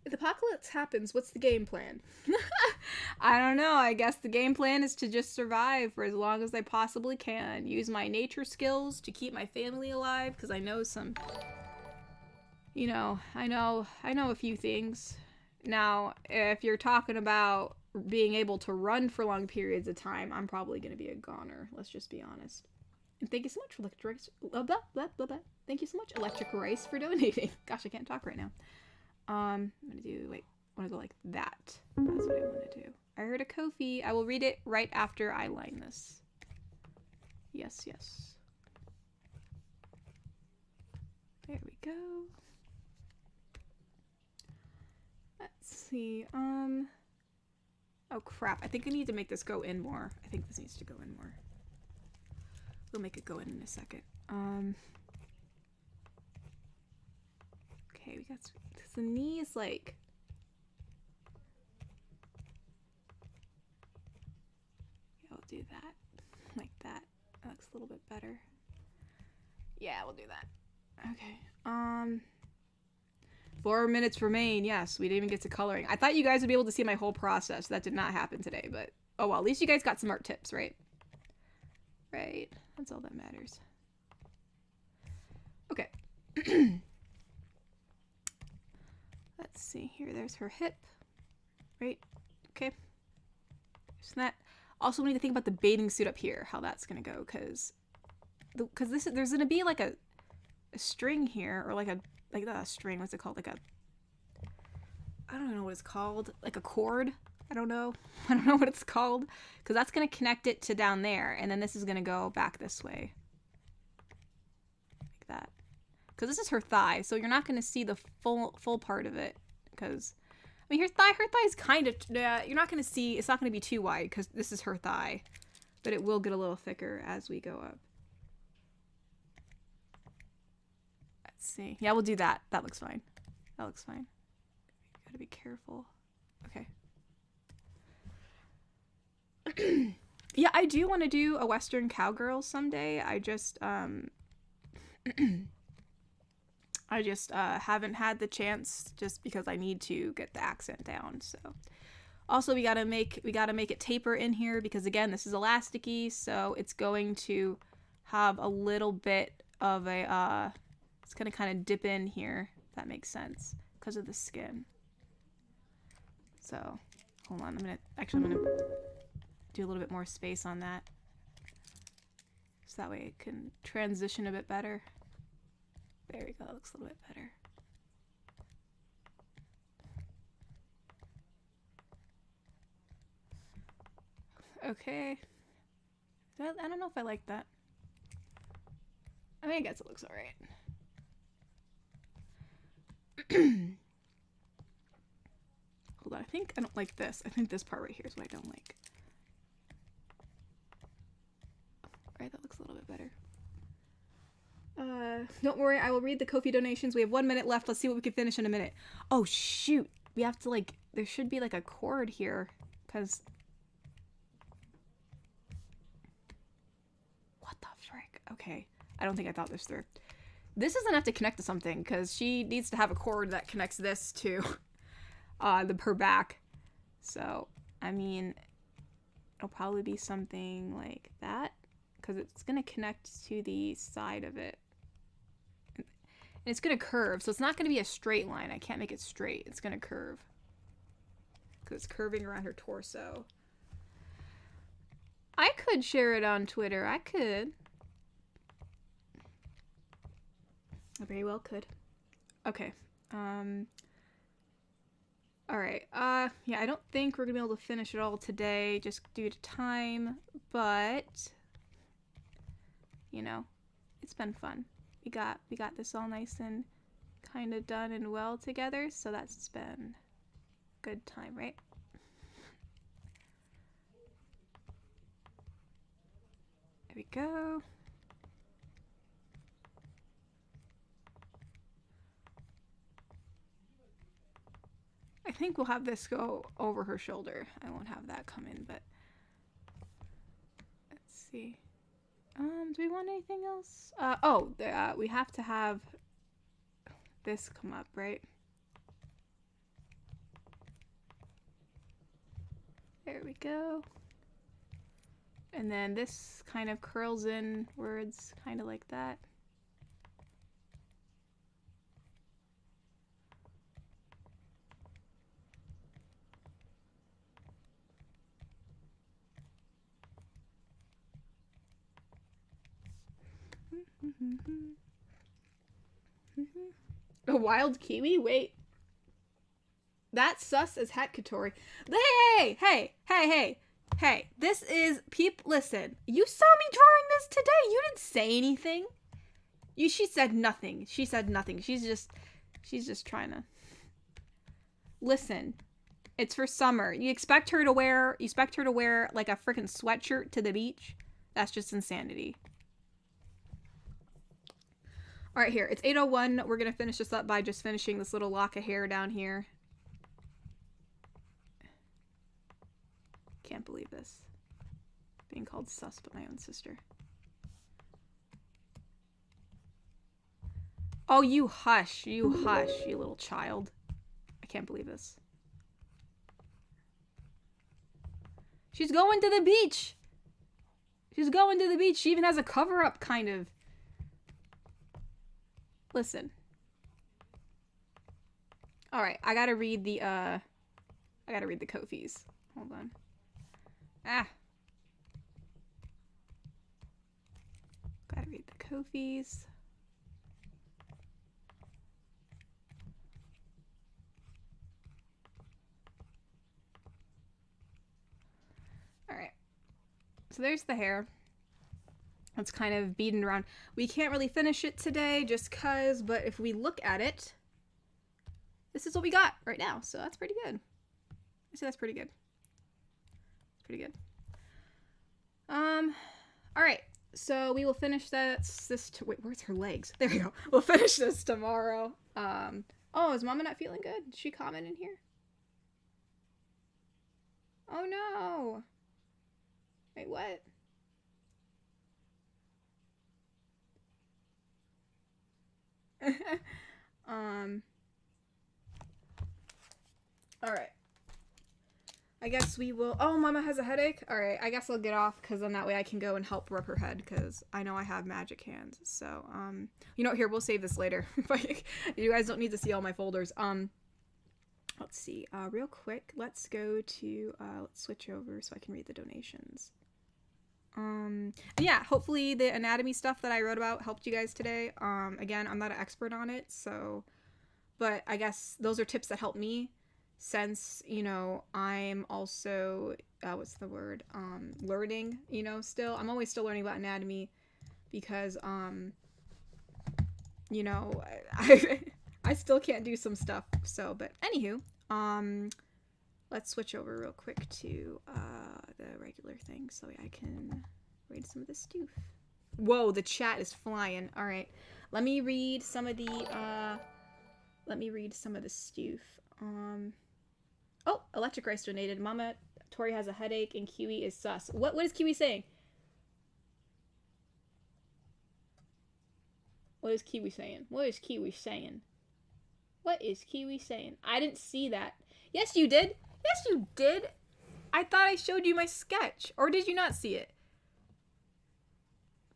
If the apocalypse happens, what's the game plan? I don't know. I guess the game plan is to just survive for as long as I possibly can. Use my nature skills to keep my family alive, because I know some... You know, I know a few things. Now, if you're talking about being able to run for long periods of time, I'm probably going to be a goner. Let's just be honest. And thank you so much for electric... Blah, blah, blah, blah. Thank you so much, Electric Rice, for donating. Gosh, I can't talk right now. I'm gonna do, wait, I wanna go like that. That's what I wanna do. I heard a Ko-fi. I will read it right after I line this. Yes, yes. There we go. Let's see, oh crap, I think I need to make this go in more. I think this needs to go in more. We'll make it go in a second. Okay, we got, because the knee is like, yeah, we'll do that, like that. That looks a little bit better. Yeah, we'll do that. Okay, 4 minutes remain. Yes, we didn't even get to coloring. I thought you guys would be able to see my whole process. That did not happen today, but oh well, at least you guys got some art tips, right? Right, that's all that matters. Okay. Let's see here. There's her hip, right? Okay. So that. Also, we need to think about the bathing suit up here, how that's gonna go, because there's gonna be like a string here, or like not a string. What's it called? Like a, I don't know what it's called. Like a cord. I don't know. I don't know what it's called, because that's gonna connect it to down there, and then this is gonna go back this way, like that. Because this is her thigh, so you're not going to see the full part of it. Because, I mean, her thigh is kind of, you're not going to see, it's not going to be too wide, because this is her thigh. But it will get a little thicker as we go up. Let's see. Yeah, we'll do that. That looks fine. That looks fine. Gotta be careful. Okay. Yeah, I do want to do a Western cowgirl someday. I just haven't had the chance, just because I need to get the accent down. So also we gotta make it taper in here, because again, this is elasticy, so it's going to have a little bit of a it's gonna kind of dip in here, if that makes sense, because of the skin. So hold on, I'm gonna do a little bit more space on that, so that way it can transition a bit better. There we go, that looks a little bit better. Okay. I don't know if I like that. I mean, I guess it looks alright. Hold on, I think I don't like this. I think this part right here is what I don't like. Alright, that looks a little bit better. Don't worry, I will read the Ko-fi donations. We have 1 minute left. Let's see what we can finish in a minute. Oh, shoot. We have to, like, there should be, like, a cord here, because... What the frick? Okay. I don't think I thought this through. This doesn't have to connect to something, because she needs to have a cord that connects this to her back. So, I mean, it'll probably be something like that, because it's going to connect to the side of it. And it's going to curve, so it's not going to be a straight line. I can't make it straight. It's going to curve, because it's curving around her torso. I could share it on Twitter. I could. I very well could. Okay. Alright. Yeah, I don't think we're going to be able to finish it all today, just due to time, but... You know, it's been fun. We got this all nice and kind of done and well together, so that's been a good time, right? There we go. I think we'll have this go over her shoulder. I won't have that come in, but let's see. Do we want anything else? We have to have this come up, right? There we go. And then this kind of curls in words, kind of like that. A wild kiwi? Wait. That's sus as heck, Katori. Hey! Hey! Hey! Hey! Hey! This is... Listen. You saw me drawing this today. You didn't say anything. She said nothing. She said nothing. She's just trying to... Listen. It's for summer. You expect her to wear like a freaking sweatshirt to the beach? That's just insanity. All right, here. It's 8:01. We're going to finish this up by just finishing this little lock of hair down here. Can't believe this. Being called sus by my own sister. Oh, you hush. You hush, you little child. I can't believe this. She's going to the beach. She's going to the beach. She even has a cover-up, kind of. Listen. Alright, I gotta read the Kofis. Hold on. Ah. Gotta read the Kofis. Alright. So there's the hair. It's kind of beaten around. We can't really finish it today just cause, but if we look at it, this is what we got right now. So that's pretty good. I say that's pretty good. Pretty good. All right. So we will finish wait, where's her legs? There we go. We'll finish this tomorrow. Oh, is Mama not feeling good? Did she comment in here? Oh no. Wait, what? Alright. I guess we will... Oh, Mama has a headache? Alright, I guess I'll get off, because then that way I can go and help rub her head, because I know I have magic hands. So, you know what, here, we'll save this later. You guys don't need to see all my folders. Let's see, real quick, let's go to, let's switch over so I can read the donations. Yeah, hopefully the anatomy stuff that I wrote about helped you guys today. Again, I'm not an expert on it, so, but I guess those are tips that help me, since, you know, I'm also, what's the word, learning, you know, still. I'm always still learning about anatomy, because, you know, I still can't do some stuff, so, but anywho, let's switch over real quick to, the regular thing, so I can read some of the stoof. Whoa, the chat is flying. Alright, let me read some of the, stoof. Oh, Electric Rice donated. Mama, Tori has a headache, and Kiwi is sus. What is Kiwi saying? What is Kiwi saying? What is Kiwi saying? What is Kiwi saying? I didn't see that. Yes, you did. Yes, you did. I thought I showed you my sketch. Or did you not see it?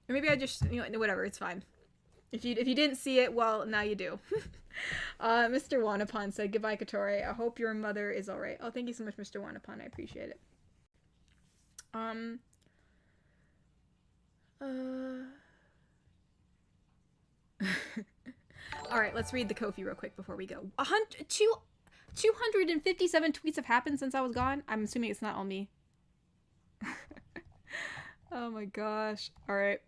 Or maybe I just, you know, whatever, it's fine. If you didn't see it, well, now you do. Mr. Wanapon said, goodbye, Katori. I hope your mother is alright. Oh, thank you so much, Mr. Wanapon. I appreciate it. Alright, let's read the Ko-fi real quick before we go. 257 tweets have happened since I was gone. I'm assuming it's not all me. Oh my gosh. Alright.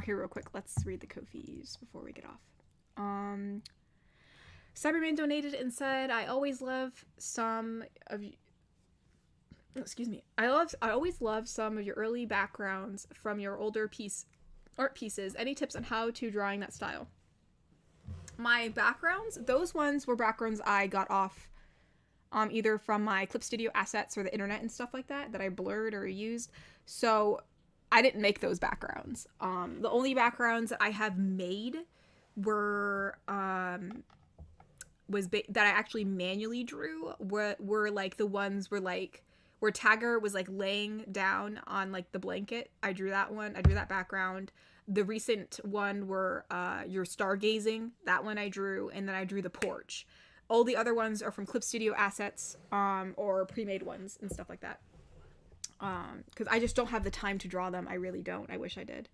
Here real quick. Let's read the Ko-fis before we get off. Cyberman donated and said, I always love some of you. Excuse me. I always love some of your early backgrounds from your older art pieces. Any tips on how to drawing that style? My backgrounds, those ones were backgrounds I got off either from my Clip Studio assets or the internet and stuff like that I blurred or used. So I didn't make those backgrounds. The only backgrounds that I have made were that I actually manually drew were like the ones where Tagger was like laying down on like the blanket. I drew that one. I drew that background. The recent one were you're stargazing. That one I drew, and then I drew the porch. All the other ones are from Clip Studio assets, or pre-made ones and stuff like that. Because I just don't have the time to draw them. I really don't. I wish I did.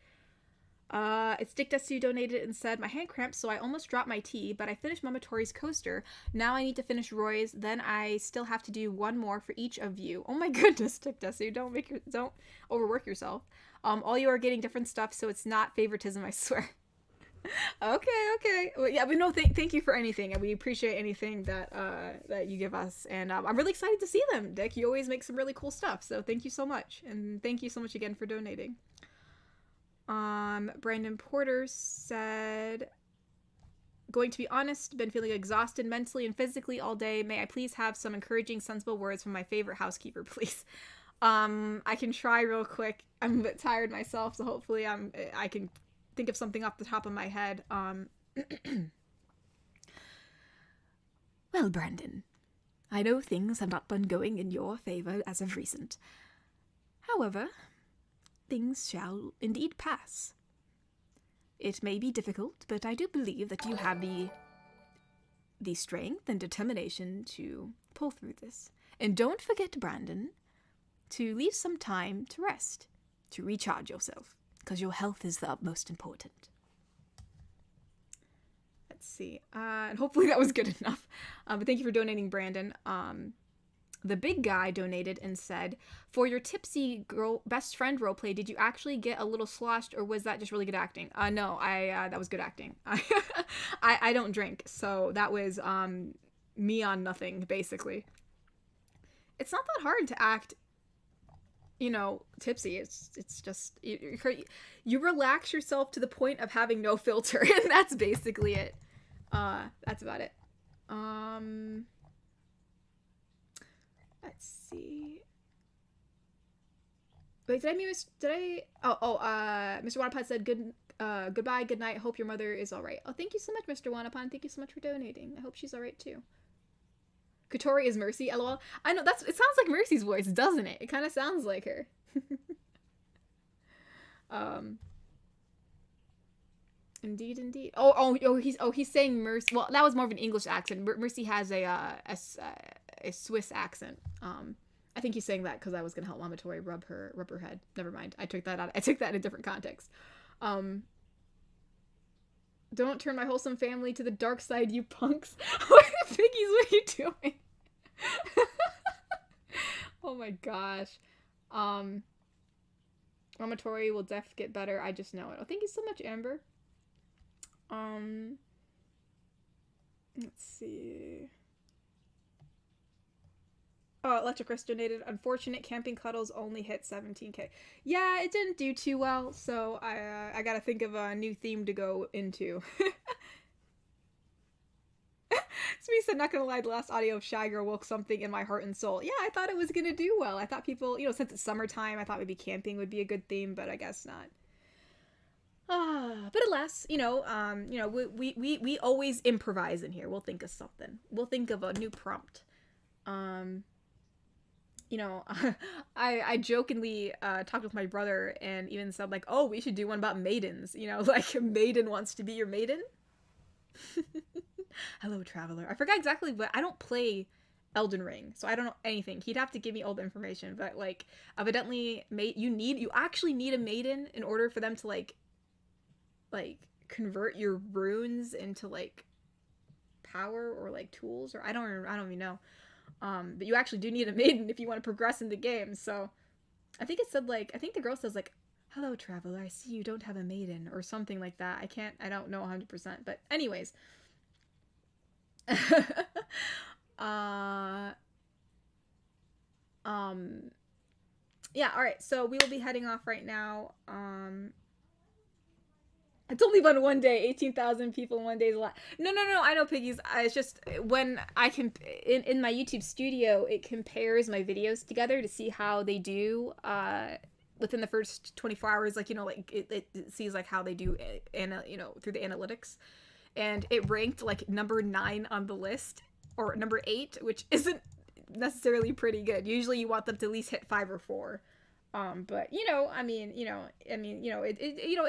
It's Dick Dusty donated and said, my hand cramps, so I almost dropped my tea, but I finished Mama Tori's coaster. Now I need to finish Roy's, then I still have to do one more for each of you. Oh my goodness, Dick Dusty, don't overwork yourself. All you are getting different stuff, so it's not favoritism, I swear. Okay. Well, yeah, but no, thank you for anything, and we appreciate anything that that you give us, and I'm really excited to see them, Dick. You always make some really cool stuff, so thank you so much, and thank you so much again for donating. Brandon Porter said, going to be honest, been feeling exhausted mentally and physically all day. May I please have some encouraging, sensible words from my favorite housekeeper, please? I can try real quick. I'm a bit tired myself, so hopefully I can think of something off the top of my head. Well, Brandon, I know things have not been going in your favor as of recent. However, things shall indeed pass. It may be difficult, but I do believe that you have the strength and determination to pull through this. And don't forget, Brandon, to leave some time to rest, to recharge yourself, because your health is the utmost important. Let's see. And hopefully that was good enough. But thank you for donating, Brandon. The big guy donated and said, for your tipsy girl best friend roleplay, did you actually get a little sloshed, or was that just really good acting? No, that was good acting. I don't drink, so that was me on nothing, basically. It's not that hard to act, tipsy. It's just you relax yourself to the point of having no filter, and that's basically it. That's about it. Let's see. Wait, Mr. Wanapod said goodbye, good night. Hope your mother is all right. Oh, thank you so much, Mr. Wanapod. Thank you so much for donating. I hope she's all right too. Katori is Mercy. LOL. I know it sounds like Mercy's voice, doesn't it? It kind of sounds like her. Indeed. He's saying Mercy. Well, that was more of an English accent. Mercy has a Swiss accent. I think he's saying that because I was gonna help Mama Tori rub her head. Never mind. I took that out. I took that in a different context. Don't turn my wholesome family to the dark side, you punks. Piggies, what are you doing? Oh my gosh. Mama Tori will get better. I just know it. Oh, thank you so much, Amber. Let's see. Oh, Electric Chris donated. Unfortunate, Camping Cuddles only hit 17k. Yeah, it didn't do too well, so I gotta think of a new theme to go into. Smee said, not gonna lie, the last audio of Shy Girl woke something in my heart and soul. Yeah, I thought it was gonna do well. I thought people, since it's summertime, I thought maybe camping would be a good theme, but I guess not. But alas, we always improvise in here. We'll think of something. We'll think of a new prompt. I jokingly talked with my brother and even said, like, oh, we should do one about maidens. Like, a maiden wants to be your maiden. Hello, traveler. I forgot exactly, but I don't play Elden Ring, so I don't know anything. He'd have to give me all the information, but, like, evidently, you actually need a maiden in order for them to, like, convert your runes into, like, power or, like, tools, or I don't even know. But you actually do need a maiden if you want to progress in the game, so I think it said, like, I think the girl says, like, hello, traveler, I see you don't have a maiden, or something like that. I don't know 100%, but anyways. Yeah, alright, so we will be heading off right now. It's only been one day. 18,000 people in one day is a lot. No, I know, Piggies. It's just when I can in my YouTube studio, it compares my videos together to see how they do within the first 24 hours. Like, it sees like how they do, through the analytics. and it ranked like number 9 on the list, or number 8, which isn't necessarily pretty good. Usually you want them to at least hit 5 or 4. But it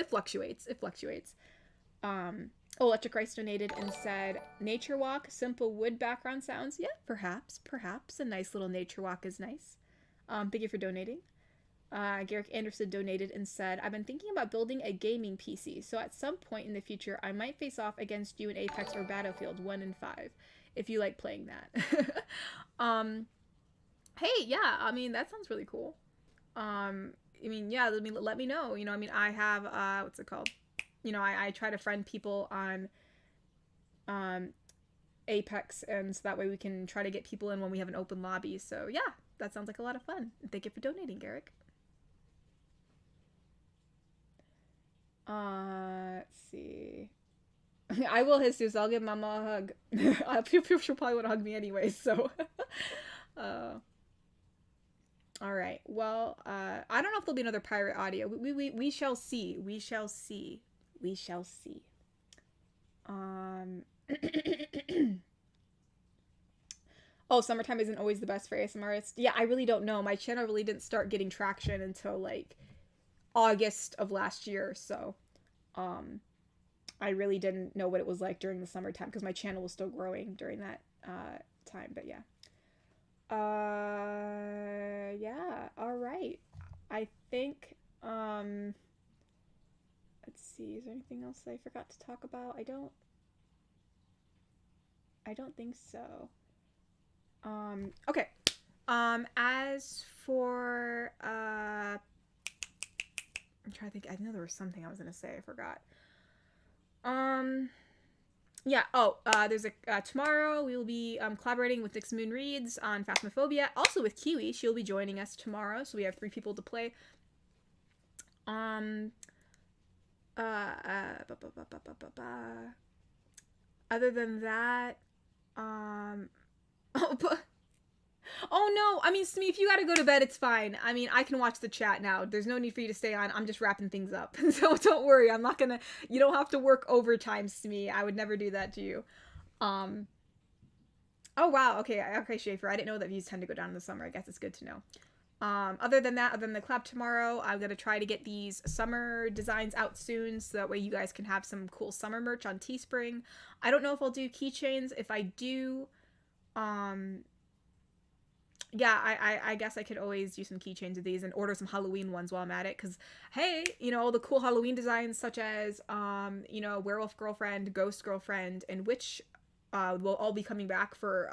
fluctuates. It fluctuates. Electric Rice donated and said, nature walk, simple wood background sounds. Yeah, perhaps. A nice little nature walk is nice. Thank you for donating. Garrick Anderson donated and said, I've been thinking about building a gaming PC, so at some point in the future, I might face off against you in Apex or Battlefield 1 and 5, if you like playing that. Hey, yeah, I mean, that sounds really cool. Let me know. I have, what's it called? I try to friend people on, Apex, and so that way we can try to get people in when we have an open lobby. So yeah, that sounds like a lot of fun. Thank you for donating, Garrick. Let's see. I will, Jesus. I'll give Mama a hug. She'll probably want to hug me anyway, so. All right. Well, I don't know if there'll be another pirate audio. We shall see. We shall see. We shall see. Oh, summertime isn't always the best for ASMRists. Yeah, I really don't know. My channel really didn't start getting traction until like August of last year, so I really didn't know what it was like during the summertime because my channel was still growing during that time. But yeah. Yeah, all right. I think let's see, is there anything else I forgot to talk about? I don't think so. Okay. As for I'm trying to think. I know there was something I was gonna say. I forgot. Yeah. Oh, there's a tomorrow we will be collaborating with Nix Moon Reads on Phasmophobia. Also with Kiwi, she'll be joining us tomorrow. So we have 3 people to play. Other than that, oh no, I mean, Smee, if you gotta go to bed, it's fine. I mean, I can watch the chat now. There's no need for you to stay on. I'm just wrapping things up. So don't worry, I'm not gonna, you don't have to work overtime, Smee. I would never do that to you. Oh wow, okay, Schaefer, I didn't know that views tend to go down in the summer. I guess it's good to know. Other than that, other than the collab tomorrow, I'm gonna try to get these summer designs out soon, so that way you guys can have some cool summer merch on Teespring. I don't know if I'll do keychains. If I do, yeah, I guess I could always do some keychains of these and order some Halloween ones while I'm at it, because, hey, all the cool Halloween designs such as, Werewolf Girlfriend, Ghost Girlfriend, and Witch will all be coming back for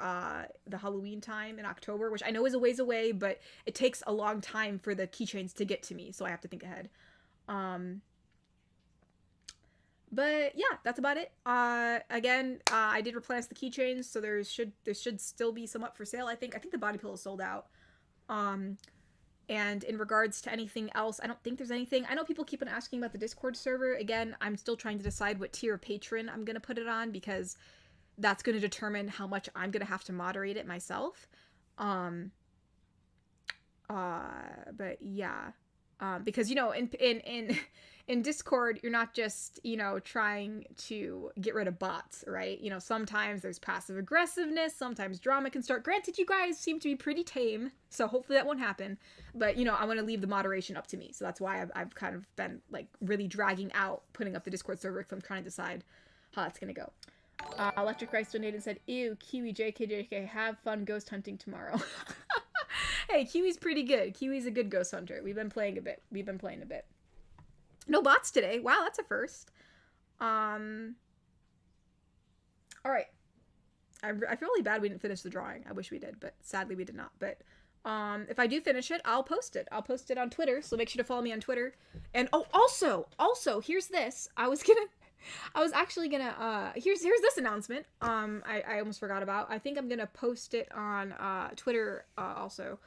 the Halloween time in October, which I know is a ways away, but it takes a long time for the keychains to get to me, so I have to think ahead. But yeah, that's about it. Again, I did replenish the keychains, so there should still be some up for sale. I think the body pillow is sold out. And in regards to anything else, I don't think there's anything. I know people keep on asking about the Discord server. Again, I'm still trying to decide what tier of patron I'm gonna put it on, because that's gonna determine how much I'm gonna have to moderate it myself. But yeah, because in Discord, you're not just, trying to get rid of bots, right? Sometimes there's passive aggressiveness, sometimes drama can start. Granted, you guys seem to be pretty tame, so hopefully that won't happen. But, I want to leave the moderation up to me. So that's why I've kind of been, like, really dragging out putting up the Discord server if I'm trying to decide how that's going to go. Electric Rice donated and said, ew, Kiwi, JK, have fun ghost hunting tomorrow. Hey, Kiwi's pretty good. Kiwi's a good ghost hunter. We've been playing a bit. No bots today. Wow, that's a first. All right. I feel really bad we didn't finish the drawing. I wish we did, but sadly we did not. But if I do finish it, I'll post it. I'll post it on Twitter, so make sure to follow me on Twitter. And also, here's this. Here's this announcement. I almost forgot about. I think I'm gonna post it on Twitter also.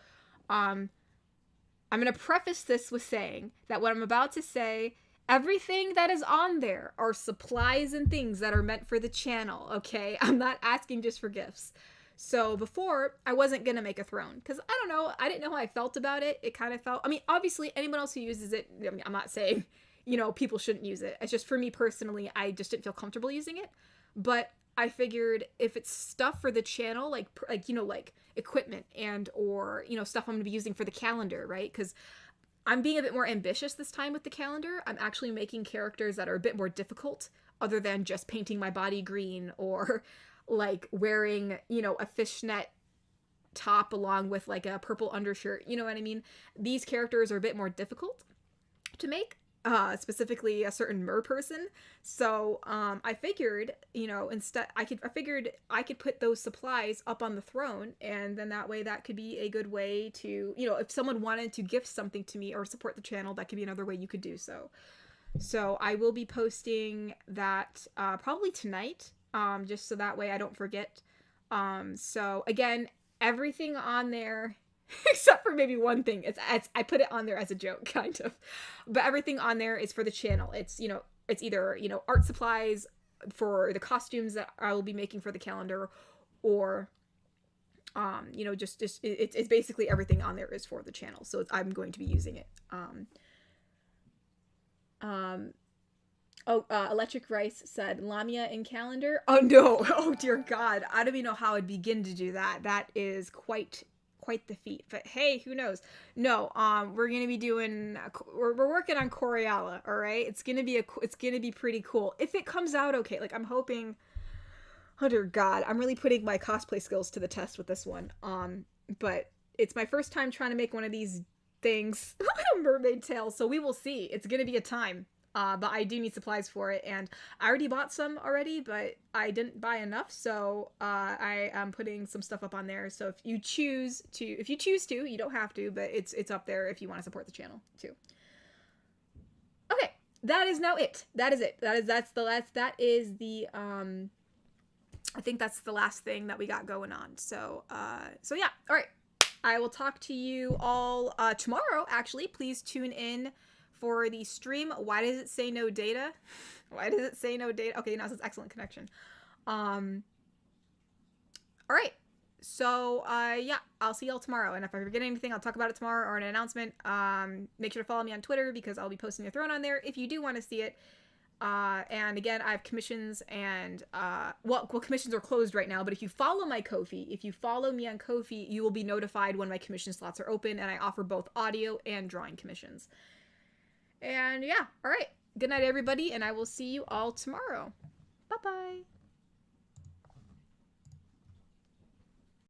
I'm going to preface this with saying that what I'm about to say, everything that is on there are supplies and things that are meant for the channel, okay? I'm not asking just for gifts. So before, I wasn't going to make a throne, because I don't know, I didn't know how I felt about it. It kind of felt, I mean, obviously, anyone else who uses it, I'm not saying, people shouldn't use it. It's just for me personally, I just didn't feel comfortable using it. but I figured if it's stuff for the channel, like, you know, like equipment and, or, you know, stuff I'm going to be using for the calendar, right? Because I'm being a bit more ambitious this time with the calendar. I'm actually making characters that are a bit more difficult, other than just painting my body green or like wearing, you know, a fishnet top along with like a purple undershirt. You know what I mean? These characters are a bit more difficult to make. Specifically a certain mer person. So I figured, you know, I figured I could put those supplies up on the throne, and then that way that could be a good way to, you know, if someone wanted to gift something to me or support the channel, that could be another way you could do so. So I will be posting that probably tonight, just so that way I don't forget. So again, everything on there except for maybe one thing. It's I put it on there as a joke, kind of, but everything on there is for the channel. It's, you know, it's either, you know, art supplies for the costumes that I will be making for the calendar, or you know, just it's basically everything on there is for the channel. So I'm going to be using it. Electric Rice said Lamia in calendar. Oh no! Oh dear God! I don't even know how I'd begin to do that. That is quite the feat. But hey, who knows? No, we're gonna be doing. We're working on Coriala. All right, it's gonna be pretty cool if it comes out okay. Like I'm hoping. Oh dear God, I'm really putting my cosplay skills to the test with this one. But it's my first time trying to make one of these things, a mermaid tail. So we will see. It's gonna be a time. But I do need supplies for it, and I already bought some already, but I didn't buy enough, so I am putting some stuff up on there. So if you choose to, you don't have to, but it's up there if you want to support the channel too. Okay, that is now it. That is it. That's the last. That is the I think that's the last thing that we got going on. So so yeah. All right. I will talk to you all tomorrow. Actually, please tune in for the stream. Why does it say no data? Why does it say no data? Okay, now it says excellent connection. All right. So, yeah, I'll see y'all tomorrow. And if I forget anything, I'll talk about it tomorrow or an announcement. Make sure to follow me on Twitter because I'll be posting the throne on there if you do want to see it. And again, I have commissions and, well, commissions are closed right now, but if you follow my Ko-fi, if you follow me on Ko-fi, you will be notified when my commission slots are open, and I offer both audio and drawing commissions. And yeah, all right. Good night, everybody, and I will see you all tomorrow. Bye-bye.